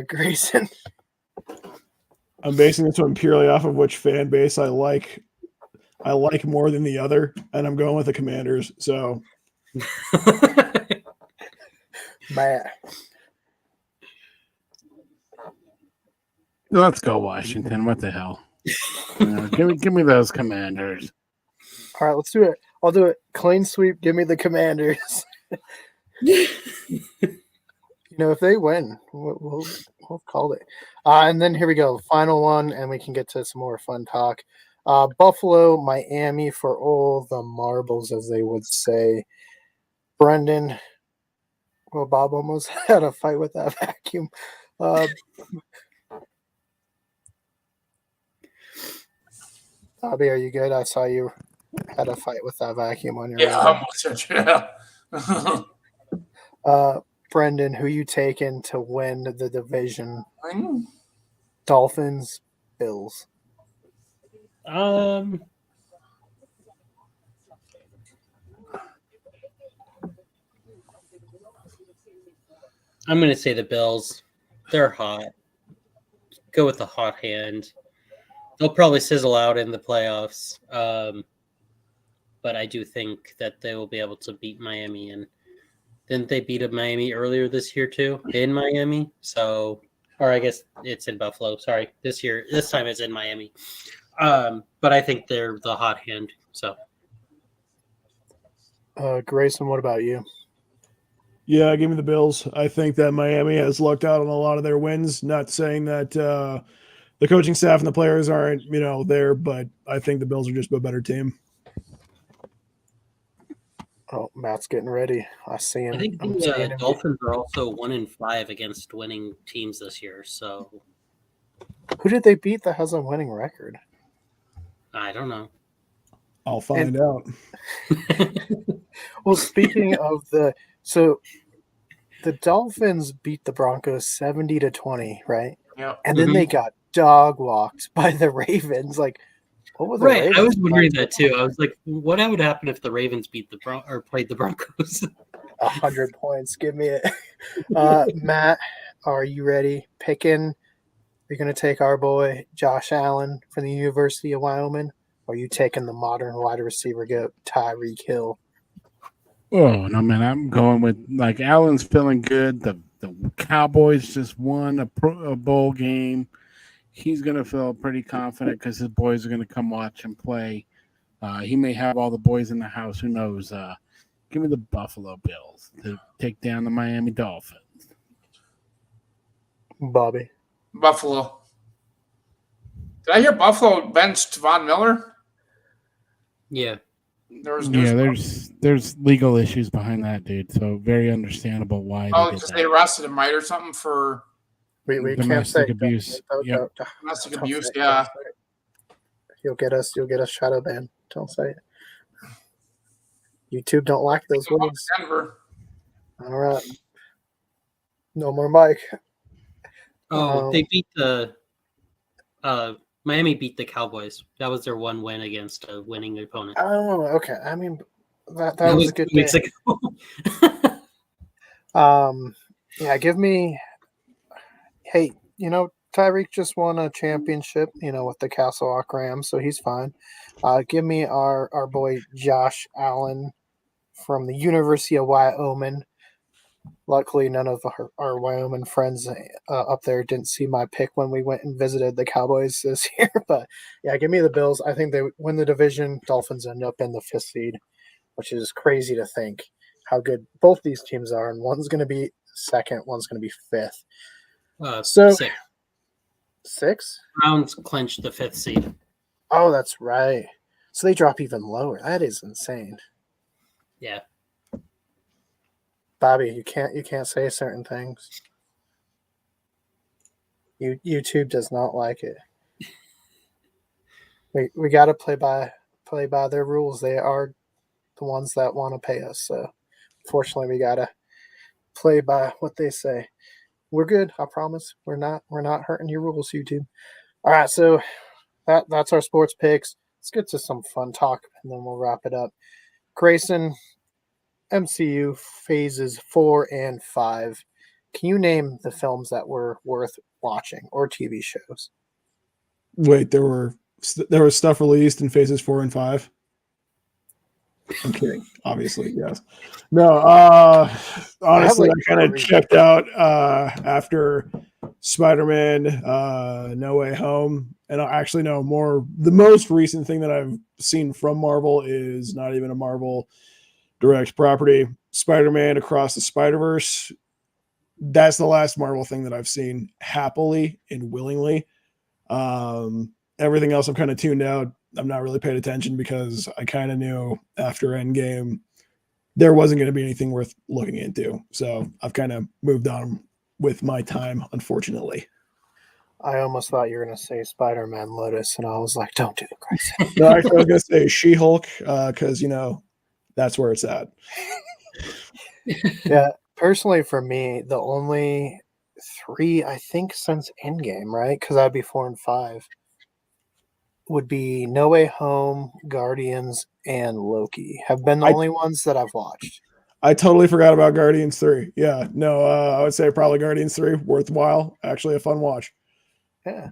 Grayson. I'm basing this one purely off of which fan base I like more than the other, and I'm going with the Commanders. So, Matt. Let's go Washington. What the hell? Give me those Commanders. All right, let's do it. I'll do it. Clean sweep. Give me the Commanders. If they win, we'll call it. And then here we go. Final one, and we can get to some more fun talk. Buffalo, Miami for all the marbles, as they would say. Brendan. Well, Bob almost had a fight with that vacuum. Bobby, are you good? I saw you had a fight with that vacuum on your Yeah, radio. almost. Yeah. Brendan, who you taking to win the division? Dolphins, Bills. I'm going to say the Bills. They're hot. Go with the hot hand. They'll probably sizzle out in the playoffs. But I do think that they will be able to beat Miami. And didn't they beat Miami earlier this year too in Miami? So, or I guess it's in Buffalo. Sorry, this time it's in Miami. But I think they're the hot hand. So, Grayson, what about you? Yeah, give me the Bills. I think that Miami has lucked out on a lot of their wins. Not saying that the coaching staff and the players aren't, there, but I think the Bills are just a better team. Oh, Matt's getting ready. I see him. I think the Dolphins are also 1-5 against winning teams this year. So, who did they beat that has a winning record? I don't know. I'll find out. Well, speaking of the Dolphins beat the Broncos 70-20, right? Yeah. And then they got dog walked by the Ravens. Like, what were the Right, Ravens? I was wondering that too. I was like, what would happen if the Ravens beat or played the Broncos? 100 points. Give me it. Matt, are you ready? Picking. You're going to take our boy Josh Allen from the University of Wyoming, or are you taking the modern wide receiver goat Tyreek Hill? Oh no, man! I'm going with Allen's feeling good. The Cowboys just won a bowl game. He's gonna feel pretty confident because his boys are gonna come watch him play. He may have all the boys in the house. Who knows? Give me the Buffalo Bills to take down the Miami Dolphins. Bobby. Buffalo. Did I hear Buffalo benched Von Miller? Yeah. There's legal issues behind that, dude. So very understandable why. Oh, because they arrested him, right, or something for we domestic can't say abuse. domestic abuse. Yeah. You'll get us shadow banned. Don't say it. YouTube don't like those words. Denver. All right. No more Mike. They beat Miami beat the Cowboys. That was their one win against a winning opponent. Oh, okay. I mean, that was a good 2 weeks ago. Yeah, give me. Hey, Tyreek just won a championship, with the Castle Rock Rams, so he's fine. Give me our boy Josh Allen from the University of Wyoming. Luckily, none of our Wyoming friends up there didn't see my pick when we went and visited the Cowboys this year. But, yeah, give me the Bills. I think they win the division. Dolphins end up in the 5th seed, which is crazy to think how good both these teams are. And one's going to be 2nd, one's going to be 5th. So 6. 6? Browns clinched the 5th seed. Oh, that's right. So they drop even lower. That is insane. Yeah. Bobby, you can't say certain things. YouTube does not like it. We got to play by their rules. They are the ones that want to pay us. So, unfortunately, we got to play by what they say. We're good, I promise. We're not hurting your rules, YouTube. All right, so that's our sports picks. Let's get to some fun talk, and then we'll wrap it up. Grayson, MCU phases 4 and 5. Can you name the films that were worth watching or TV shows? Wait, there was stuff released in phases 4 and 5. I'm kidding. Obviously, yes. No, honestly, I kind of checked out after Spider-Man No Way Home. And I actually know more. The most recent thing that I've seen from Marvel is not even a Marvel direct property. Spider-Man Across the Spider-Verse. That's the last Marvel thing that I've seen happily and willingly. Everything else I'm kind of tuned out. I'm not really paid attention because I kind of knew after Endgame there wasn't going to be anything worth looking into. So I've kind of moved on with my time, unfortunately. I almost thought you were going to say Spider-Man Lotus, and I was like, don't do the Christ. No, actually, I was going to say She-Hulk because, that's where it's at. Yeah, personally for me, the only 3, I think, since Endgame, right? Because that'd be 4 and 5, would be No Way Home, Guardians, and Loki have been the only ones that I've watched. I totally forgot about Guardians 3. Yeah, no, I would say probably Guardians 3, worthwhile. Actually, a fun watch. Yeah.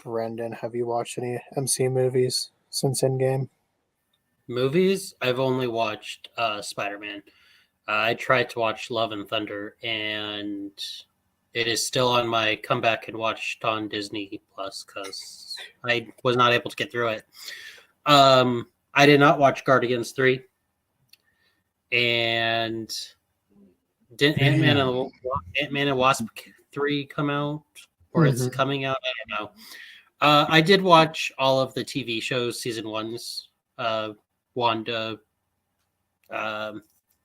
Brendan, have you watched any MC movies since Endgame? Movies? I've only watched Spider-Man. I tried to watch Love and Thunder, and it is still on my come back and watched on Disney Plus because I was not able to get through it. I did not watch Guardians 3. And didn't Ant-Man and Wasp 3 come out? Or it's coming out? I don't know. I did watch all of the TV shows, season 1's. Wanda,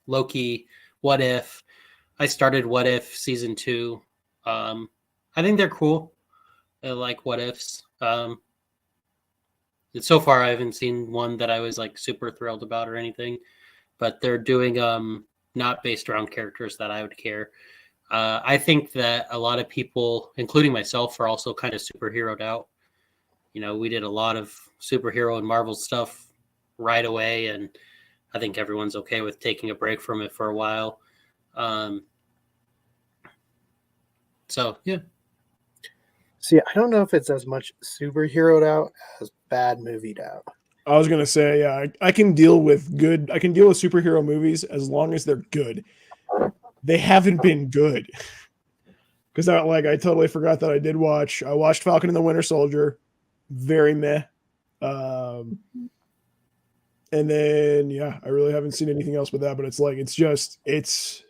Loki, What If. I started What If season 2. I think they're cool. I like What Ifs. So far, I haven't seen one that I was like super thrilled about or anything. But they're doing not based around characters that I would care. I think that a lot of people, including myself, are also kind of superheroed out. We did a lot of superhero and Marvel stuff right away, and I think everyone's okay with taking a break from it for a while. So, yeah. See, I don't know if it's as much superheroed out as bad movied out. I was gonna say, yeah, I can deal with superhero movies as long as they're good. They haven't been good. Because I totally forgot that I watched Falcon and the Winter Soldier. Very meh. And then I really haven't seen anything else with that, but it's just to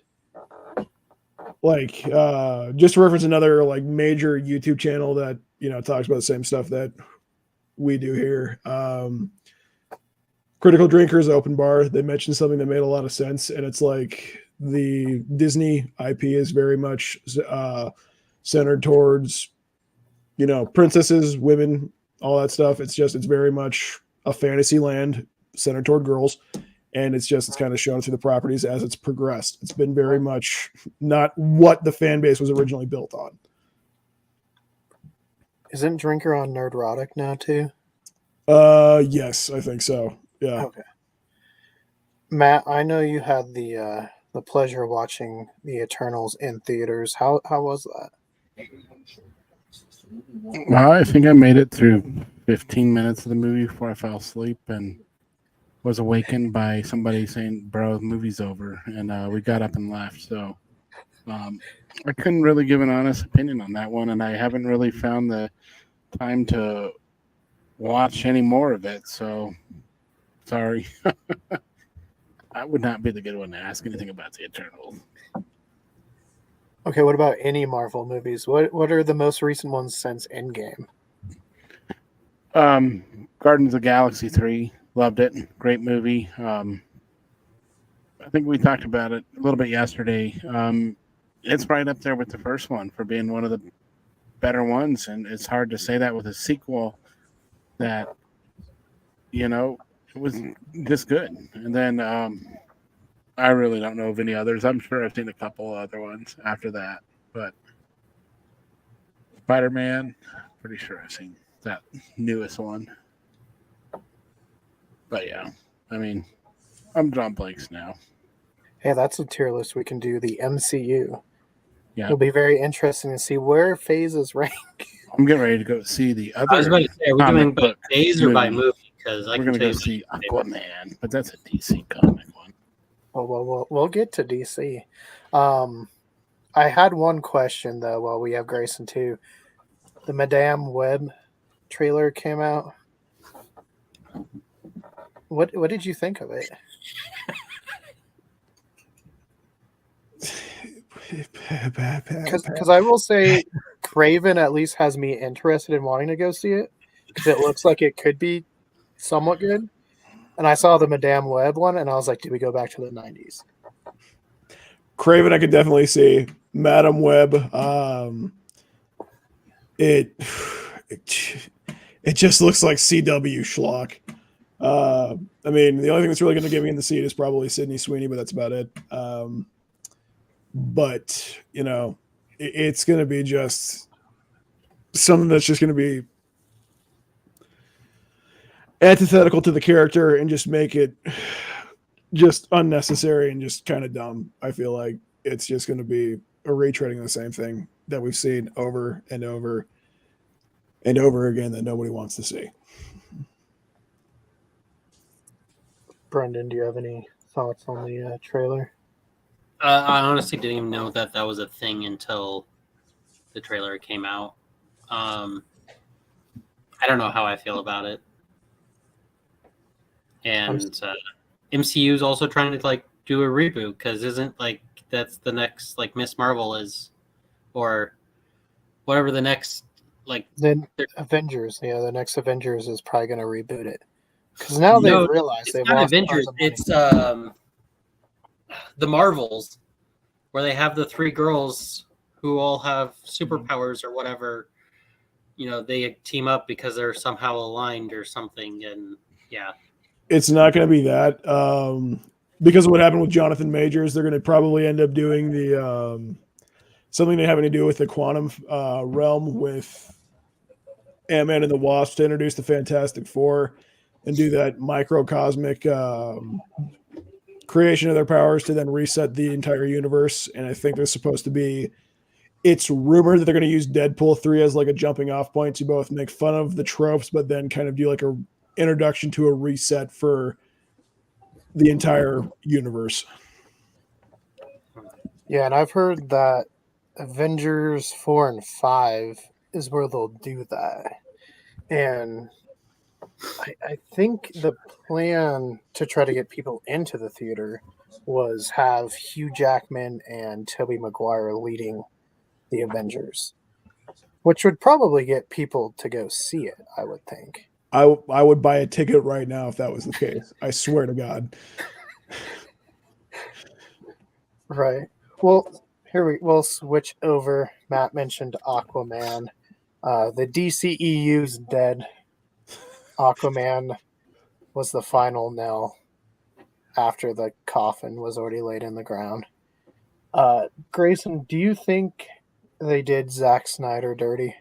reference another like major YouTube channel that talks about the same stuff that we do here. Critical Drinkers Open Bar, they mentioned something that made a lot of sense, and it's like the Disney IP is very much centered towards princesses, women, all that stuff. It's very much a fantasy land centered toward girls, and it's kind of shown through the properties as it's progressed. It's been very much not what the fan base was originally built on. Isn't Drinker on Nerdrotic now too? Yes, I think so. Yeah. Okay. Matt, I know you had the pleasure of watching the Eternals in theaters. How was that? Well, I think I made it through 15 minutes of the movie before I fell asleep and was awakened by somebody saying, "Bro, the movie's over," and we got up and left. So I couldn't really give an honest opinion on that one, and I haven't really found the time to watch any more of it. So sorry. I would not be the good one to ask anything about the Eternals. Okay, what about any Marvel movies? What are the most recent ones since Endgame? Guardians of the Galaxy 3. Loved it. Great movie. I think we talked about it a little bit yesterday. It's right up there with the first one for being one of the better ones, and it's hard to say that with a sequel that, it was this good. And then I really don't know of any others. I'm sure I've seen a couple other ones after that, but Spider-Man, pretty sure I've seen that newest one. But yeah, I mean, I'm drawing blanks now. Hey, that's a tier list we can do. The MCU. Yeah, it'll be very interesting to see where phases rank. I'm getting ready to go see the other. I was about to say, are we doing by days or by movie? Because we're going to go see Aquaman, but that's a DC comic one. Well, we'll get to DC. I had one question though. While we have Grayson too, the Madame Web trailer came out. What did you think of it? Because I will say, Craven at least has me interested in wanting to go see it because it looks like it could be somewhat good. And I saw the Madame Web one, and I was like, "Do we go back to the '90s?" Craven, I could definitely see. Madame Web, it just looks like CW schlock. I mean, the only thing that's really going to get me in the seat is probably Sydney Sweeney, but that's about it. But you know, it's going to be just something that's just going to be antithetical to the character and just make it just unnecessary and just kind of dumb. I feel like it's just going to be a retreading of the same thing that we've seen over and over and over again that nobody wants to see. Brendan, do you have any thoughts on the trailer? I honestly didn't even know that was a thing until the trailer came out. I don't know how I feel about it. And MCU is also trying to like do a reboot because isn't like that's the next like Miss Marvel is, or whatever the next like then Avengers. Yeah, the next Avengers is probably going to reboot it because now they've realized they've not lost Avengers. tons of money. It's the Marvels, where they have the three girls who all have superpowers or whatever. You know, they team up because they're somehow aligned or something, and yeah. It's not going to be that. Because of what happened with Jonathan Majors, they're going to probably end up doing the something having to do with the quantum realm with Ant-Man and the Wasp to introduce the Fantastic Four and do that microcosmic creation of their powers to then reset the entire universe. And I think there's supposed to be, it's rumored that they're going to use Deadpool 3 as like a jumping off point to both make fun of the tropes, but then kind of do like a introduction to a reset for the entire universe. Yeah, and I've heard that Avengers 4 and 5 is where they'll do that. And I think the plan to try to get people into the theater was have Hugh Jackman and Tobey Maguire leading the Avengers, which would probably get people to go see it, I would think. I would buy a ticket right now if that was the case. I swear to God. Right. Well, we'll switch over. Matt mentioned Aquaman. The DCEU's dead. Aquaman was the final nail after the coffin was already laid in the ground. Grayson, do you think they did Zack Snyder dirty?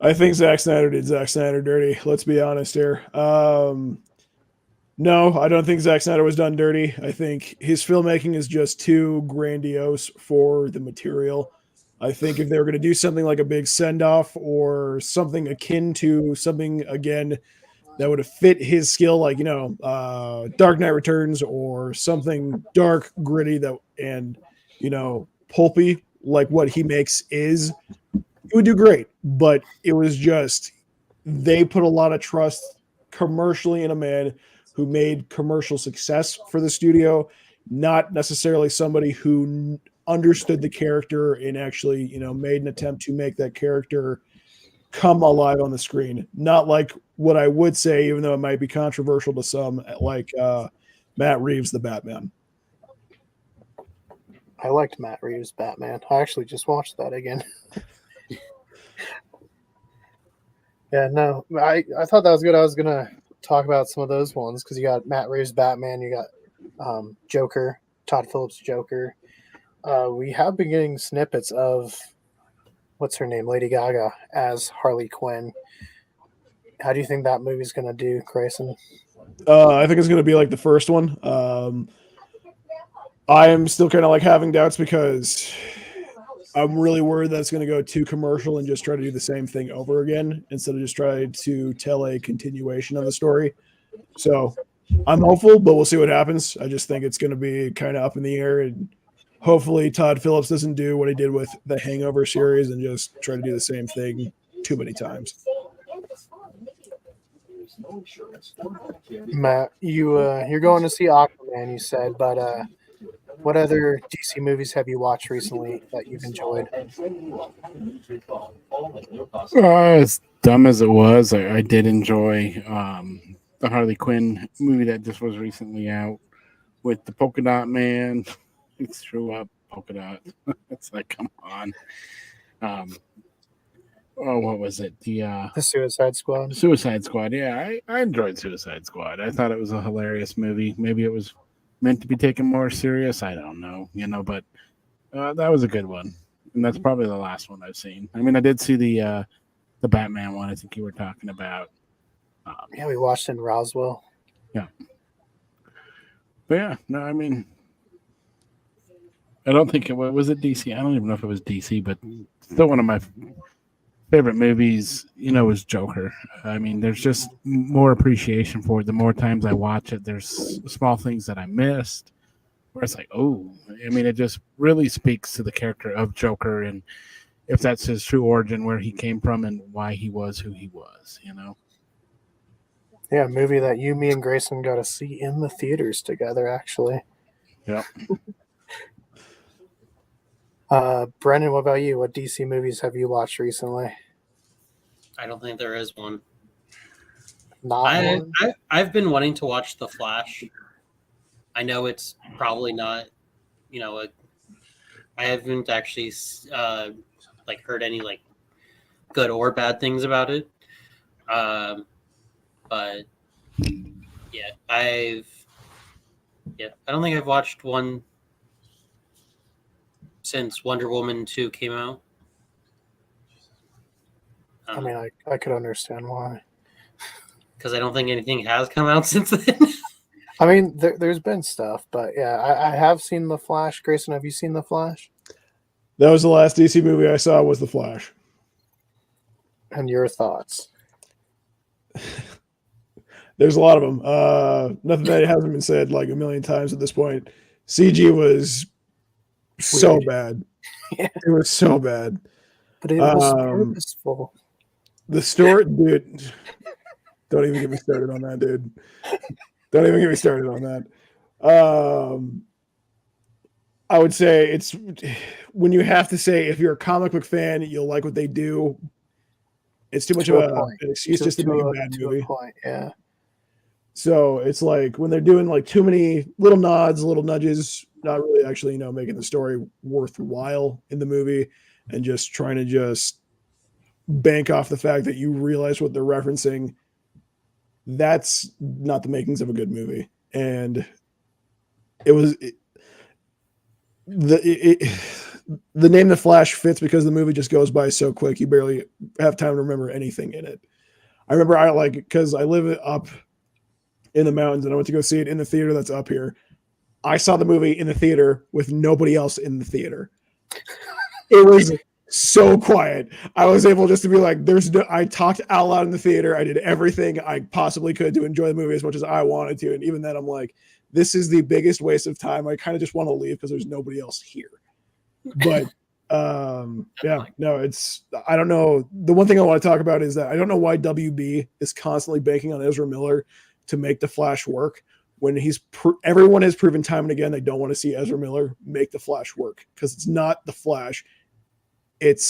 I think Zack Snyder did Zack Snyder dirty. Let's be honest here. No, I don't think Zack Snyder was done dirty. I think his filmmaking is just too grandiose for the material. I think if they were going to do something like a big send-off or something akin to something, again, that would have fit his skill, like, you know, Dark Knight Returns or something dark, gritty, and, you know, pulpy, like what he makes is, it would do great. But it was just, they put a lot of trust commercially in a man who made commercial success for the studio, not necessarily somebody who understood the character and actually, you know, made an attempt to make that character come alive on the screen. Not like what I would say, even though it might be controversial to some, like Matt Reeves, the Batman. I liked Matt Reeves' Batman. I actually just watched that again. Yeah, no, I thought that was good. I was going to talk about some of those ones because you got Matt Reeves' Batman, you got Joker, Todd Phillips' Joker. We have been getting snippets of, what's her name, Lady Gaga as Harley Quinn. How do you think that movie's going to do, Grayson? I think it's going to be like the first one. I am still kind of like having doubts because I'm really worried that it's going to go too commercial and just try to do the same thing over again instead of just try to tell a continuation of the story. So I'm hopeful, but we'll see what happens. I just think it's going to be kind of up in the air, and hopefully Todd Phillips doesn't do what he did with the Hangover series and just try to do the same thing too many times. Matt, you're going to see Aquaman, you said, but what other DC movies have you watched recently that you've enjoyed? As dumb as it was, I did enjoy the Harley Quinn movie that just was recently out with the polka dot man. He threw up polka dot. It's like, come on. what was it? The Suicide Squad. Suicide Squad. Yeah, I enjoyed Suicide Squad. I thought it was a hilarious movie. Maybe it was meant to be taken more serious. I don't know, but that was a good one, and that's probably the last one I've seen. I mean, I did see the Batman one. I think you were talking about. Yeah, we watched in Roswell. Yeah, but yeah, no, I mean, I don't think it was it DC. I don't even know if it was DC, but still one of my favorite movies, is Joker. I mean, there's just more appreciation for it. The more times I watch it, there's small things that I missed where it's like, oh, I mean, it just really speaks to the character of Joker and if that's his true origin, where he came from and why he was who he was, Yeah, a movie that you, me, and Grayson got to see in the theaters together, actually. Yeah. Brendan, what about you? What DC movies have you watched recently? I don't think there is one. One? I've been wanting to watch The Flash. I know it's probably not, I haven't actually heard any good or bad things about it. But yeah, I don't think I've watched one since Wonder Woman 2 came out. I mean, I could understand why. Because I don't think anything has come out since then. I mean, there's been stuff, but yeah, I have seen The Flash. Grayson, have you seen The Flash? That was the last DC movie I saw was The Flash. And your thoughts? There's a lot of them. Nothing that hasn't been said like a million times at this point. CG was so bad. Yeah. It was so bad. But it was purposeful. The story, dude. Don't even get me started on that, dude. Don't even get me started on that. I would say it's when you have to say if you're a comic book fan, you'll like what they do. It's too much of an excuse just to make a bad movie. Yeah. So it's like when they're doing like too many little nods, little nudges, not really actually, making the story worthwhile in the movie and just trying to just bank off the fact that you realize what they're referencing. That's not the makings of a good movie. And the name The Flash fits because the movie just goes by so quick. You barely have time to remember anything in it. I remember because I live up in the mountains and I went to go see it in the theater that's up here. I saw the movie in the theater with nobody else in the theater. It was so quiet. I was able just to be like, I talked out loud in the theater. I did everything I possibly could to enjoy the movie as much as I wanted to. And even then I'm like, this is the biggest waste of time. I kind of just want to leave because there's nobody else here. But yeah, no, I don't know. The one thing I want to talk about is that I don't know why WB is constantly banking on Ezra Miller to make the Flash work when everyone has proven time and again they don't want to see Ezra Miller make the Flash work because it's not the Flash. I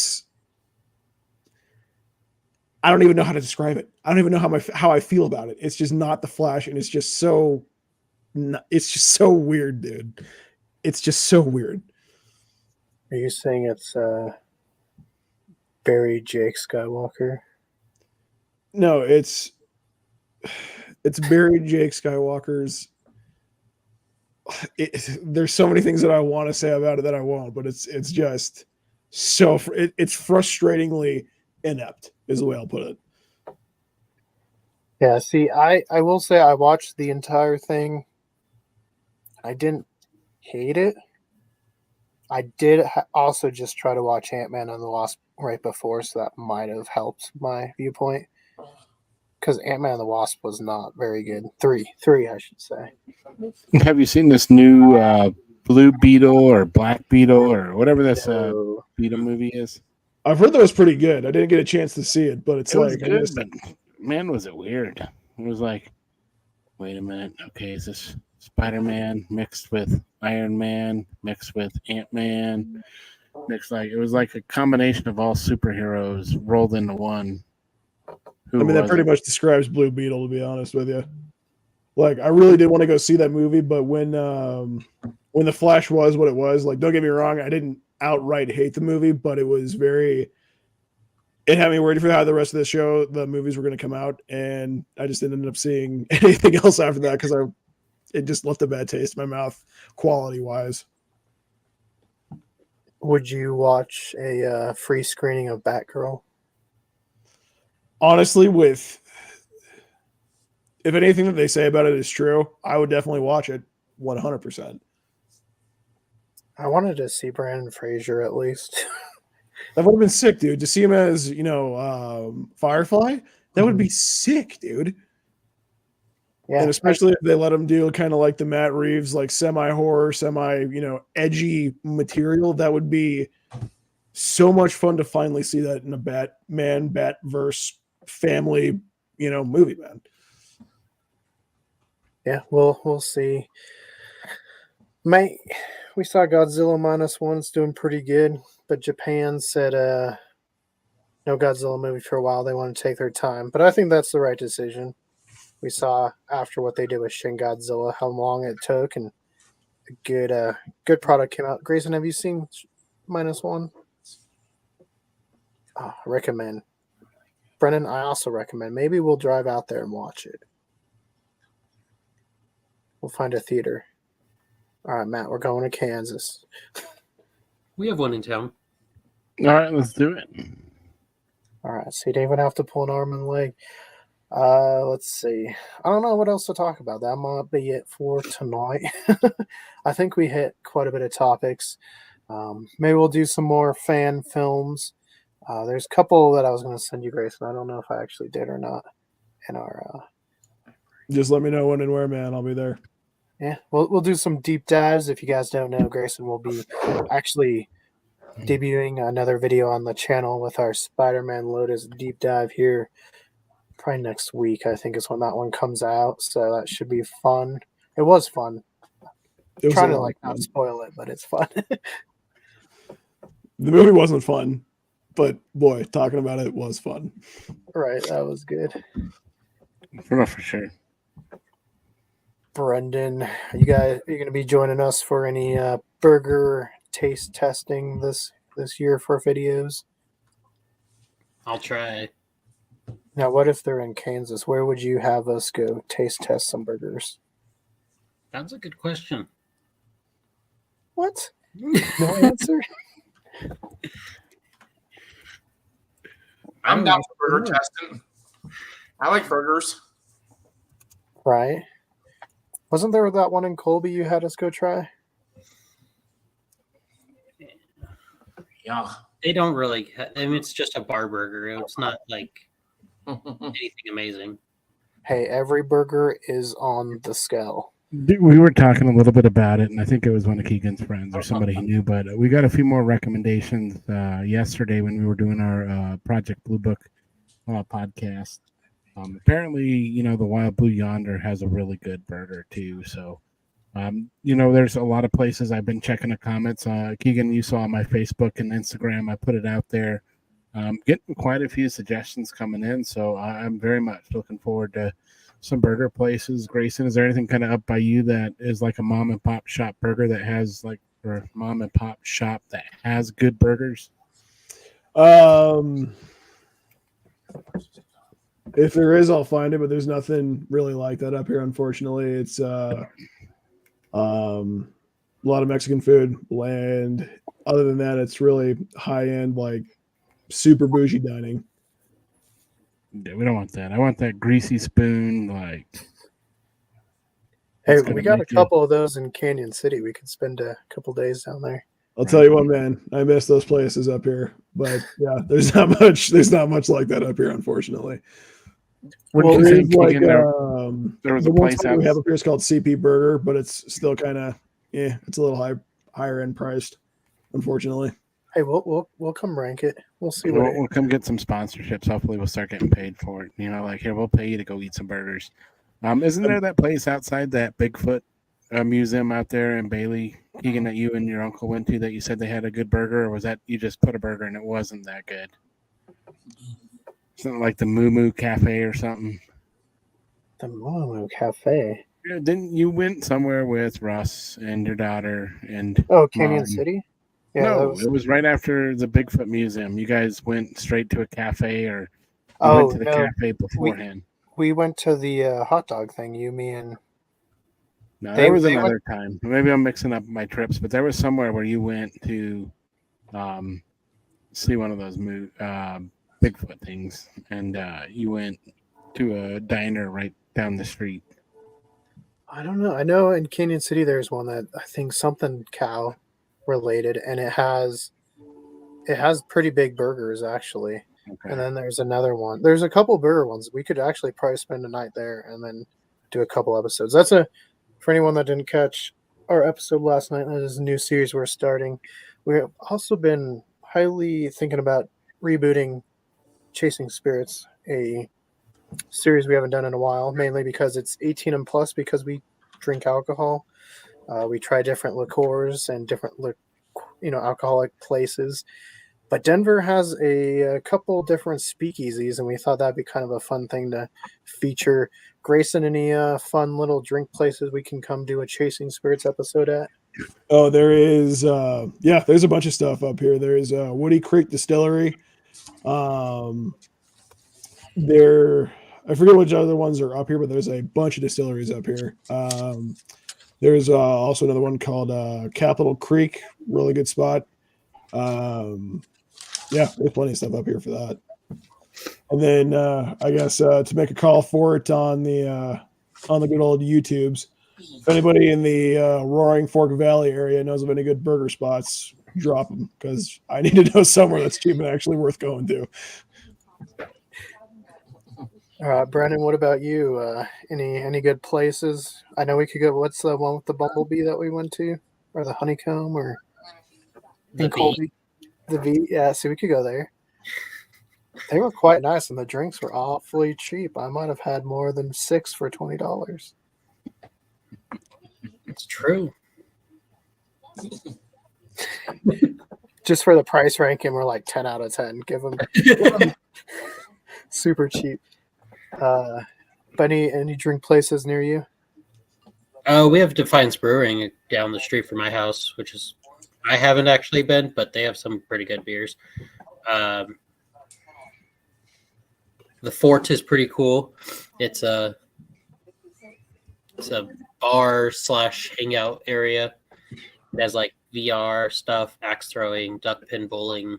don't even know how to describe it. I don't even know how I feel about it. It's just not the Flash, and it's just so weird, dude. It's just so weird. Are you saying it's Barry Jake Skywalker? No, it's Barry Jake Skywalker's. There's so many things that I want to say about it that I won't, but it's just so it's frustratingly inept is the way I'll put it. Yeah, see, I will say I watched the entire thing. I didn't hate it. I did also just try to watch Ant-Man and the Wasp right before, so that might have helped my viewpoint. Because Ant-Man and the Wasp was not very good. Three, I should say. Have you seen this new Blue Beetle or Black Beetle or whatever this Beetle movie is? I've heard that was pretty good. I didn't get a chance to see it, but it was good, but man, was it weird. It was like, wait a minute. Okay, is this Spider-Man mixed with Iron Man, mixed with Ant-Man, it was like a combination of all superheroes rolled into one. That pretty much describes Blue Beetle, to be honest with you. Like, I really did want to go see that movie, but when The Flash was what it was, like, don't get me wrong, I didn't outright hate the movie, but it was very it had me worried for how the rest of the movies were going to come out, and I just didn't end up seeing anything else after that because it just left a bad taste in my mouth, quality wise. Would you watch a free screening of Batgirl? Honestly, if anything that they say about it is true, I would definitely watch it 100%. I wanted to see Brandon Fraser at least. That would have been sick, dude. To see him as, Firefly, that would be sick, dude. Yeah, And especially if they let him do kind of like the Matt Reeves, like semi-horror, edgy material, that would be so much fun to finally see that in a Batverse family, movie, man. yeah, we'll see. We saw Godzilla -1's doing pretty good, but Japan said no Godzilla movie for a while. They want to take their time, but I think that's the right decision. We saw after what they did with Shin Godzilla how long it took, and a good product came out. Grayson, have you seen -1? Oh, I recommend. Brennan, I also recommend. Maybe we'll drive out there and watch it. We'll find a theater. All right, Matt, we're going to Kansas. We have one in town. All right, let's do it. All right, so you didn't even have to pull an arm and leg. Let's see. I don't know what else to talk about. That might be it for tonight. I think we hit quite a bit of topics. Maybe we'll do some more fan films. There's a couple that I was going to send you, Grayson. I don't know if I actually did or not. In our just let me know when and where, man. I'll be there. Yeah, we'll do some deep dives. If you guys don't know, Grayson will be actually debuting another video on the channel with our Spider-Man Lotus deep dive here. Probably next week, I think, is when that one comes out. So that should be fun. It was fun. I'm trying to not spoil it, but it's fun. The movie wasn't fun, but boy, talking about it was fun. Right, that was good. For sure. Brendan, are you going to be joining us for any burger taste testing this year for videos? I'll try. Now, what if they're in Kansas? Where would you have us go taste test some burgers? That's a good question. What? No answer? I'm down for burger testing. I like burgers. Right. Wasn't there that one in Colby you had us go try? Yeah. They don't really. It's just a bar burger. It's not like anything amazing. Hey, every burger is on the scale. We were talking a little bit about it, and I think it was one of Keegan's friends or somebody he knew, but we got a few more recommendations yesterday when we were doing our Project Blue Book podcast. Apparently, the Wild Blue Yonder has a really good burger too. So, there's a lot of places. I've been checking the comments. Keegan, you saw on my Facebook and Instagram. I put it out there. Getting quite a few suggestions coming in. So I'm very much looking forward to some burger places. Grayson, is there anything kind of up by you that is like a mom and pop shop burger that has or a mom and pop shop that has good burgers? If there is, I'll find it, but there's nothing really like that up here, unfortunately. It's a lot of Mexican food, bland. Other than that, it's really high-end, like super bougie dining. Yeah, we don't want that. I want that greasy spoon, Hey, we got a couple of those in Canyon City. We could spend a couple days down there. I'll tell you what, man, I miss those places up here. But yeah, there's not much like that up here, unfortunately. Well, there's like there was a place we have up here is called CP Burger, but it's still kind of it's a little higher end priced, unfortunately. Hey, we'll come rank it. We'll see. We'll come get some sponsorships. Hopefully, we'll start getting paid for it. Here, we'll pay you to go eat some burgers. Isn't there that place outside that Bigfoot museum out there in Bailey, Keegan, that you and your uncle went to that you said they had a good burger, or was that you just put a burger and it wasn't that good? Something like the Moo Moo Cafe or something. The Moo Moo Cafe. Yeah, didn't you went somewhere with Russ and your daughter and Canyon City? Yeah, that No, was. it was right after the Bigfoot Museum. You guys went straight to a cafe, or you went Oh to the no, cafe we beforehand? we went to the hot dog thing. You, me, and No, they there was they went. another time. Maybe I'm mixing up my trips, but there was somewhere where you went to um, see one of those Bigfoot things, and you went to a diner right down the street. I don't know. I know in Canyon City there's one that I think something cow related, and it has pretty big burgers actually. And Okay. then there's another one. There's a couple burger ones. We could actually probably spend a night there and then do a couple episodes. That's a for anyone that didn't catch our episode last night. That is a new series we're starting. We've also been highly thinking about rebooting Chasing Spirits, a series we haven't done in a while, mainly because it's 18 and plus because we drink alcohol. We try different liqueurs and different alcoholic places. But Denver has a couple different speakeasies, and we thought that'd be kind of a fun thing to feature. Grayson, any fun little drink places we can come do a Chasing Spirits episode at? Oh, there is. There's a bunch of stuff up here. There is Woody Creek Distillery. Um, there, I forget which other ones are up here, but there's a bunch of distilleries up here. There's also another one called Capitol Creek. Really good spot. There's plenty of stuff up here for that. And then I guess to make a call for it on the good old YouTubes. If anybody in the Roaring Fork Valley area knows of any good burger spots, drop them because I need to know somewhere that's cheap and actually worth going to. Brandon, what about you? Any good places? I know we could go. What's the one with the bumblebee that we went to, or the honeycomb, or The in V. Colby? The V. Yeah, see, we could go there. They were quite nice, and the drinks were awfully cheap. I might have had more than 6 for $20. It's true. Just for the price ranking, we're like 10 out of 10. Give them super cheap. But any drink places near you? We have Defiance Brewing down the street from my house, which is I haven't actually been, but they have some pretty good beers. The Fort is pretty cool. It's a bar / hangout area. It has like VR stuff, axe throwing, duck pin bowling,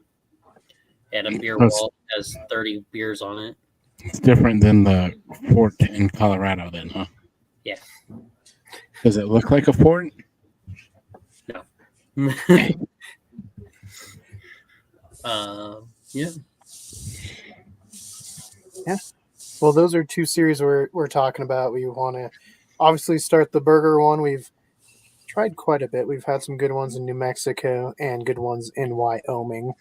and a beer wall that has 30 beers on it. It's different than the fort in Colorado, then, huh? Yeah. Does it look like a fort? No. Yeah. Yeah. Well, those are two series we're talking about. We want to obviously start the burger one. We've tried quite a bit. We've had some good ones in New Mexico and good ones in Wyoming.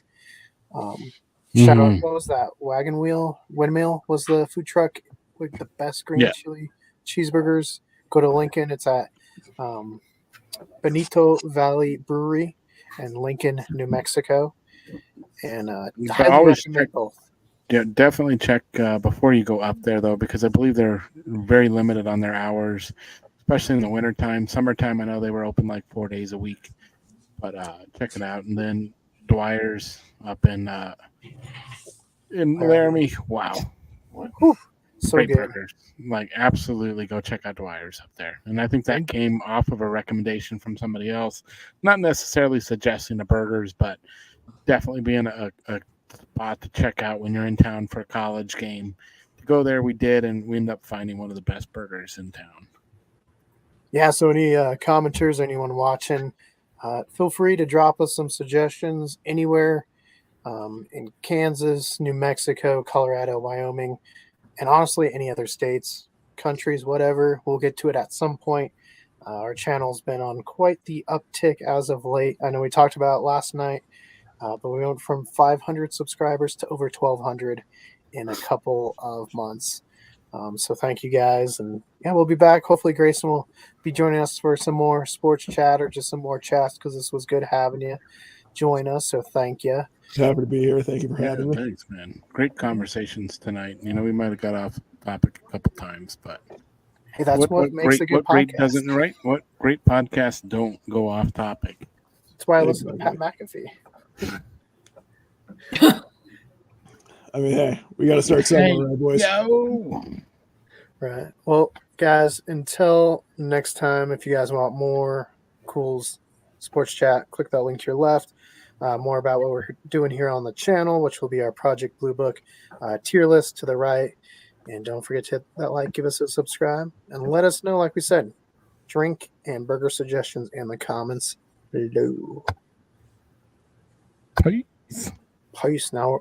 Shout out, what was that? Wagon Wheel? Windmill was the food truck with the best green chili cheeseburgers. Go to Lincoln. It's at Benito Valley Brewery in Lincoln, New Mexico. And highly recommend both. Yeah, definitely check before you go up there, though, because I believe they're very limited on their hours, especially in the wintertime. Summertime, I know they were open like 4 days a week, but check it out. And then Dwyer's up in Laramie. Wow. Whew, so great good. burgers. Like, absolutely go check out Dwyer's up there. And I think that came off of a recommendation from somebody else, not necessarily suggesting the burgers, but definitely being a spot to check out when you're in town for a college game. To go there, we did, and we ended up finding one of the best burgers in town. Yeah, so any commenters, anyone watching, feel free to drop us some suggestions anywhere in Kansas, New Mexico, Colorado, Wyoming, and honestly any other states, countries, whatever. We'll get to it at some point. Our channel's been on quite the uptick as of late. I know we talked about it last night. But we went from 500 subscribers to over 1,200 in a couple of months. So thank you guys. And yeah, we'll be back. Hopefully Grayson will be joining us for some more sports chat or just some more chats because this was good having you join us. So thank you. Happy to be here. Thank you for having me. Thanks, man. Great conversations tonight. You know, we might have got off topic a couple times, but hey, that's what makes a good podcast. What great podcasts don't go off topic? That's why I listen to Pat McAfee. I mean, hey, we got to start somewhere, right, boys? Yo. Right. Well, guys, until next time, if you guys want more Culz Sports Chat, click that link to your left. More about what we're doing here on the channel, which will be our Project Blue Book tier list to the right. And don't forget to hit that like, give us a subscribe, and let us know, like we said, drink and burger suggestions in the comments below. Peace. Peace. Now